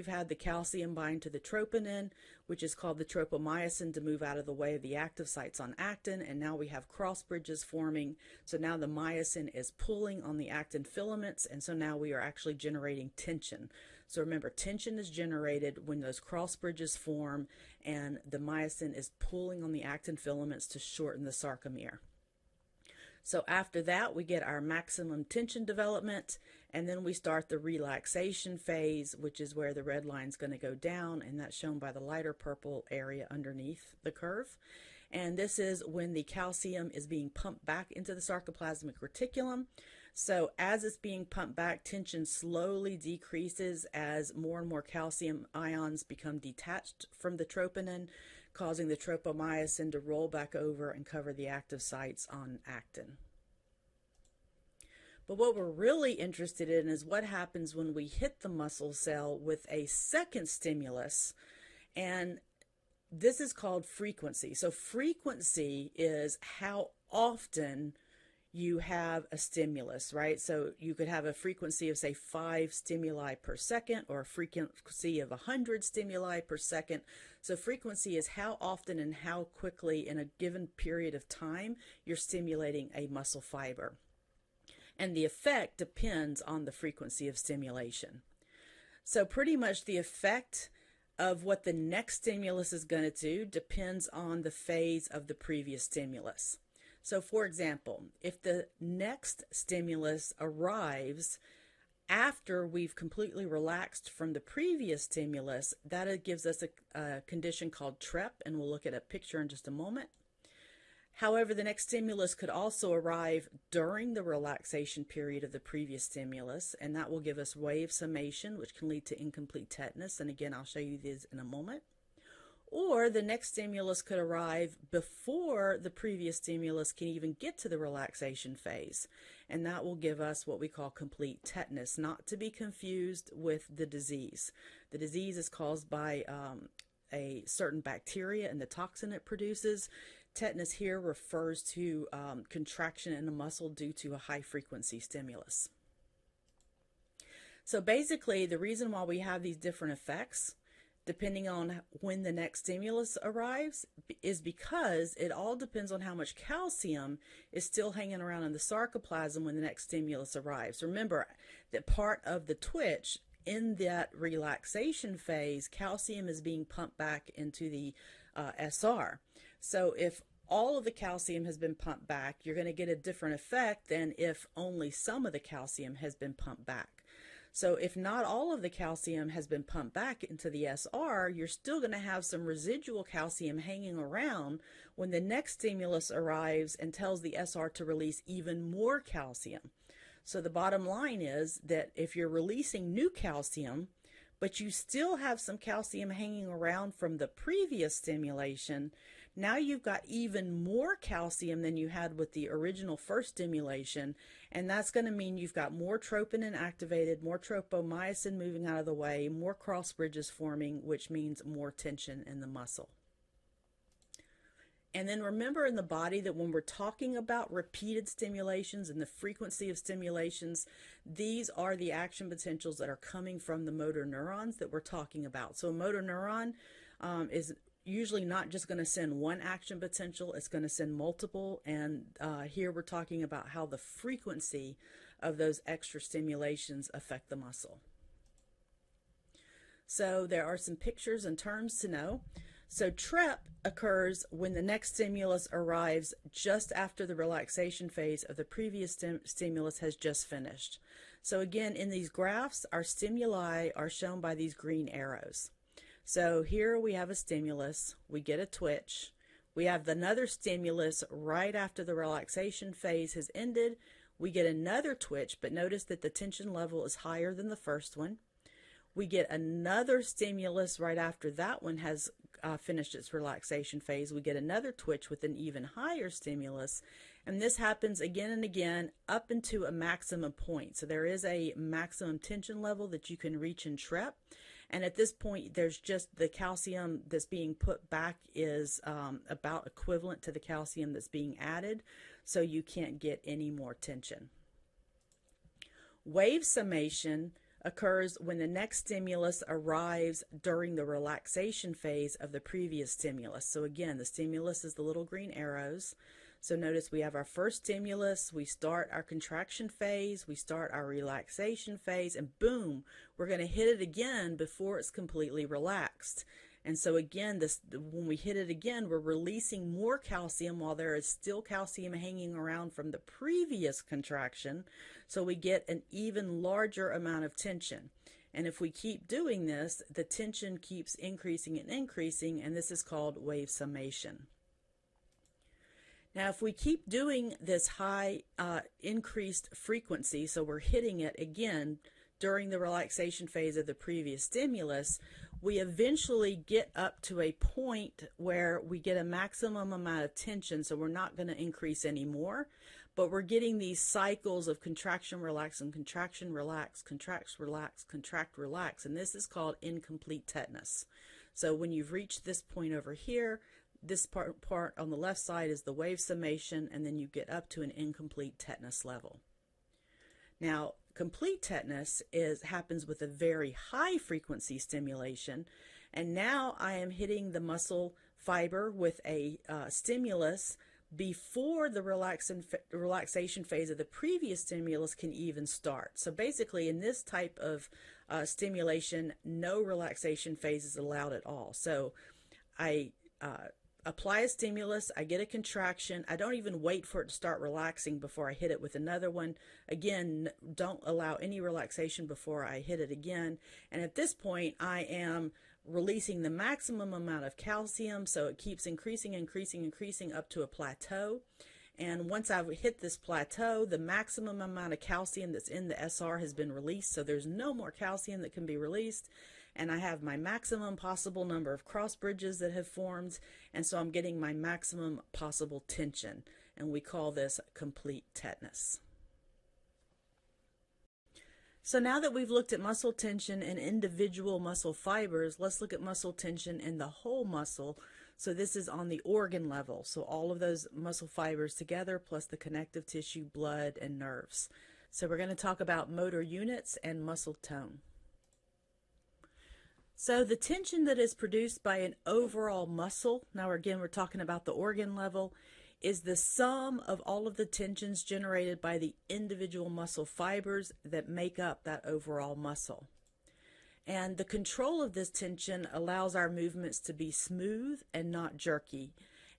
had the calcium bind to the troponin, which is called the tropomyosin, to move out of the way of the active sites on actin, and now we have cross bridges forming. So now the myosin is pulling on the actin filaments, and so now we are actually generating tension. So remember, tension is generated when those cross bridges form and the myosin is pulling on the actin filaments to shorten the sarcomere. So after that, we get our maximum tension development, and then we start the relaxation phase, which is where the red line is going to go down, and that's shown by the lighter purple area underneath the curve. And this is when the calcium is being pumped back into the sarcoplasmic reticulum. So as it's being pumped back, tension slowly decreases as more and more calcium ions become detached from the troponin, causing the tropomyosin to roll back over and cover the active sites on actin. But what we're really interested in is what happens when we hit the muscle cell with a second stimulus, and this is called frequency. So frequency is how often you have a stimulus, right? So you could have a frequency of, say, 5 stimuli per second, or a frequency of 100 stimuli per second. So frequency is how often and how quickly in a given period of time you're stimulating a muscle fiber. And the effect depends on the frequency of stimulation. So pretty much the effect of what the next stimulus is going to do depends on the phase of the previous stimulus. So for example, if the next stimulus arrives after we've completely relaxed from the previous stimulus, that gives us a condition called TREP, and we'll look at a picture in just a moment. However, the next stimulus could also arrive during the relaxation period of the previous stimulus, and that will give us wave summation, which can lead to incomplete tetanus. And again, I'll show you these in a moment. Or the next stimulus could arrive before the previous stimulus can even get to the relaxation phase, and that will give us what we call complete tetanus, not to be confused with the disease. The disease is caused by a certain bacteria and the toxin it produces. Tetanus here refers to contraction in the muscle due to a high frequency stimulus. So basically, the reason why we have these different effects depending on when the next stimulus arrives is because it all depends on how much calcium is still hanging around in the sarcoplasm when the next stimulus arrives. Remember that part of the twitch in that relaxation phase, calcium is being pumped back into the SR. So if all of the calcium has been pumped back, you're going to get a different effect than if only some of the calcium has been pumped back. So if not all of the calcium has been pumped back into the SR, you're still going to have some residual calcium hanging around when the next stimulus arrives and tells the SR to release even more calcium. So the bottom line is that if you're releasing new calcium, but you still have some calcium hanging around from the previous stimulation, now you've got even more calcium than you had with the original first stimulation, and that's going to mean you've got more troponin activated, more tropomyosin moving out of the way, more cross bridges forming, which means more tension in the muscle. And then remember in the body that when we're talking about repeated stimulations and the frequency of stimulations, these are the action potentials that are coming from the motor neurons that we're talking about. So a motor neuron is usually not just going to send one action potential, it's going to send multiple, and here we're talking about how the frequency of those extra stimulations affect the muscle. So there are some pictures and terms to know. So TREP occurs when the next stimulus arrives just after the relaxation phase of the previous stimulus has just finished. So again, in these graphs, our stimuli are shown by these green arrows. So here we have a stimulus, we get a twitch, we have another stimulus right after the relaxation phase has ended, we get another twitch, but notice that the tension level is higher than the first one. We get another stimulus right after that one has finished its relaxation phase. We get another twitch with an even higher stimulus, and this happens again and again up into a maximum point. So there is a maximum tension level that you can reach in TREP, and at this point there's just the calcium that's being put back is about equivalent to the calcium that's being added, so you can't get any more tension. Wave summation occurs when the next stimulus arrives during the relaxation phase of the previous stimulus. So again, the stimulus is the little green arrows. So notice we have our first stimulus, we start our contraction phase, we start our relaxation phase, and boom, we're going to hit it again before it's completely relaxed. And so again, when we hit it again, we're releasing more calcium while there is still calcium hanging around from the previous contraction. So we get an even larger amount of tension. And if we keep doing this, the tension keeps increasing and increasing, and this is called wave summation. Now, if we keep doing this high increased frequency, so we're hitting it again during the relaxation phase of the previous stimulus, we eventually get up to a point where we get a maximum amount of tension, so we're not going to increase anymore, but we're getting these cycles of contraction, relax, and contraction, relax, contract, relax, contract, relax, and this is called incomplete tetanus. So when you've reached this point over here, this part on the left side is the wave summation, and then you get up to an incomplete tetanus level. Now, complete tetanus happens with a very high frequency stimulation, and now I am hitting the muscle fiber with a stimulus before the relaxation phase of the previous stimulus can even start. So basically, in this type of stimulation, no relaxation phase is allowed at all. So I apply a stimulus, I get a contraction, I don't even wait for it to start relaxing before I hit it with another one. Again, don't allow any relaxation before I hit it again. And at this point, I am releasing the maximum amount of calcium, so it keeps increasing, increasing, increasing up to a plateau. And once I've hit this plateau, the maximum amount of calcium that's in the SR has been released, so there's no more calcium that can be released. And I have my maximum possible number of cross bridges that have formed, and so I'm getting my maximum possible tension, and we call this complete tetanus. So now that we've looked at muscle tension in individual muscle fibers, let's look at muscle tension in the whole muscle. So this is on the organ level, so all of those muscle fibers together plus the connective tissue, blood, and nerves. So we're going to talk about motor units and muscle tone. So the tension that is produced by an overall muscle, now again we're talking about the organ level, is the sum of all of the tensions generated by the individual muscle fibers that make up that overall muscle. And the control of this tension allows our movements to be smooth and not jerky.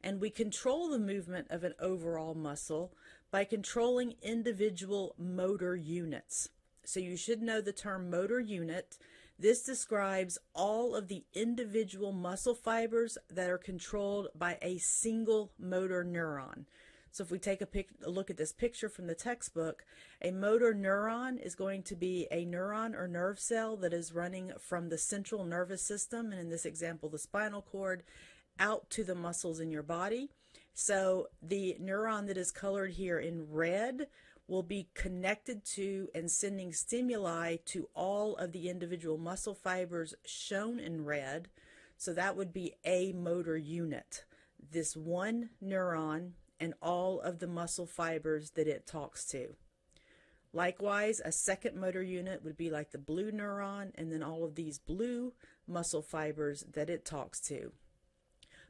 And we control the movement of an overall muscle by controlling individual motor units. So you should know the term motor unit. This describes all of the individual muscle fibers that are controlled by a single motor neuron. So if we take a look at this picture from the textbook, a motor neuron is going to be a neuron or nerve cell that is running from the central nervous system, and in this example the spinal cord, out to the muscles in your body. So the neuron that is colored here in red will be connected to and sending stimuli to all of the individual muscle fibers shown in red. So that would be a motor unit, this one neuron and all of the muscle fibers that it talks to. Likewise, a second motor unit would be like the blue neuron and then all of these blue muscle fibers that it talks to.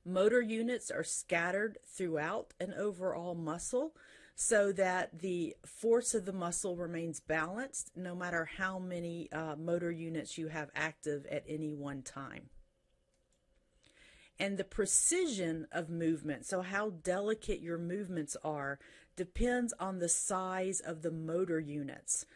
Motor units are scattered throughout an overall muscle, so that the force of the muscle remains balanced no matter how many motor units you have active at any one time. And the precision of movement, so how delicate your movements are, depends on the size of the motor units.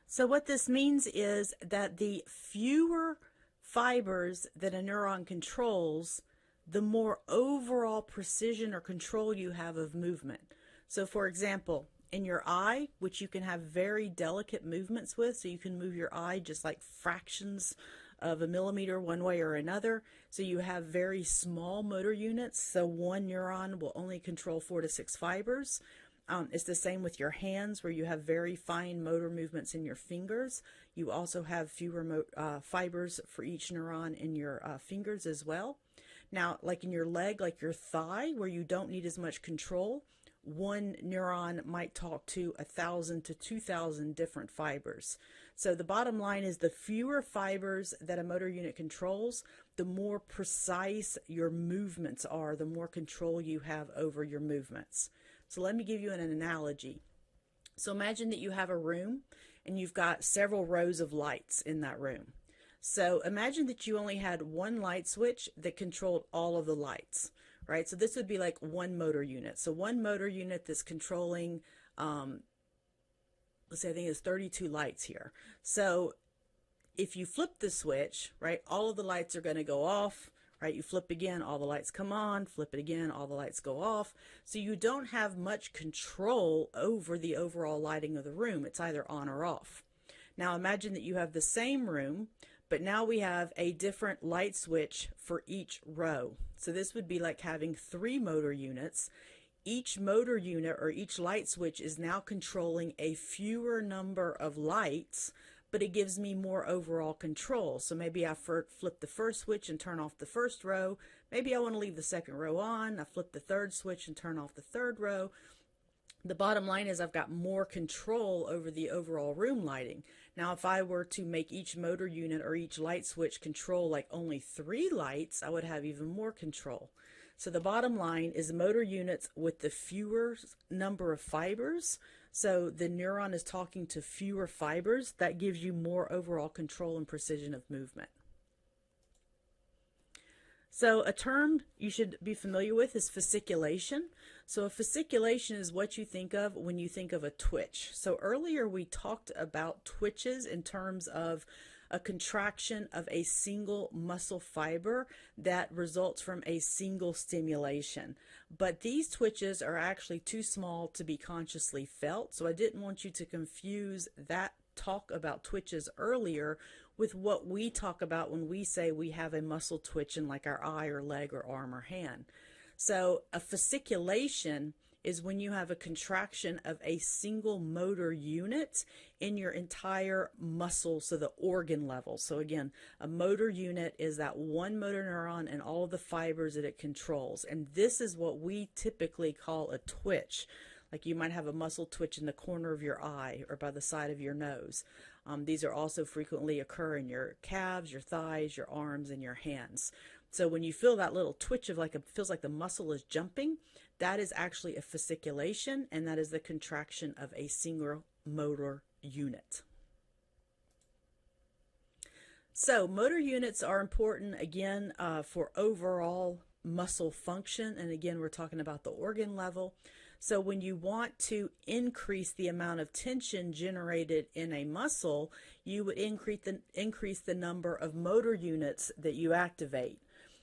So what this means is that the fewer fibers that a neuron controls, the more overall precision or control you have of movement. So for example, in your eye, which you can have very delicate movements with, so you can move your eye just like fractions of a millimeter one way or another. So you have very small motor units, so one neuron will only control 4 to 6 fibers. It's the same with your hands, where you have very fine motor movements in your fingers. You also have fewer fibers for each neuron in your fingers as well. Now, like in your leg, like your thigh, where you don't need as much control, one neuron might talk to 1,000 to 2,000 different fibers. So the bottom line is the fewer fibers that a motor unit controls, the more precise your movements are, the more control you have over your movements. So let me give you an analogy. So imagine that you have a room and you've got several rows of lights in that room. So imagine that you only had one light switch that controlled all of the lights, right? So this would be like one motor unit. So one motor unit that's controlling, let's say I think it's 32 lights here. So if you flip the switch, right, all of the lights are going to go off, right? You flip again, all the lights come on, flip it again, all the lights go off. So you don't have much control over the overall lighting of the room. It's either on or off. Now imagine that you have the same room, but now we have a different light switch for each row. So this would be like having 3 motor units. Each motor unit or each light switch is now controlling a fewer number of lights, but it gives me more overall control. So maybe I flip the first switch and turn off the first row. Maybe I want to leave the second row on. I flip the third switch and turn off the third row. The bottom line is I've got more control over the overall room lighting. Now, if I were to make each motor unit or each light switch control like only 3 lights, I would have even more control. So the bottom line is motor units with the fewer number of fibers. So the neuron is talking to fewer fibers. That gives you more overall control and precision of movement. So a term you should be familiar with is fasciculation. So a fasciculation is what you think of when you think of a twitch. So earlier we talked about twitches in terms of a contraction of a single muscle fiber that results from a single stimulation. But these twitches are actually too small to be consciously felt. So I didn't want you to confuse that talk about twitches earlier with what we talk about when we say we have a muscle twitch in like our eye or leg or arm or hand. So a fasciculation is when you have a contraction of a single motor unit in your entire muscle, so the organ level. So again, a motor unit is that one motor neuron and all of the fibers that it controls. And this is what we typically call a twitch. Like you might have a muscle twitch in the corner of your eye or by the side of your nose. These are also frequently occur in your calves, your thighs, your arms, and your hands. So when you feel that little twitch of like feels like the muscle is jumping, that is actually a fasciculation, and that is the contraction of a single motor unit. So motor units are important again for overall muscle function, and again we're talking about the organ level. So when you want to increase the amount of tension generated in a muscle, you would increase the number of motor units that you activate.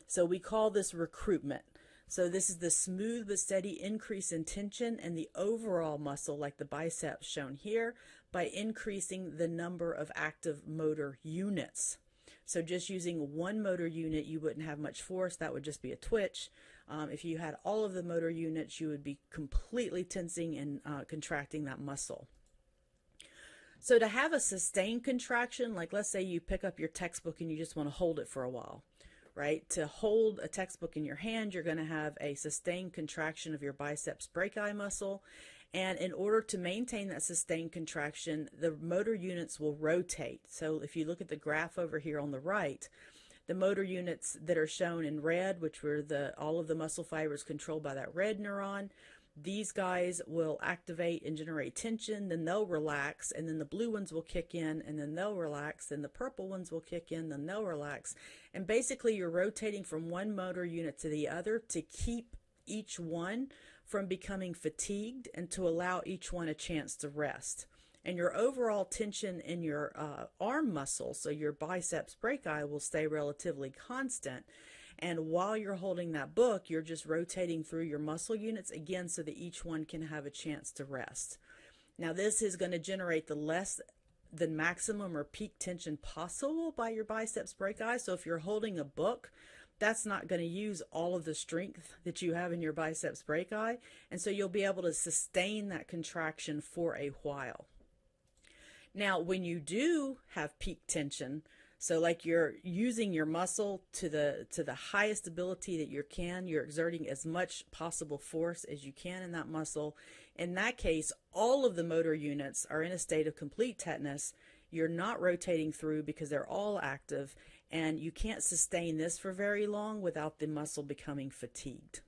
So we call this recruitment. So this is the smooth but steady increase in tension in the overall muscle, like the biceps shown here, by increasing the number of active motor units. So just using one motor unit, you wouldn't have much force. That would just be a twitch. If you had all of the motor units, you would be completely tensing and contracting that muscle. So to have a sustained contraction, like let's say you pick up your textbook and you just want to hold it for a while, right? To hold a textbook in your hand, you're going to have a sustained contraction of your biceps brachii muscle. And in order to maintain that sustained contraction, the motor units will rotate. So if you look at the graph over here on the right, the motor units that are shown in red, which were all of the muscle fibers controlled by that red neuron, these guys will activate and generate tension, then they'll relax, and then the blue ones will kick in, and then they'll relax, then the purple ones will kick in, then they'll relax. And basically you're rotating from one motor unit to the other to keep each one from becoming fatigued and to allow each one a chance to rest. And your overall tension in your arm muscle, so your biceps brachii, will stay relatively constant. And while you're holding that book, you're just rotating through your muscle units again so that each one can have a chance to rest. Now this is going to generate the less than maximum or peak tension possible by your biceps brachii. So if you're holding a book, that's not going to use all of the strength that you have in your biceps brachii. And so you'll be able to sustain that contraction for a while. Now, when you do have peak tension, so like you're using your muscle to the highest ability that you can, you're exerting as much possible force as you can in that muscle. In that case, all of the motor units are in a state of complete tetanus. You're not rotating through because they're all active, and you can't sustain this for very long without the muscle becoming fatigued.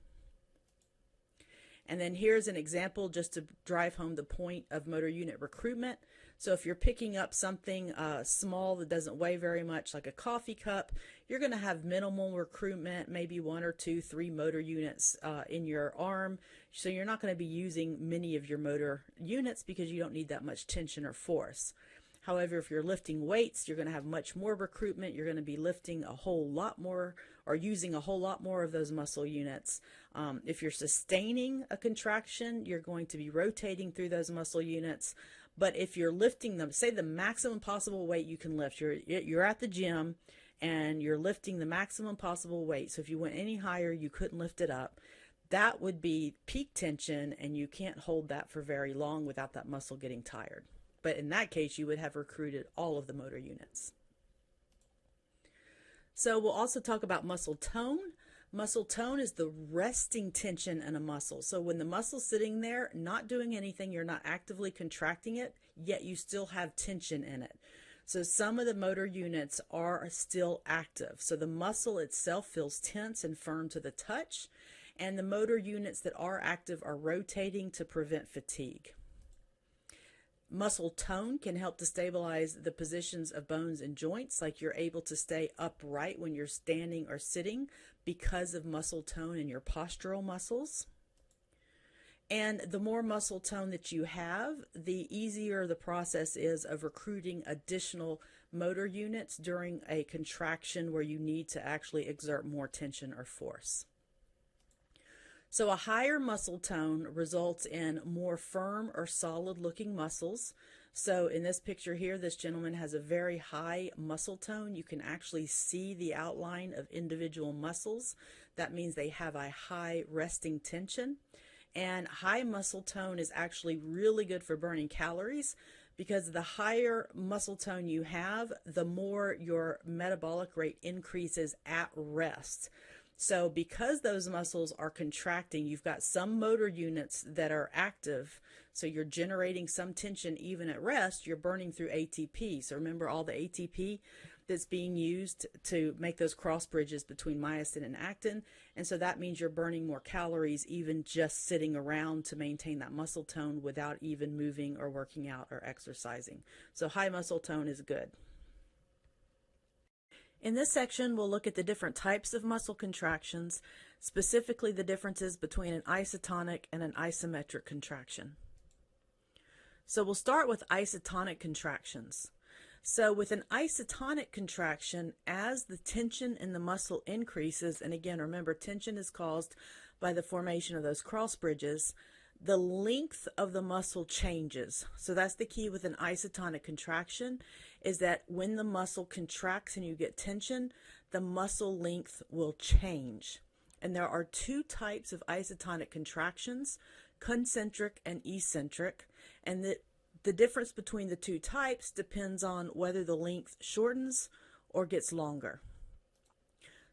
And then here's an example just to drive home the point of motor unit recruitment. So if you're picking up something small that doesn't weigh very much, like a coffee cup, you're going to have minimal recruitment, maybe 1 or 2, 3 motor units in your arm. So you're not going to be using many of your motor units because you don't need that much tension or force. However, if you're lifting weights, you're going to have much more recruitment. You're going to be lifting a whole lot more or using a whole lot more of those muscle units. If you're sustaining a contraction, you're going to be rotating through those muscle units. But if you're lifting them, say the maximum possible weight you can lift, you're at the gym and you're lifting the maximum possible weight. So if you went any higher, you couldn't lift it up. That would be peak tension, and you can't hold that for very long without that muscle getting tired. But in that case, you would have recruited all of the motor units. So we'll also talk about muscle tone. Muscle tone is the resting tension in a muscle. So when the muscle's sitting there, not doing anything, you're not actively contracting it, yet you still have tension in it. So some of the motor units are still active. So the muscle itself feels tense and firm to the touch, and the motor units that are active are rotating to prevent fatigue. Muscle tone can help to stabilize the positions of bones and joints, like you're able to stay upright when you're standing or sitting because of muscle tone in your postural muscles. And the more muscle tone that you have, the easier the process is of recruiting additional motor units during a contraction where you need to actually exert more tension or force. So a higher muscle tone results in more firm or solid looking muscles. So in this picture here, this gentleman has a very high muscle tone. You can actually see the outline of individual muscles. That means they have a high resting tension. And high muscle tone is actually really good for burning calories, because the higher muscle tone you have, the more your metabolic rate increases at rest. So because those muscles are contracting, you've got some motor units that are active, so you're generating some tension even at rest. You're burning through ATP. So remember all the ATP that's being used to make those cross bridges between myosin and actin, and so that means you're burning more calories even just sitting around to maintain that muscle tone without even moving or working out or exercising. So high muscle tone is good. In this section, we'll look at the different types of muscle contractions, specifically the differences between an isotonic and an isometric contraction. So we'll start with isotonic contractions. So with an isotonic contraction, as the tension in the muscle increases, and again, remember, tension is caused by the formation of those cross bridges, the length of the muscle changes. So that's the key with an isotonic contraction, is that when the muscle contracts and you get tension, the muscle length will change. And there are 2 types of isotonic contractions, concentric and eccentric, and the difference between the 2 types depends on whether the length shortens or gets longer.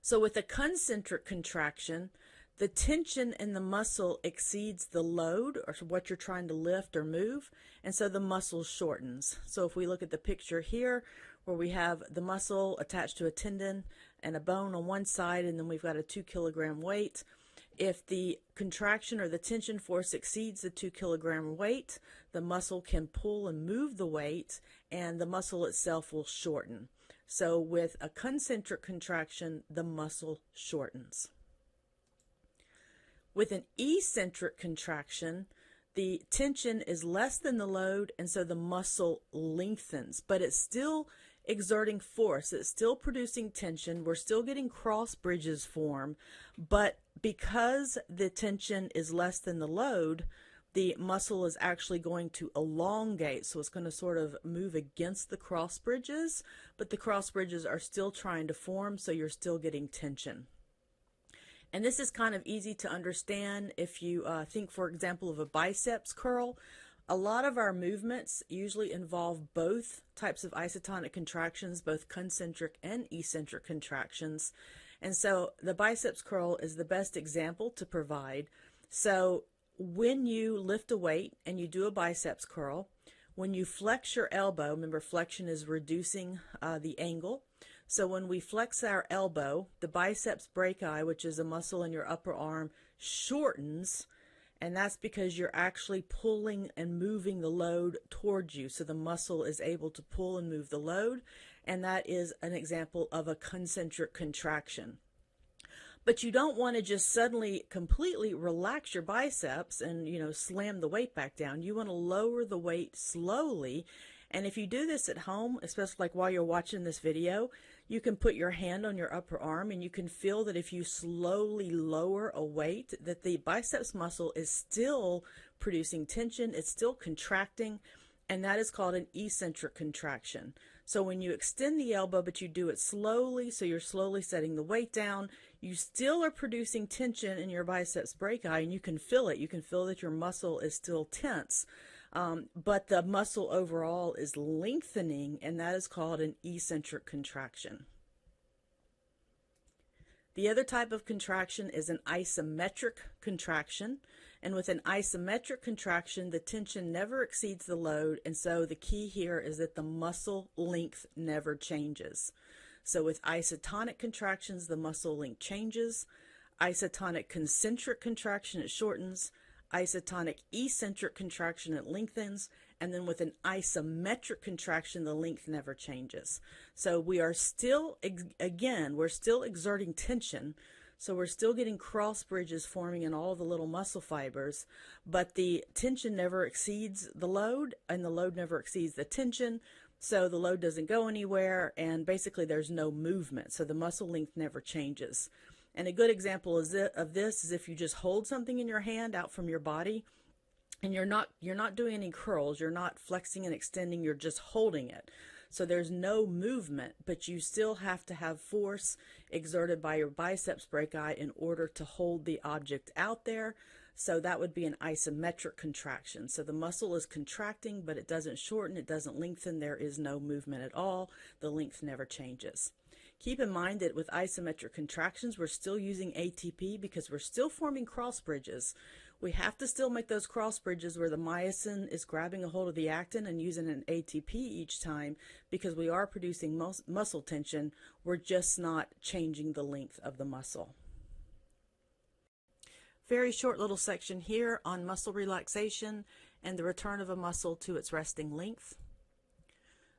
So with a concentric contraction, the tension in the muscle exceeds the load, or what you're trying to lift or move, and so the muscle shortens. So if we look at the picture here, where we have the muscle attached to a tendon and a bone on one side, and then we've got a 2-kilogram weight. If the contraction or the tension force exceeds the 2-kilogram weight, the muscle can pull and move the weight, and the muscle itself will shorten. So with a concentric contraction, the muscle shortens. With an eccentric contraction, the tension is less than the load, and so the muscle lengthens, but it's still exerting force. It's still producing tension. We're still getting cross bridges form, but because the tension is less than the load, the muscle is actually going to elongate. So it's going to sort of move against the cross bridges, but the cross bridges are still trying to form, so you're still getting tension. And this is kind of easy to understand if you think, for example, of a biceps curl. A lot of our movements usually involve both types of isotonic contractions, both concentric and eccentric contractions. And so the biceps curl is the best example to provide. So when you lift a weight and you do a biceps curl, when you flex your elbow, remember flexion is reducing the angle. So when we flex our elbow, the biceps brachii, which is a muscle in your upper arm, shortens, And that's because you're actually pulling and moving the load towards you. So the muscle is able to pull and move the load. And that is an example of a concentric contraction. But you don't want to just suddenly completely relax your biceps and, slam the weight back down. You want to lower the weight slowly. And if you do this at home, especially like while you're watching this video, you can put your hand on your upper arm and you can feel that if you slowly lower a weight, that the biceps muscle is still producing tension, it's still contracting, and that is called an eccentric contraction. So when you extend the elbow, but you do it slowly, so you're slowly setting the weight down, you still are producing tension in your biceps brachii, and you can feel it. You can feel that your muscle is still tense. But the muscle overall is lengthening, and that is called an eccentric contraction. The other type of contraction is an isometric contraction. And with an isometric contraction, the tension never exceeds the load. And so the key here is that the muscle length never changes. So with isotonic contractions, the muscle length changes. Isotonic concentric contraction, it shortens. Isotonic eccentric contraction, it lengthens. And then with an isometric contraction, the length never changes. So we are still, again, we're still exerting tension. So we're still getting cross bridges forming in all the little muscle fibers, but the tension never exceeds the load, and the load never exceeds the tension. So the load doesn't go anywhere, and basically there's no movement. So the muscle length never changes. And a good example of this is if you just hold something in your hand out from your body, and you're not doing any curls, you're not flexing and extending, you're just holding it. So there's no movement, but you still have to have force exerted by your biceps brachii in order to hold the object out there. So that would be an isometric contraction. So the muscle is contracting, but it doesn't shorten, it doesn't lengthen, there is no movement at all. The length never changes. Keep in mind that with isometric contractions, we're still using ATP because we're still forming cross bridges. We have to still make those cross bridges where the myosin is grabbing a hold of the actin and using an ATP each time because we are producing muscle tension. We're just not changing the length of the muscle. Very short little section here on muscle relaxation and the return of a muscle to its resting length.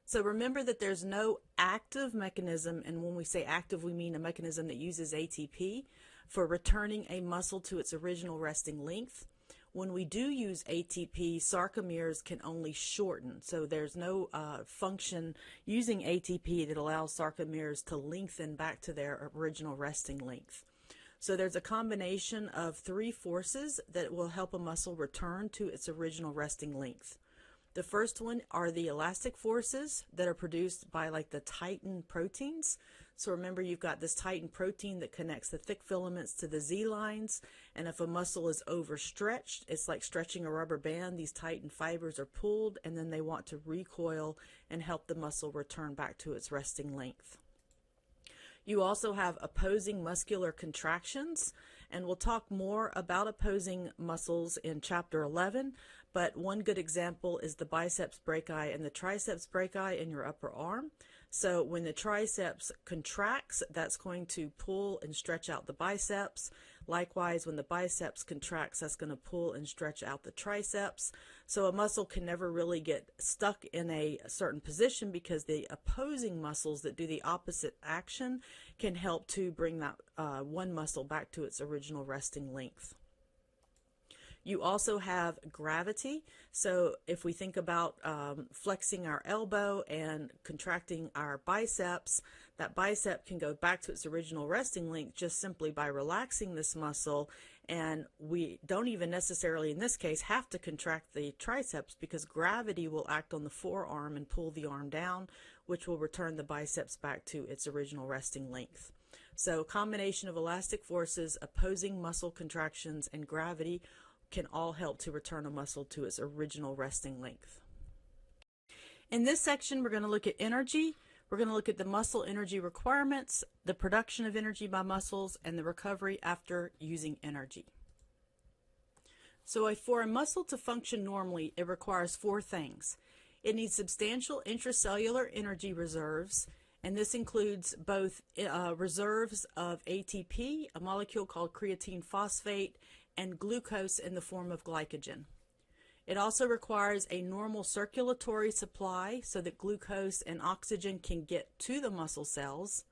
So remember that there's no active mechanism, and when we say active, we mean a mechanism that uses ATP for returning a muscle to its original resting length. When we do use ATP, sarcomeres can only shorten. So there's no function using ATP that allows sarcomeres to lengthen back to their original resting length. So there's a combination of 3 forces that will help a muscle return to its original resting length. The first one are the elastic forces that are produced by like the titin proteins. So remember, you've got this titin protein that connects the thick filaments to the Z lines, and if a muscle is overstretched, it's like stretching a rubber band. These titin fibers are pulled, and then they want to recoil and help the muscle return back to its resting length. You also have opposing muscular contractions, and we'll talk more about opposing muscles in chapter 11, but one good example is the biceps brachii and the triceps brachii in your upper arm. So when the triceps contracts, that's going to pull and stretch out the biceps. Likewise, when the biceps contracts, that's going to pull and stretch out the triceps. So a muscle can never really get stuck in a certain position because the opposing muscles that do the opposite action can help to bring that one muscle back to its original resting length. You also have gravity. So if we think about flexing our elbow and contracting our biceps, that bicep can go back to its original resting length just simply by relaxing this muscle. And we don't even necessarily, in this case, have to contract the triceps because gravity will act on the forearm and pull the arm down, which will return the biceps back to its original resting length. So a combination of elastic forces, opposing muscle contractions, and gravity can all help to return a muscle to its original resting length. In this section, we're going to look at energy. We're going to look at the muscle energy requirements, the production of energy by muscles, and the recovery after using energy. So for a muscle to function normally, it requires 4 things. It needs substantial intracellular energy reserves, and this includes both reserves of ATP, a molecule called creatine phosphate, and glucose in the form of glycogen. It also requires a normal circulatory supply so that glucose and oxygen can get to the muscle cells.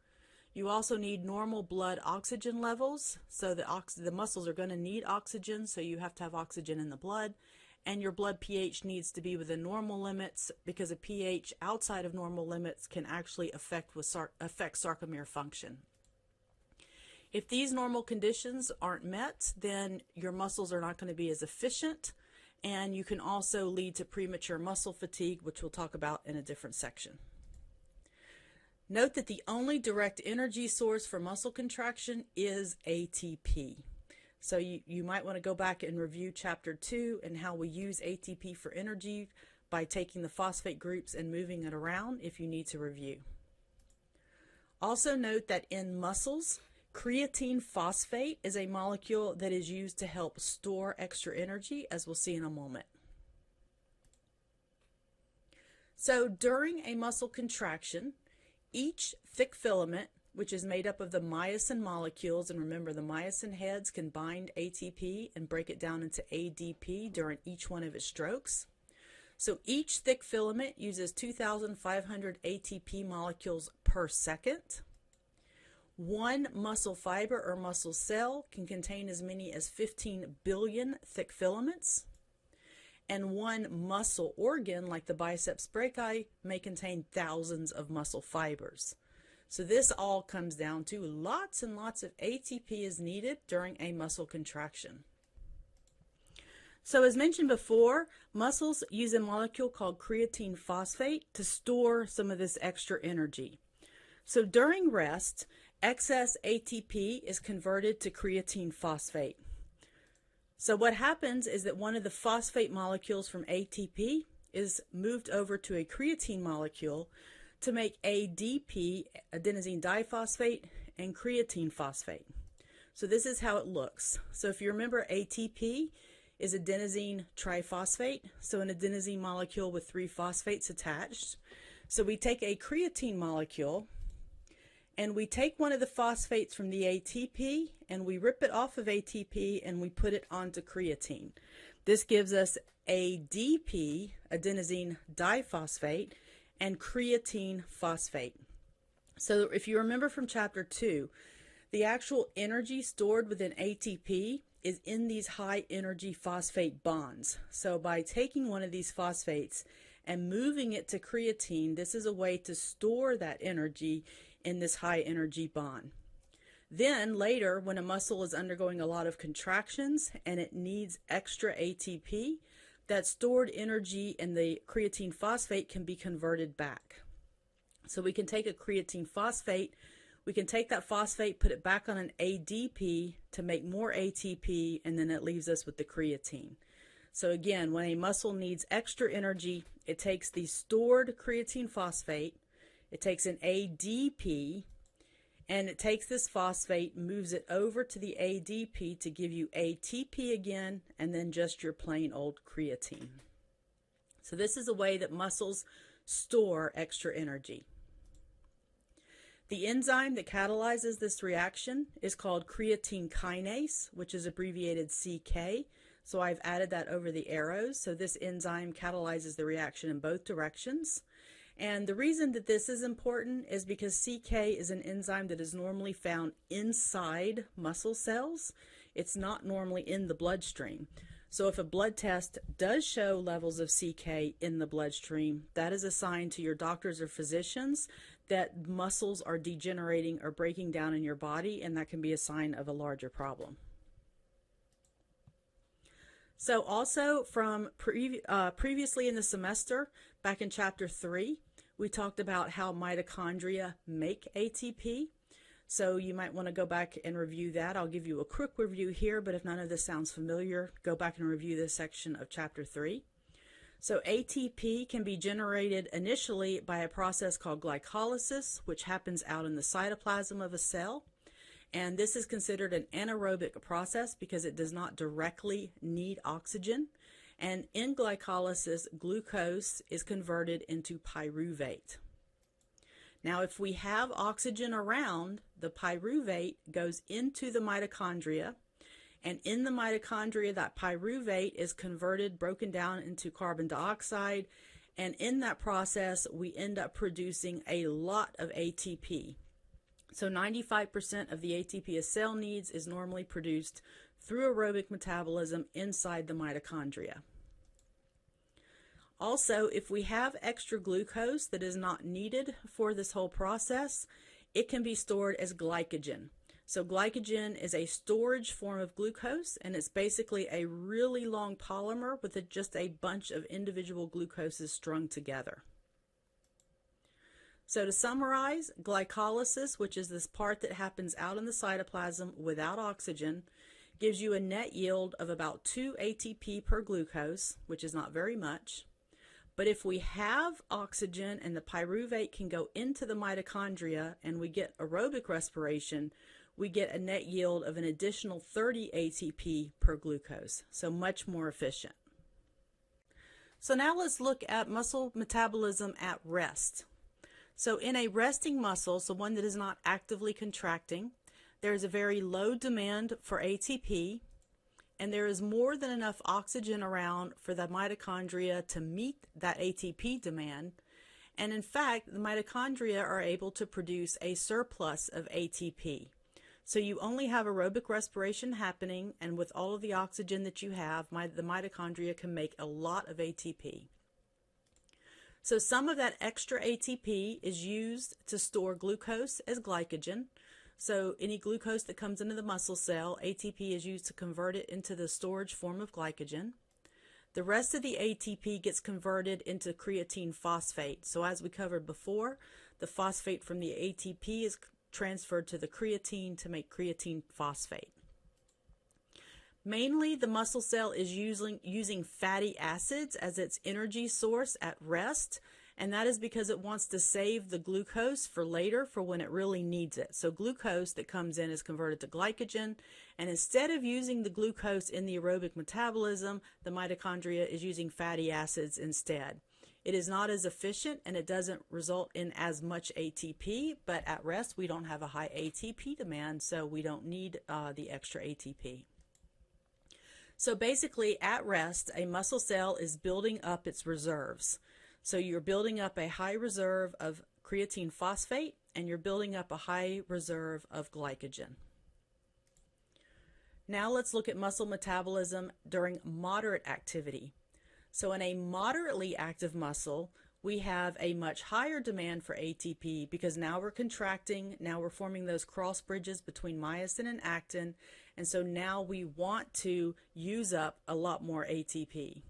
You also need normal blood oxygen levels, so the muscles are going to need oxygen, so you have to have oxygen in the blood. And your blood pH needs to be within normal limits, because a pH outside of normal limits can actually affect sarcomere function. If these normal conditions aren't met, then your muscles are not going to be as efficient, and you can also lead to premature muscle fatigue, which we'll talk about in a different section. Note that the only direct energy source for muscle contraction is ATP. So you might want to go back and review Chapter 2 and how we use ATP for energy by taking the phosphate groups and moving it around if you need to review. Also note that in muscles, creatine phosphate is a molecule that is used to help store extra energy, as we'll see in a moment. So during a muscle contraction, each thick filament, which is made up of the myosin molecules, and remember the myosin heads can bind ATP and break it down into ADP during each one of its strokes. So each thick filament uses 2,500 ATP molecules per second. One muscle fiber or muscle cell can contain as many as 15 billion thick filaments. And one muscle organ, like the biceps brachii, may contain thousands of muscle fibers. So this all comes down to lots and lots of ATP is needed during a muscle contraction. So as mentioned before, muscles use a molecule called creatine phosphate to store some of this extra energy. So during rest, excess ATP is converted to creatine phosphate. So what happens is that one of the phosphate molecules from ATP is moved over to a creatine molecule to make ADP, adenosine diphosphate, and creatine phosphate. So this is how it looks. So if you remember, ATP is adenosine triphosphate, so an adenosine molecule with 3 phosphates attached. So we take a creatine molecule, and we take one of the phosphates from the ATP, and we rip it off of ATP, and we put it onto creatine. This gives us ADP, adenosine diphosphate, and creatine phosphate. So if you remember from Chapter 2, the actual energy stored within ATP is in these high energy phosphate bonds. So by taking one of these phosphates and moving it to creatine, this is a way to store that energy in this high energy bond. Then later, when a muscle is undergoing a lot of contractions and it needs extra ATP, that stored energy in the creatine phosphate can be converted back. So we can take a creatine phosphate, we can take that phosphate, put it back on an ADP to make more ATP, and then it leaves us with the creatine. So again, when a muscle needs extra energy, it takes the stored creatine phosphate, it takes an ADP, and it takes this phosphate, moves it over to the ADP to give you ATP again, and then just your plain old creatine. So this is a way that muscles store extra energy. The enzyme that catalyzes this reaction is called creatine kinase, which is abbreviated CK. So I've added that over the arrows. So this enzyme catalyzes the reaction in both directions. And the reason that this is important is because CK is an enzyme that is normally found inside muscle cells. It's not normally in the bloodstream. So if a blood test does show levels of CK in the bloodstream, that is a sign to your doctors or physicians that muscles are degenerating or breaking down in your body, and that can be a sign of a larger problem. So also from previously in the semester, back in Chapter 3, we talked about how mitochondria make ATP. So you might want to go back and review that. I'll give you a quick review here, but if none of this sounds familiar, go back and review this section of Chapter 3. So ATP can be generated initially by a process called glycolysis, which happens out in the cytoplasm of a cell. And this is considered an anaerobic process because it does not directly need oxygen. And in glycolysis, glucose is converted into pyruvate. Now, if we have oxygen around, the pyruvate goes into the mitochondria, And in the mitochondria, that pyruvate is broken down into carbon dioxide. And in that process, we end up producing a lot of ATP. So 95% of the ATP a cell needs is normally produced through aerobic metabolism inside the mitochondria. Also, if we have extra glucose that is not needed for this whole process, it can be stored as glycogen. So glycogen is a storage form of glucose, and it's basically a really long polymer with just a bunch of individual glucoses strung together. So to summarize, glycolysis, which is this part that happens out in the cytoplasm without oxygen, gives you a net yield of about 2 ATP per glucose, which is not very much. But if we have oxygen and the pyruvate can go into the mitochondria and we get aerobic respiration, we get a net yield of an additional 30 ATP per glucose, so much more efficient. So now let's look at muscle metabolism at rest. So in a resting muscle, so one that is not actively contracting, there is a very low demand for ATP, and there is more than enough oxygen around for the mitochondria to meet that ATP demand. And in fact, the mitochondria are able to produce a surplus of ATP. So you only have aerobic respiration happening, and with all of the oxygen that you have, the mitochondria can make a lot of ATP. So some of that extra ATP is used to store glucose as glycogen. So any glucose that comes into the muscle cell, ATP is used to convert it into the storage form of glycogen. The rest of the ATP gets converted into creatine phosphate. So as we covered before, the phosphate from the ATP is transferred to the creatine to make creatine phosphate. Mainly, the muscle cell is using fatty acids as its energy source at rest, and that is because it wants to save the glucose for later, for when it really needs it. So glucose that comes in is converted to glycogen, and instead of using the glucose in the aerobic metabolism, the mitochondria is using fatty acids instead. It is not as efficient, and it doesn't result in as much ATP, but at rest we don't have a high ATP demand, so we don't need the extra ATP. So basically, at rest, a muscle cell is building up its reserves. So you're building up a high reserve of creatine phosphate, and you're building up a high reserve of glycogen. Now let's look at muscle metabolism during moderate activity. So in a moderately active muscle, we have a much higher demand for ATP because now we're contracting, now we're forming those cross bridges between myosin and actin, and so now we want to use up a lot more ATP.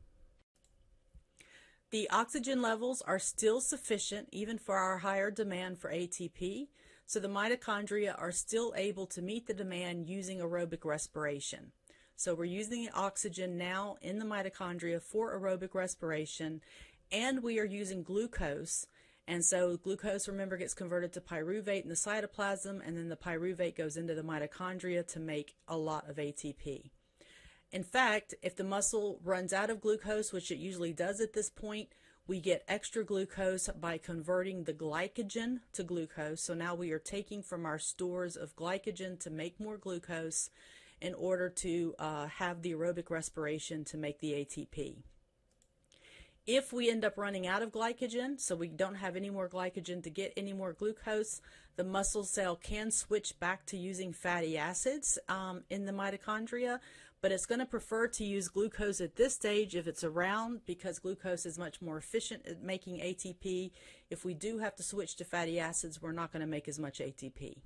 The oxygen levels are still sufficient even for our higher demand for ATP, so the mitochondria are still able to meet the demand using aerobic respiration. So we're using oxygen now in the mitochondria for aerobic respiration, and we are using glucose. And so glucose, remember, gets converted to pyruvate in the cytoplasm, and then the pyruvate goes into the mitochondria to make a lot of ATP. In fact, if the muscle runs out of glucose, which it usually does at this point, we get extra glucose by converting the glycogen to glucose. So now we are taking from our stores of glycogen to make more glucose in order to have the aerobic respiration to make the ATP. If we end up running out of glycogen, so we don't have any more glycogen to get any more glucose, the muscle cell can switch back to using fatty acids in the mitochondria, but it's going to prefer to use glucose at this stage if it's around, because glucose is much more efficient at making ATP. If we do have to switch to fatty acids, we're not going to make as much ATP.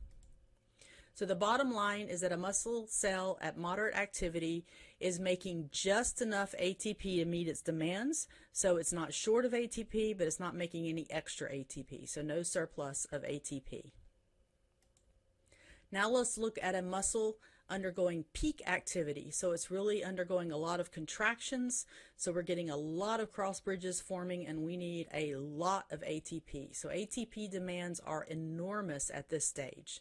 So the bottom line is that a muscle cell at moderate activity is making just enough ATP to meet its demands. So it's not short of ATP, but it's not making any extra ATP. So no surplus of ATP. Now let's look at a muscle undergoing peak activity. So it's really undergoing a lot of contractions. So we're getting a lot of cross bridges forming, and we need a lot of ATP. So ATP demands are enormous at this stage.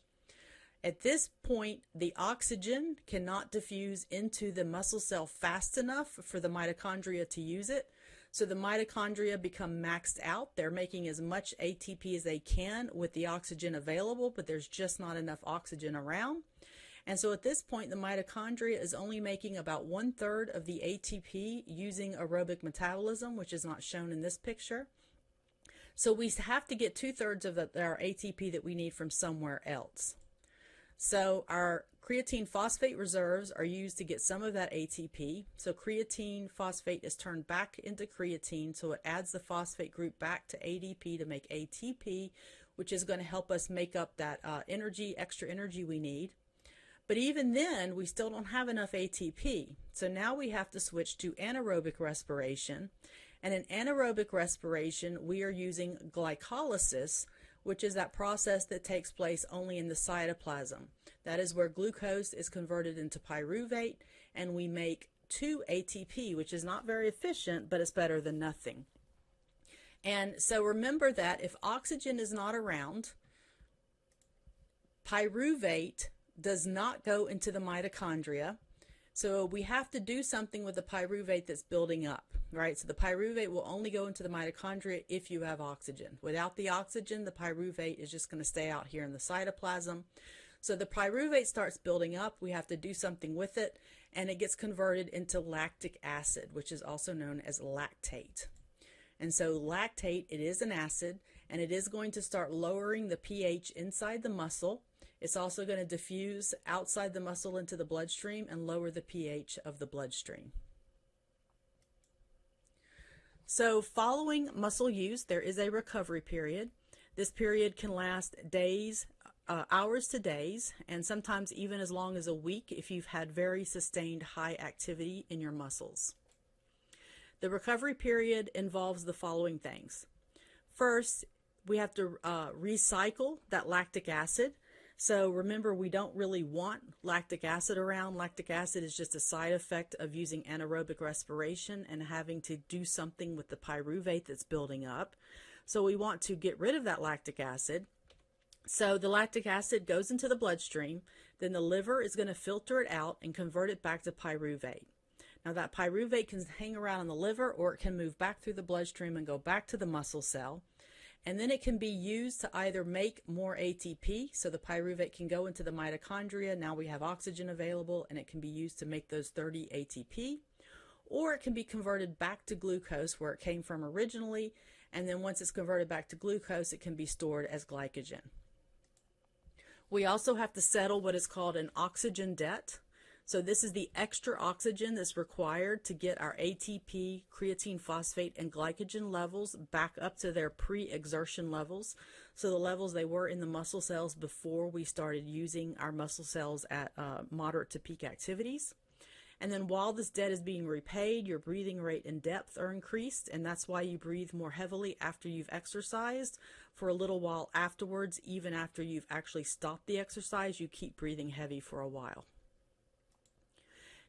At this point, the oxygen cannot diffuse into the muscle cell fast enough for the mitochondria to use it. So the mitochondria become maxed out. They're making as much ATP as they can with the oxygen available, but there's just not enough oxygen around. And so at this point, the mitochondria is only making about 1/3 of the ATP using aerobic metabolism, which is not shown in this picture. So we have to get 2/3 of our ATP that we need from somewhere else. So our creatine phosphate reserves are used to get some of that ATP. So creatine phosphate is turned back into creatine, so it adds the phosphate group back to ADP to make ATP, which is going to help us make up that extra energy we need. But even then, we still don't have enough ATP. So now we have to switch to anaerobic respiration. And in anaerobic respiration, we are using glycolysis, which is that process that takes place only in the cytoplasm. That is where glucose is converted into pyruvate, and we make 2 ATP, which is not very efficient, but it's better than nothing. And so remember that if oxygen is not around, pyruvate does not go into the mitochondria. So we have to do something with the pyruvate that's building up, right? So the pyruvate will only go into the mitochondria if you have oxygen. Without the oxygen, the pyruvate is just going to stay out here in the cytoplasm. So the pyruvate starts building up. We have to do something with it, and it gets converted into lactic acid, which is also known as lactate. And so lactate, it is an acid, and it is going to start lowering the pH inside the muscle. It's also going to diffuse outside the muscle into the bloodstream and lower the pH of the bloodstream. So following muscle use, there is a recovery period. This period can last days, hours to days, and sometimes even as long as a week if you've had very sustained high activity in your muscles. The recovery period involves the following things. First, we have to recycle that lactic acid. So remember, we don't really want lactic acid around. Lactic acid is just a side effect of using anaerobic respiration and having to do something with the pyruvate that's building up. So we want to get rid of that lactic acid. So the lactic acid goes into the bloodstream. Then the liver is going to filter it out and convert it back to pyruvate. Now that pyruvate can hang around in the liver, or it can move back through the bloodstream and go back to the muscle cell. And then it can be used to either make more ATP, so the pyruvate can go into the mitochondria. Now we have oxygen available, and it can be used to make those 30 ATP. Or it can be converted back to glucose where it came from originally, and then once it's converted back to glucose, it can be stored as glycogen. We also have to settle what is called an oxygen debt. So this is the extra oxygen that's required to get our ATP, creatine phosphate, and glycogen levels back up to their pre-exertion levels. So the levels they were in the muscle cells before we started using our muscle cells at moderate to peak activities. And then while this debt is being repaid, your breathing rate and depth are increased, and that's why you breathe more heavily after you've exercised. For a little while afterwards, even after you've actually stopped the exercise, you keep breathing heavy for a while.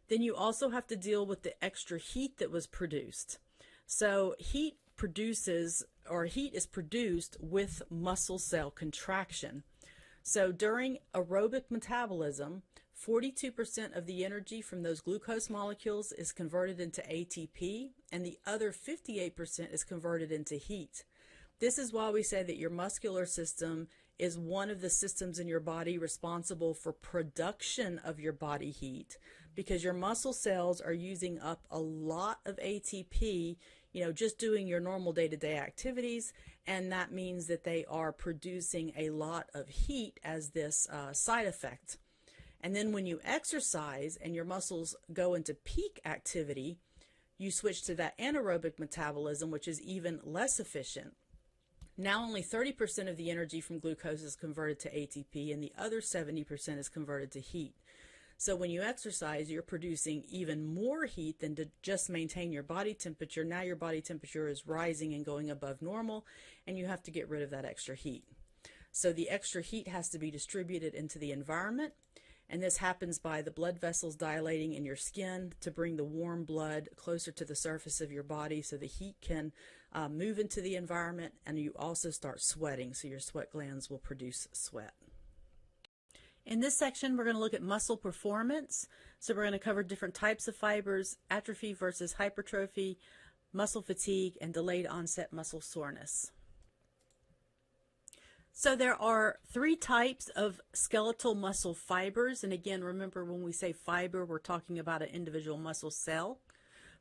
Then you also have to deal with the extra heat that was produced. So heat is produced with muscle cell contraction. So during aerobic metabolism, 42% of the energy from those glucose molecules is converted into ATP, and the other 58% is converted into heat. This is why we say that your muscular system is one of the systems in your body responsible for production of your body heat, because your muscle cells are using up a lot of ATP, just doing your normal day-to-day activities, and that means that they are producing a lot of heat as this side effect. And then when you exercise and your muscles go into peak activity, you switch to that anaerobic metabolism, which is even less efficient. Now only 30% of the energy from glucose is converted to ATP, and the other 70% is converted to heat. So when you exercise, you're producing even more heat than to just maintain your body temperature. Now your body temperature is rising and going above normal, and you have to get rid of that extra heat. So the extra heat has to be distributed into the environment, and this happens by the blood vessels dilating in your skin to bring the warm blood closer to the surface of your body so the heat can move into the environment, and you also start sweating, so your sweat glands will produce sweat. In this section, we're going to look at muscle performance. So we're going to cover different types of fibers, atrophy versus hypertrophy, muscle fatigue, and delayed onset muscle soreness. So there are three types of skeletal muscle fibers. And again, remember when we say fiber, we're talking about an individual muscle cell.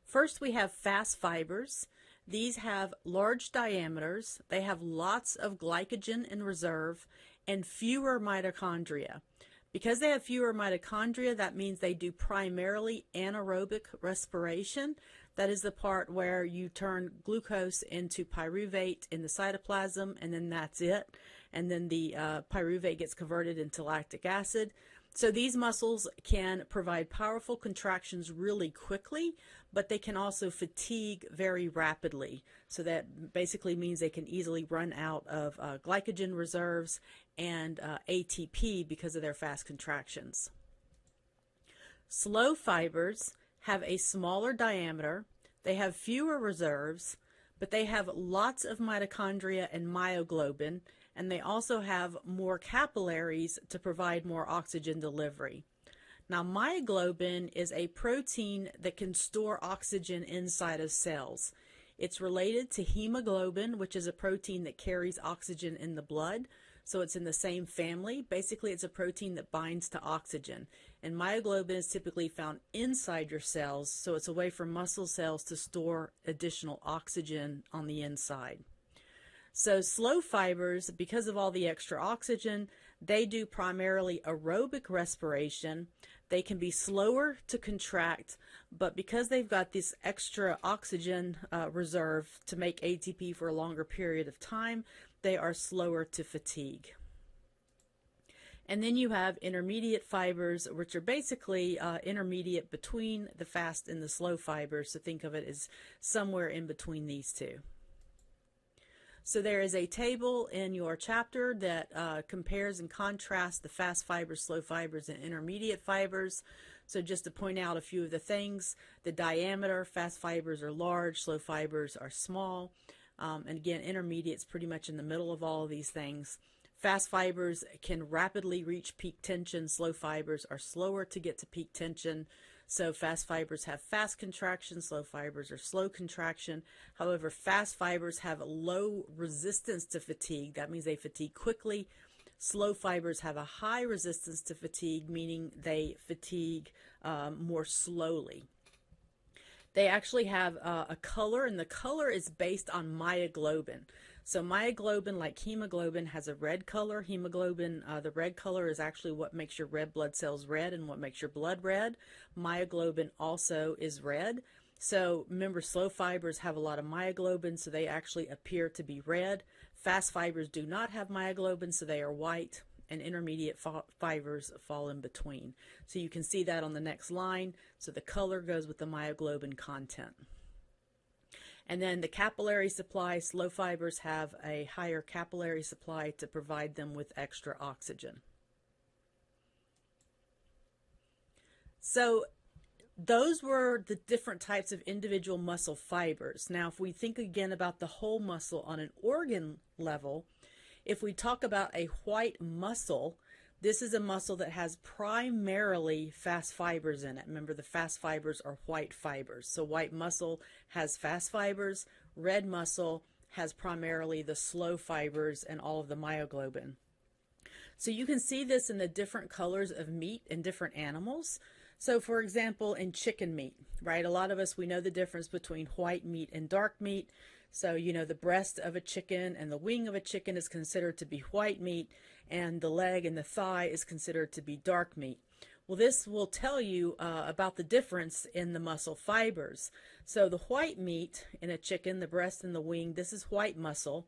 First, we have fast fibers. These have large diameters. They have lots of glycogen in reserve and fewer mitochondria. Because they have fewer mitochondria, that means they do primarily anaerobic respiration. That is the part where you turn glucose into pyruvate in the cytoplasm, and then that's it. And then the pyruvate gets converted into lactic acid. So these muscles can provide powerful contractions really quickly, but they can also fatigue very rapidly. So that basically means they can easily run out of glycogen reserves and ATP because of their fast contractions. Slow fibers have a smaller diameter, they have fewer reserves, but they have lots of mitochondria and myoglobin, and they also have more capillaries to provide more oxygen delivery. Now, myoglobin is a protein that can store oxygen inside of cells. It's related to hemoglobin, which is a protein that carries oxygen in the blood. So it's in the same family. Basically, it's a protein that binds to oxygen. And myoglobin is typically found inside your cells, so it's a way for muscle cells to store additional oxygen on the inside. So slow fibers, because of all the extra oxygen, they do primarily aerobic respiration. They can be slower to contract, but because they've got this extra oxygen reserve to make ATP for a longer period of time, they are slower to fatigue. And then you have intermediate fibers, which are basically intermediate between the fast and the slow fibers. So think of it as somewhere in between these two. So there is a table in your chapter that compares and contrasts the fast fibers, slow fibers, and intermediate fibers. So just to point out a few of the things, the diameter, fast fibers are large, slow fibers are small. And again, intermediate's pretty much in the middle of all of these things. Fast fibers can rapidly reach peak tension. Slow fibers are slower to get to peak tension. So fast fibers have fast contraction, slow fibers are slow contraction. However, fast fibers have low resistance to fatigue. That means they fatigue quickly. Slow fibers have a high resistance to fatigue, meaning they fatigue more slowly. They actually have a color, and the color is based on myoglobin. So myoglobin, like hemoglobin, has a red color. Hemoglobin, the red color is actually what makes your red blood cells red and what makes your blood red. Myoglobin also is red. So remember, slow fibers have a lot of myoglobin, so they actually appear to be red. Fast fibers do not have myoglobin, so they are white, and intermediate fibers fall in between. So you can see that on the next line. So the color goes with the myoglobin content. And then the capillary supply, slow fibers have a higher capillary supply to provide them with extra oxygen. So those were the different types of individual muscle fibers. Now, if we think again about the whole muscle on an organ level, if we talk about a white muscle, this is a muscle that has primarily fast fibers in it. Remember, the fast fibers are white fibers. So white muscle has fast fibers. Red muscle has primarily the slow fibers and all of the myoglobin. So you can see this in the different colors of meat in different animals. So for example, in chicken meat, right? A lot of us, we know the difference between white meat and dark meat. So, you know, the breast of a chicken and the wing of a chicken is considered to be white meat, and the leg and the thigh is considered to be dark meat. Well, this will tell you about the difference in the muscle fibers. So the white meat in a chicken, the breast and the wing, this is white muscle.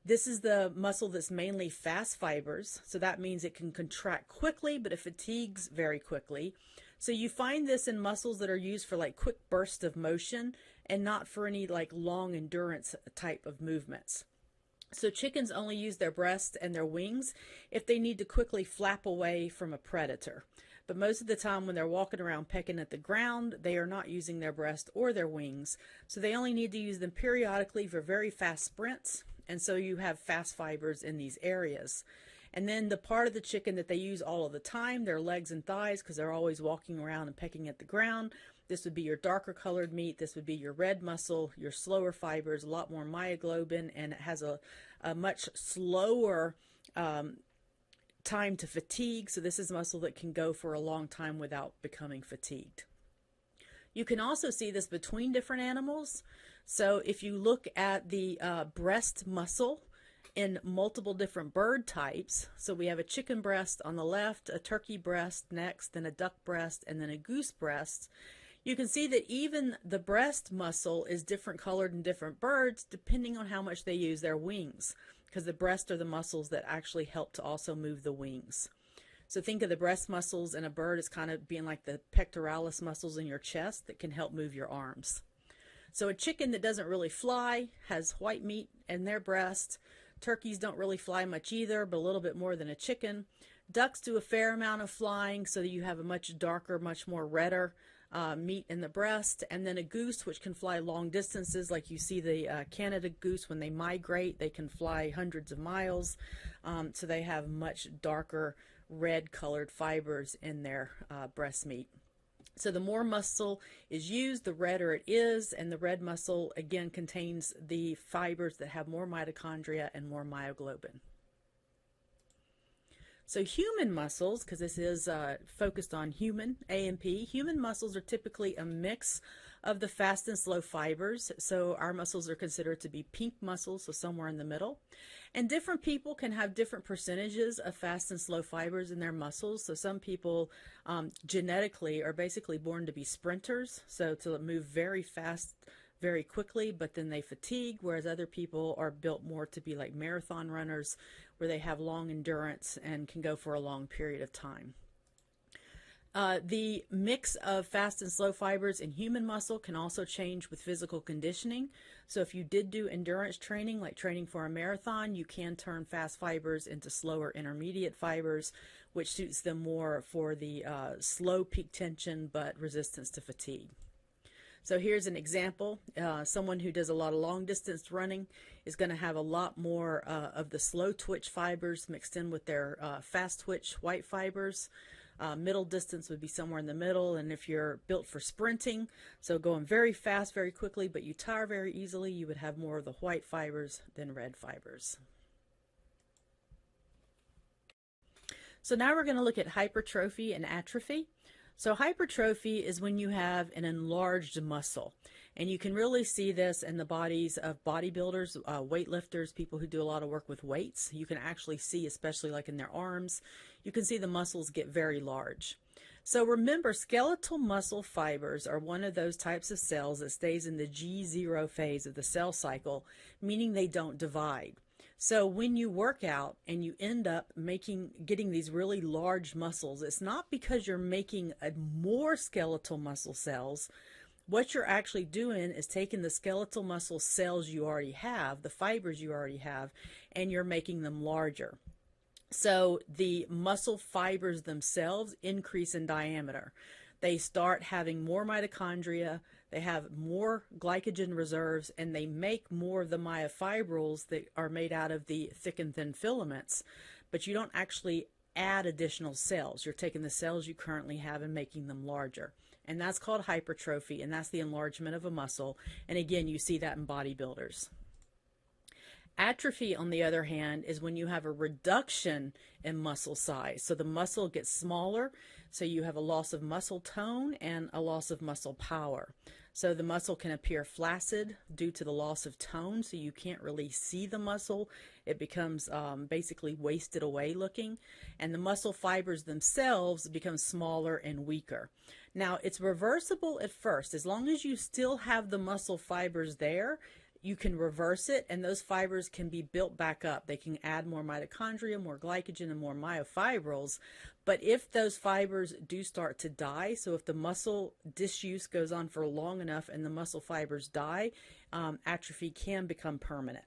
This is the muscle that's mainly fast fibers. So that means it can contract quickly, but it fatigues very quickly. So you find this in muscles that are used for like quick bursts of motion and not for any like long endurance type of movements. So chickens only use their breast and their wings if they need to quickly flap away from a predator. But most of the time when they're walking around pecking at the ground, they are not using their breast or their wings. So they only need to use them periodically for very fast sprints. And so you have fast fibers in these areas. And then the part of the chicken that they use all of the time, their legs and thighs, because they're always walking around and pecking at the ground. This would be your darker colored meat. This would be your red muscle, your slower fibers, a lot more myoglobin, and it has a much slower time to fatigue. So this is muscle that can go for a long time without becoming fatigued. You can also see this between different animals. So if you look at the breast muscle in multiple different bird types, so we have a chicken breast on the left, a turkey breast next, then a duck breast, and then a goose breast. You can see that even the breast muscle is different colored in different birds depending on how much they use their wings, because the breast are the muscles that actually help to also move the wings. So think of the breast muscles in a bird as kind of being like the pectoralis muscles in your chest that can help move your arms. So a chicken that doesn't really fly has white meat in their breast. Turkeys don't really fly much either, but a little bit more than a chicken. Ducks do a fair amount of flying, so that you have a much darker, much more redder meat in the breast. And then a goose, which can fly long distances, like you see the Canada goose when they migrate, they can fly hundreds of miles. So they have much darker red colored fibers in their breast meat. So the more muscle is used, the redder it is, and the red muscle again contains the fibers that have more mitochondria and more myoglobin. So human muscles, because this is focused on human, A&P, human muscles are typically a mix of the fast and slow fibers. So our muscles are considered to be pink muscles, so somewhere in the middle. And different people can have different percentages of fast and slow fibers in their muscles. So some people genetically are basically born to be sprinters, so to move very fast, very quickly, but then they fatigue, whereas other people are built more to be like marathon runners, where they have long endurance and can go for a long period of time. The mix of fast and slow fibers in human muscle can also change with physical conditioning. So if you did do endurance training, like training for a marathon, you can turn fast fibers into slower intermediate fibers, which suits them more for the slow peak tension but resistance to fatigue. So here's an example. Someone who does a lot of long distance running is going to have a lot more of the slow twitch fibers mixed in with their fast twitch white fibers. Middle distance would be somewhere in the middle, and if you're built for sprinting, so going very fast, very quickly, but you tire very easily, you would have more of the white fibers than red fibers. So now we're going to look at hypertrophy and atrophy. So hypertrophy is when you have an enlarged muscle, and you can really see this in the bodies of bodybuilders, weightlifters, people who do a lot of work with weights. You can actually see, especially like in their arms, you can see the muscles get very large. So remember, skeletal muscle fibers are one of those types of cells that stays in the G0 phase of the cell cycle, meaning they don't divide. So when you work out and you end up getting these really large muscles, it's not because you're making more skeletal muscle cells. What you're actually doing is taking the skeletal muscle cells you already have, the fibers you already have, and you're making them larger. So the muscle fibers themselves increase in diameter. They start having more mitochondria, they have more glycogen reserves, and they make more of the myofibrils that are made out of the thick and thin filaments, but you don't actually add additional cells. You're taking the cells you currently have and making them larger. And that's called hypertrophy, and that's the enlargement of a muscle. And again, you see that in bodybuilders. Atrophy, on the other hand, is when you have a reduction in muscle size. So the muscle gets smaller, so you have a loss of muscle tone and a loss of muscle power. So the muscle can appear flaccid due to the loss of tone, so you can't really see the muscle. It becomes basically wasted away looking, and the muscle fibers themselves become smaller and weaker. Now, it's reversible at first. As long as you still have the muscle fibers there, you can reverse it, and those fibers can be built back up. They can add more mitochondria, more glycogen, and more myofibrils. But if those fibers do start to die, so if the muscle disuse goes on for long enough and the muscle fibers die, atrophy can become permanent.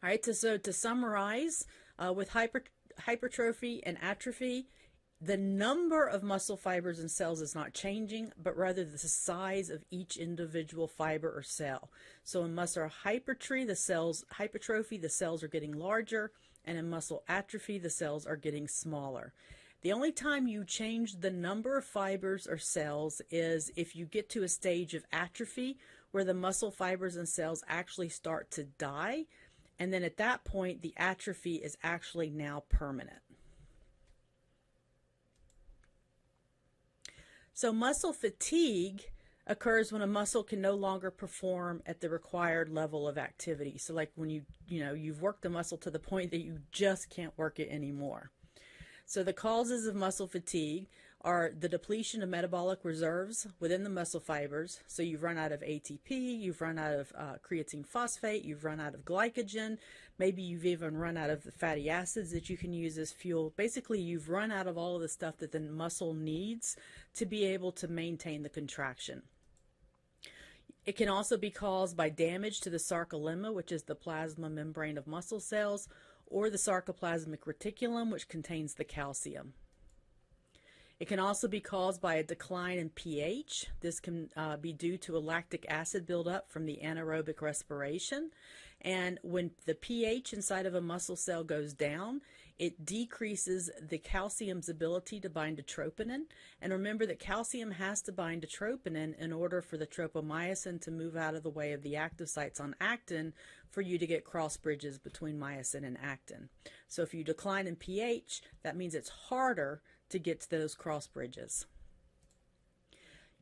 All right, so to summarize, with hypertrophy and atrophy, the number of muscle fibers and cells is not changing, but rather the size of each individual fiber or cell. So in muscle hypertrophy, the cells are getting larger, and in muscle atrophy, the cells are getting smaller. The only time you change the number of fibers or cells is if you get to a stage of atrophy where the muscle fibers and cells actually start to die. And then at that point, the atrophy is actually now permanent. So muscle fatigue occurs when a muscle can no longer perform at the required level of activity. So like when you've worked a muscle to the point that you just can't work it anymore. So the causes of muscle fatigue are the depletion of metabolic reserves within the muscle fibers. So you've run out of ATP, you've run out of creatine phosphate, you've run out of glycogen, maybe you've even run out of the fatty acids that you can use as fuel. Basically, you've run out of all of the stuff that the muscle needs to be able to maintain the contraction. It can also be caused by damage to the sarcolemma, which is the plasma membrane of muscle cells, or the sarcoplasmic reticulum, which contains the calcium. It can also be caused by a decline in pH. This can be due to a lactic acid buildup from the anaerobic respiration. And when the pH inside of a muscle cell goes down, it decreases the calcium's ability to bind to troponin. And remember that calcium has to bind to troponin in order for the tropomyosin to move out of the way of the active sites on actin for you to get cross bridges between myosin and actin. So if you decline in pH, that means it's harder to get to those cross bridges.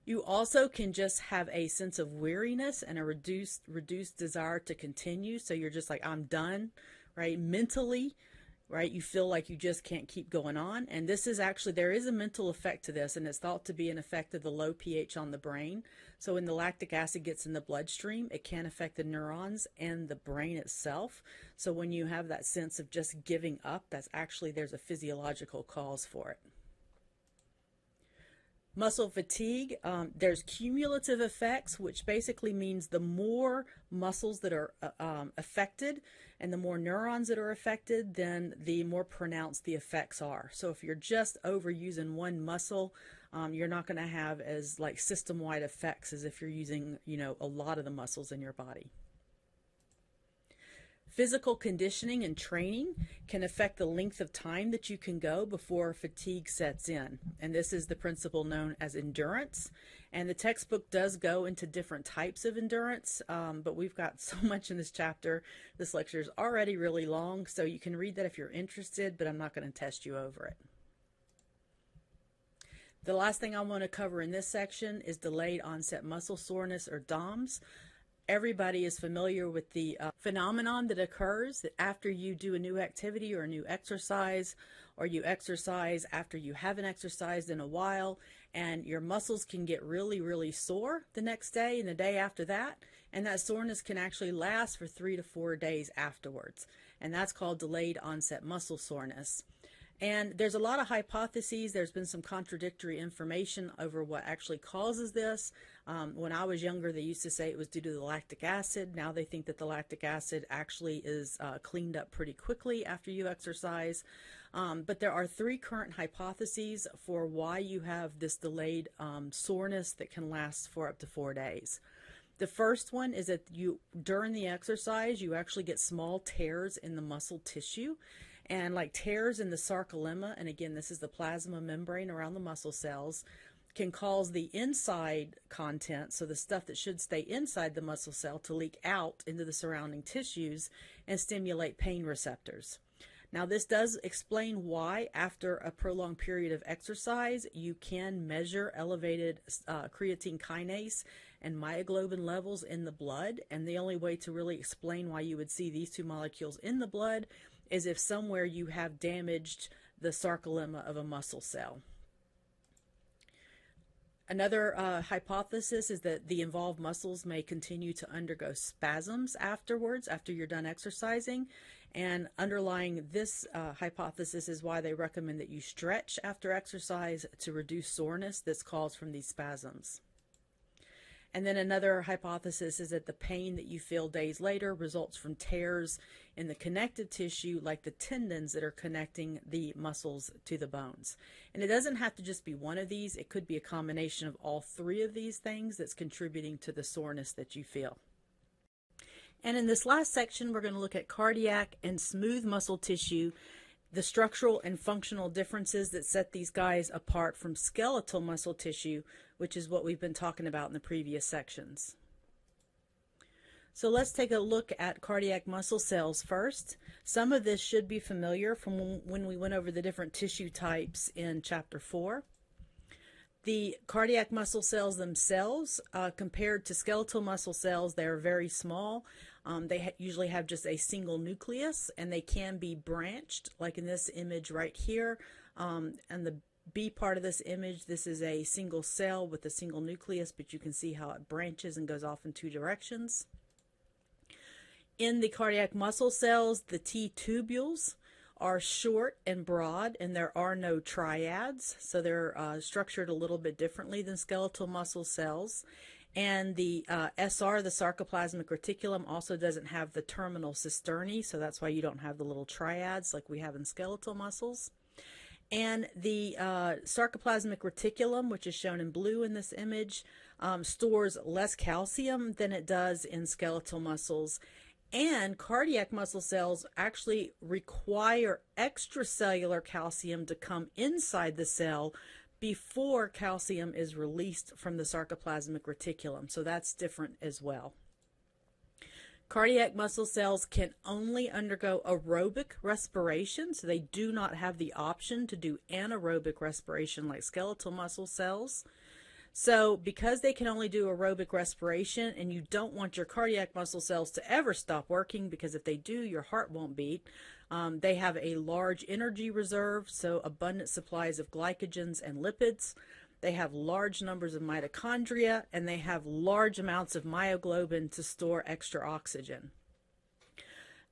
You also can just have a sense of weariness and a reduced desire to continue. So you're just like, I'm done, right? Mentally, right? You feel like you just can't keep going on. And this is actually, there is a mental effect to this, and it's thought to be an effect of the low pH on the brain. So when the lactic acid gets in the bloodstream, it can affect the neurons and the brain itself. So when you have that sense of just giving up, that's actually, there's a physiological cause for it. Muscle fatigue, there's cumulative effects, which basically means the more muscles that are affected and the more neurons that are affected, then the more pronounced the effects are. So if you're just overusing one muscle, you're not going to have as like system-wide effects as if you're using, a lot of the muscles in your body. Physical conditioning and training can affect the length of time that you can go before fatigue sets in. And this is the principle known as endurance. And the textbook does go into different types of endurance, but we've got so much in this chapter. This lecture is already really long, so you can read that if you're interested, but I'm not going to test you over it. The last thing I want to cover in this section is delayed onset muscle soreness, or DOMS. Everybody is familiar with the phenomenon that occurs that after you do a new activity or a new exercise, or you exercise after you haven't exercised in a while, and your muscles can get really, really sore the next day and the day after that, and that soreness can actually last for 3 to 4 days afterwards, and that's called delayed onset muscle soreness. And there's a lot of hypotheses. There's been some contradictory information over what actually causes this. When I was younger, they used to say it was due to the lactic acid. Now they think that the lactic acid actually is cleaned up pretty quickly after you exercise. But there are 3 current hypotheses for why you have this delayed soreness that can last for up to 4 days. The first one is that during the exercise, you actually get small tears in the muscle tissue. And like tears in the sarcolemma, and again, this is the plasma membrane around the muscle cells, can cause the inside content, so the stuff that should stay inside the muscle cell, to leak out into the surrounding tissues and stimulate pain receptors. Now, this does explain why, after a prolonged period of exercise, you can measure elevated creatine kinase and myoglobin levels in the blood. And the only way to really explain why you would see these 2 molecules in the blood is if somewhere you have damaged the sarcolemma of a muscle cell. Another hypothesis is that the involved muscles may continue to undergo spasms afterwards, after you're done exercising. And underlying this hypothesis is why they recommend that you stretch after exercise to reduce soreness that's caused from these spasms. And then another hypothesis is that the pain that you feel days later results from tears in the connective tissue, like the tendons that are connecting the muscles to the bones. And it doesn't have to just be one of these. It could be a combination of all 3 of these things that's contributing to the soreness that you feel. And in this last section, we're going to look at cardiac and smooth muscle tissue, the structural and functional differences that set these guys apart from skeletal muscle tissue, which is what we've been talking about in the previous sections. So let's take a look at cardiac muscle cells first. Some of this should be familiar from when we went over the different tissue types in chapter 4. The cardiac muscle cells themselves, compared to skeletal muscle cells, they are very small. They usually have just a single nucleus, and they can be branched, like in this image right here. And the B part of this image, this is a single cell with a single nucleus, but you can see how it branches and goes off in two directions. In the cardiac muscle cells, the T-tubules are short and broad, and there are no triads, so they're structured a little bit differently than skeletal muscle cells. And the SR, the sarcoplasmic reticulum, also doesn't have the terminal cisternae, so that's why you don't have the little triads like we have in skeletal muscles. And the sarcoplasmic reticulum, which is shown in blue in this image, stores less calcium than it does in skeletal muscles. And cardiac muscle cells actually require extracellular calcium to come inside the cell before calcium is released from the sarcoplasmic reticulum. So that's different as well. Cardiac muscle cells can only undergo aerobic respiration, so they do not have the option to do anaerobic respiration like skeletal muscle cells. So because they can only do aerobic respiration, and you don't want your cardiac muscle cells to ever stop working, because if they do, your heart won't beat, they have a large energy reserve, so abundant supplies of glycogens and lipids. They have large numbers of mitochondria, and they have large amounts of myoglobin to store extra oxygen.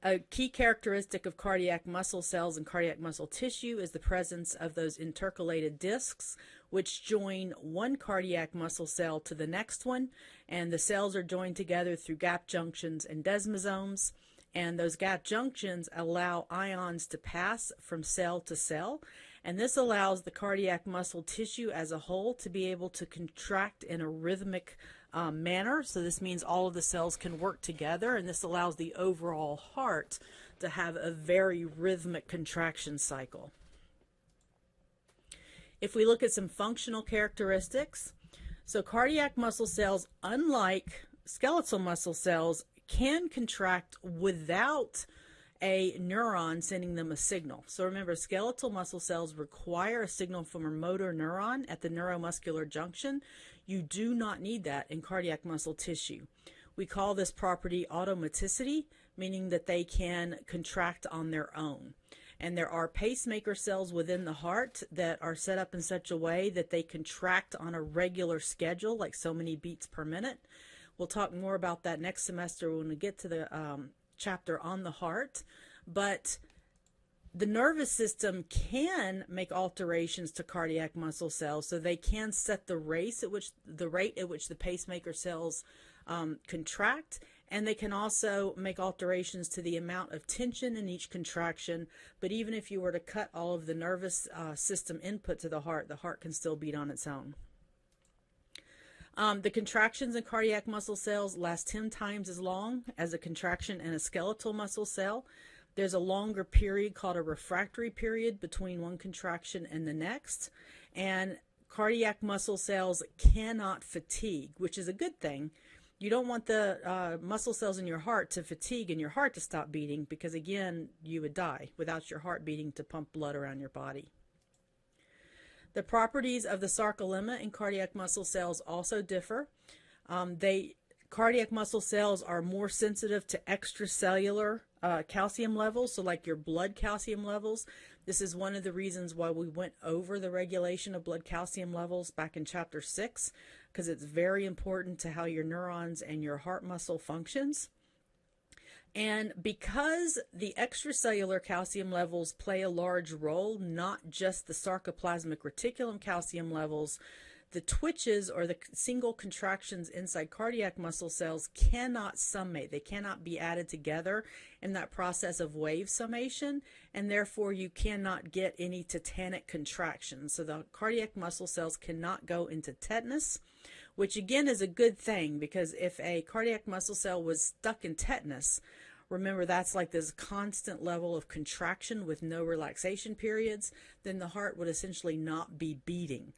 A key characteristic of cardiac muscle cells and cardiac muscle tissue is the presence of those intercalated discs, which join one cardiac muscle cell to the next one, and the cells are joined together through gap junctions and desmosomes, and those gap junctions allow ions to pass from cell to cell, and this allows the cardiac muscle tissue as a whole to be able to contract in a rhythmic manner. So this means all of the cells can work together, and this allows the overall heart to have a very rhythmic contraction cycle. If we look at some functional characteristics, so cardiac muscle cells, unlike skeletal muscle cells, can contract without a neuron sending them a signal. So remember, skeletal muscle cells require a signal from a motor neuron at the neuromuscular junction. You do not need that in cardiac muscle tissue. We call this property automaticity, meaning that they can contract on their own. And there are pacemaker cells within the heart that are set up in such a way that they contract on a regular schedule, like so many beats per minute. We'll talk more about that next semester when we get to the chapter on the heart. But the nervous system can make alterations to cardiac muscle cells, so they can set the rate at which the pacemaker cells contract, and they can also make alterations to the amount of tension in each contraction. But even if you were to cut all of the nervous system input to the heart can still beat on its own. The contractions in cardiac muscle cells last 10 times as long as a contraction in a skeletal muscle cell. There's a longer period called a refractory period between one contraction and the next. And cardiac muscle cells cannot fatigue, which is a good thing. You don't want the muscle cells in your heart to fatigue and your heart to stop beating, because again, you would die without your heart beating to pump blood around your body. The properties of the sarcolemma in cardiac muscle cells also differ. Cardiac muscle cells are more sensitive to extracellular calcium levels, so like your blood calcium levels. This is one of the reasons why we went over the regulation of blood calcium levels back in chapter 6, because it's very important to how your neurons and your heart muscle functions. And because the extracellular calcium levels play a large role, not just the sarcoplasmic reticulum calcium levels, the twitches or the single contractions inside cardiac muscle cells cannot summate. They cannot be added together in that process of wave summation, and therefore you cannot get any tetanic contractions. So the cardiac muscle cells cannot go into tetanus, which again is a good thing, because if a cardiac muscle cell was stuck in tetanus, remember that's like this constant level of contraction with no relaxation periods, then the heart would essentially not be beating.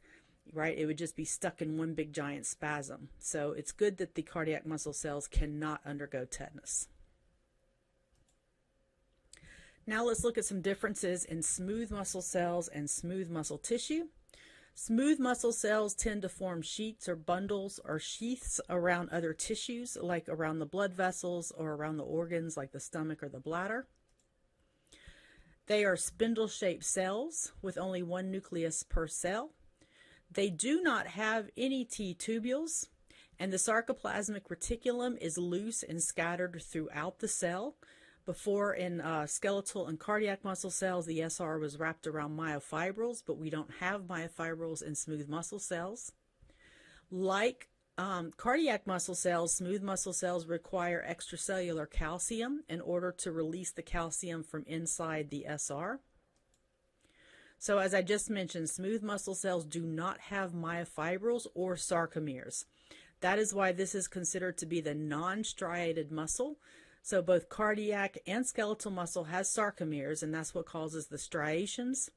right? It would just be stuck in one big giant spasm. So it's good that the cardiac muscle cells cannot undergo tetanus. Now let's look at some differences in smooth muscle cells and smooth muscle tissue. Smooth muscle cells tend to form sheets or bundles or sheaths around other tissues, like around the blood vessels or around the organs like the stomach or the bladder. They are spindle-shaped cells with only one nucleus per cell. They do not have any T-tubules, and the sarcoplasmic reticulum is loose and scattered throughout the cell. Before, in skeletal and cardiac muscle cells, the SR was wrapped around myofibrils, but we don't have myofibrils in smooth muscle cells. Like cardiac muscle cells, smooth muscle cells require extracellular calcium in order to release the calcium from inside the SR. So as I just mentioned, smooth muscle cells do not have myofibrils or sarcomeres. That is why this is considered to be the non-striated muscle. So both cardiac and skeletal muscle has sarcomeres, and that's what causes the striations.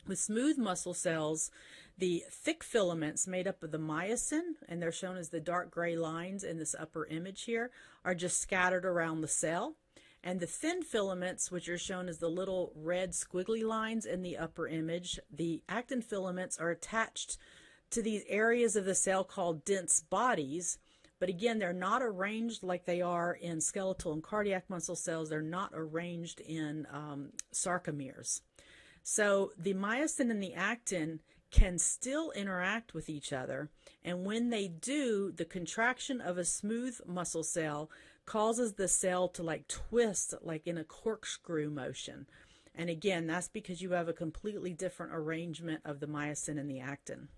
With smooth muscle cells, the thick filaments made up of the myosin, and they're shown as the dark gray lines in this upper image here, are just scattered around the cell. And the thin filaments, which are shown as the little red squiggly lines in the upper image, the actin filaments are attached to these areas of the cell called dense bodies. But again, they're not arranged like they are in skeletal and cardiac muscle cells. They're not arranged in sarcomeres. So the myosin and the actin can still interact with each other. And when they do, the contraction of a smooth muscle cell causes the cell to like twist like in a corkscrew motion. And again, that's because you have a completely different arrangement of the myosin and the actin.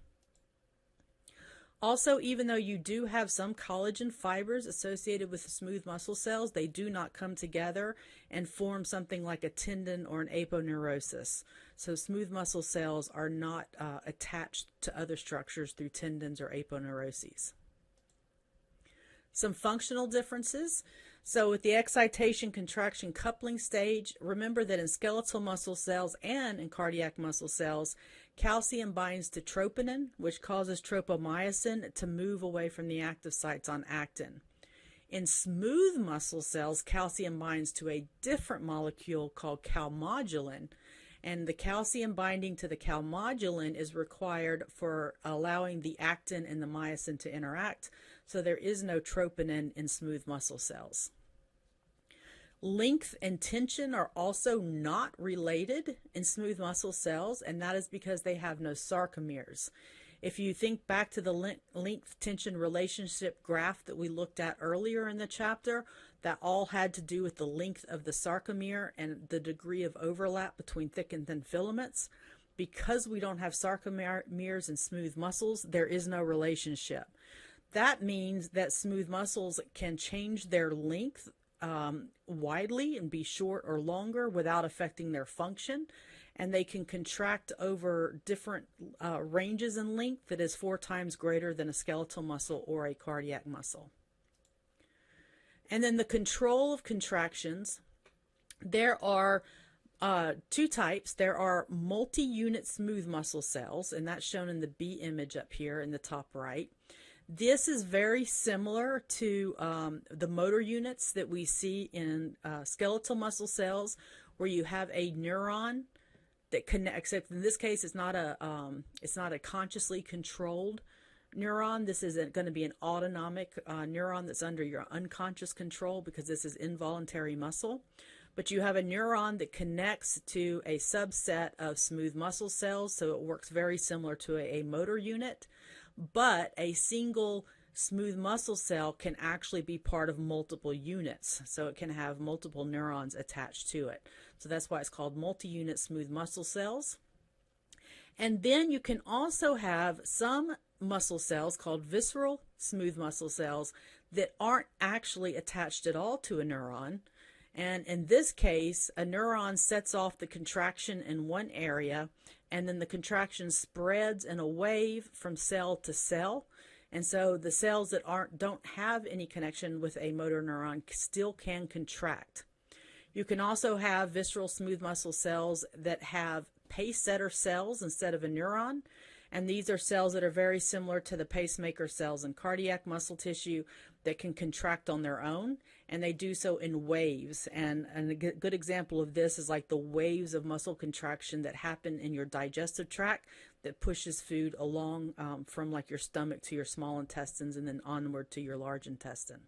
Also, even though you do have some collagen fibers associated with the smooth muscle cells, they do not come together and form something like a tendon or an aponeurosis. So smooth muscle cells are not attached to other structures through tendons or aponeuroses. Some functional differences. So with the excitation-contraction coupling stage, remember that in skeletal muscle cells and in cardiac muscle cells, calcium binds to troponin, which causes tropomyosin to move away from the active sites on actin. In smooth muscle cells, calcium binds to a different molecule called calmodulin, and the calcium binding to the calmodulin is required for allowing the actin and the myosin to interact, so there is no troponin in smooth muscle cells. Length and tension are also not related in smooth muscle cells, and that is because they have no sarcomeres. If you think back to the length-tension relationship graph that we looked at earlier in the chapter, that all had to do with the length of the sarcomere and the degree of overlap between thick and thin filaments. Because we don't have sarcomeres in smooth muscles, there is no relationship. That means that smooth muscles can change their length widely and be short or longer without affecting their function, and they can contract over different ranges in length that is 4 times greater than a skeletal muscle or a cardiac muscle. And then the control of contractions, there are 2 types. There are multi-unit smooth muscle cells, and that's shown in the B image up here in the top right. This is very similar to the motor units that we see in skeletal muscle cells, where you have a neuron that connects. Except in this case, it's not a consciously controlled neuron. This is going to be an autonomic neuron that's under your unconscious control, because this is involuntary muscle. But you have a neuron that connects to a subset of smooth muscle cells, so it works very similar to a motor unit. But a single smooth muscle cell can actually be part of multiple units, so it can have multiple neurons attached to it. So that's why it's called multi-unit smooth muscle cells. And then you can also have some muscle cells called visceral smooth muscle cells that aren't actually attached at all to a neuron. And in this case, a neuron sets off the contraction in one area, and then the contraction spreads in a wave from cell to cell. And so the cells that don't have any connection with a motor neuron still can contract. You can also have visceral smooth muscle cells that have pace setter cells instead of a neuron. And these are cells that are very similar to the pacemaker cells in cardiac muscle tissue that can contract on their own, and they do so in waves. And a good example of this is like the waves of muscle contraction that happen in your digestive tract that pushes food along from like your stomach to your small intestines and then onward to your large intestine.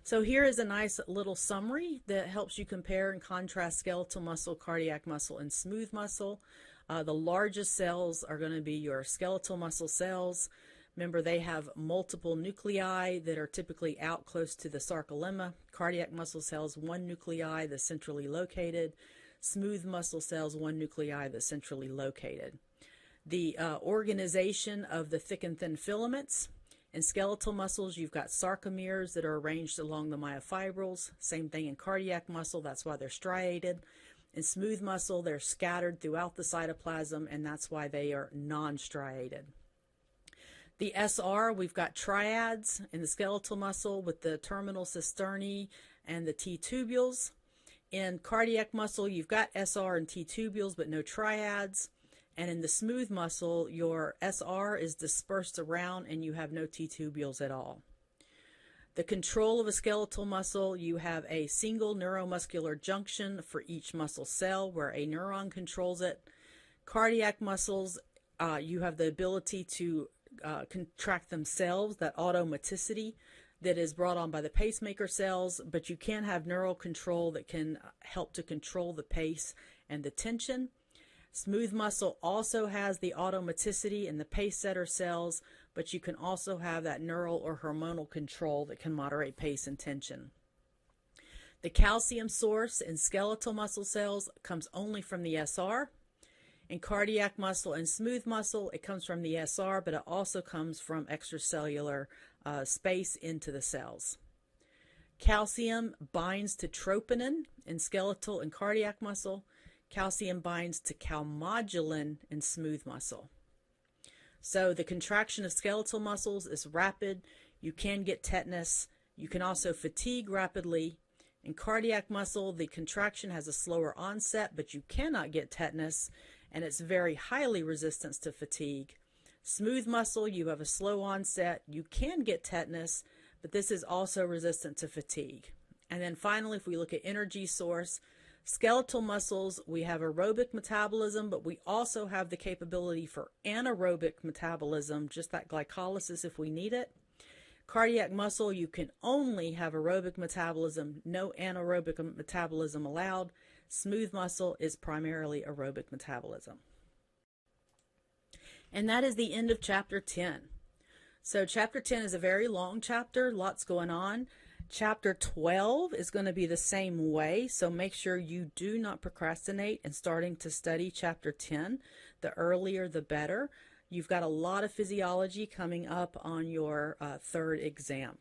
So here is a nice little summary that helps you compare and contrast skeletal muscle, cardiac muscle, and smooth muscle. The largest cells are going to be your skeletal muscle cells. Remember, they have multiple nuclei that are typically out close to the sarcolemma. Cardiac muscle cells, one nuclei that's centrally located. Smooth muscle cells, one nuclei that's centrally located. The organization of the thick and thin filaments. In skeletal muscles, you've got sarcomeres that are arranged along the myofibrils. Same thing in cardiac muscle, that's why they're striated. In smooth muscle, they're scattered throughout the cytoplasm, and that's why they are non-striated. The SR, we've got triads in the skeletal muscle with the terminal cisternae and the T-tubules. In cardiac muscle, you've got SR and T-tubules, but no triads. And in the smooth muscle, your SR is dispersed around and you have no T-tubules at all. The control of a skeletal muscle, you have a single neuromuscular junction for each muscle cell where a neuron controls it. Cardiac muscles, you have the ability to contract themselves, that automaticity that is brought on by the pacemaker cells, but you can have neural control that can help to control the pace and the tension. Smooth muscle also has the automaticity in the pace setter cells, but you can also have that neural or hormonal control that can moderate pace and tension. The calcium source in skeletal muscle cells comes only from the SR. In cardiac muscle and smooth muscle, it comes from the SR, but it also comes from extracellular space into the cells. Calcium binds to troponin in skeletal and cardiac muscle. Calcium binds to calmodulin in smooth muscle. So the contraction of skeletal muscles is rapid. You can get tetanus. You can also fatigue rapidly. In cardiac muscle, the contraction has a slower onset, but you cannot get tetanus, and it's very highly resistant to fatigue. Smooth muscle, you have a slow onset. You can get tetanus, but this is also resistant to fatigue. And then finally, if we look at energy source, skeletal muscles, we have aerobic metabolism, but we also have the capability for anaerobic metabolism, just that glycolysis if we need it. Cardiac muscle, you can only have aerobic metabolism, no anaerobic metabolism allowed. Smooth muscle is primarily aerobic metabolism. And that is the end of chapter 10. So chapter 10 is a very long chapter, lots going on. Chapter 12 is going to be the same way, so make sure you do not procrastinate in starting to study chapter 10. The earlier, the better. You've got a lot of physiology coming up on your third exam.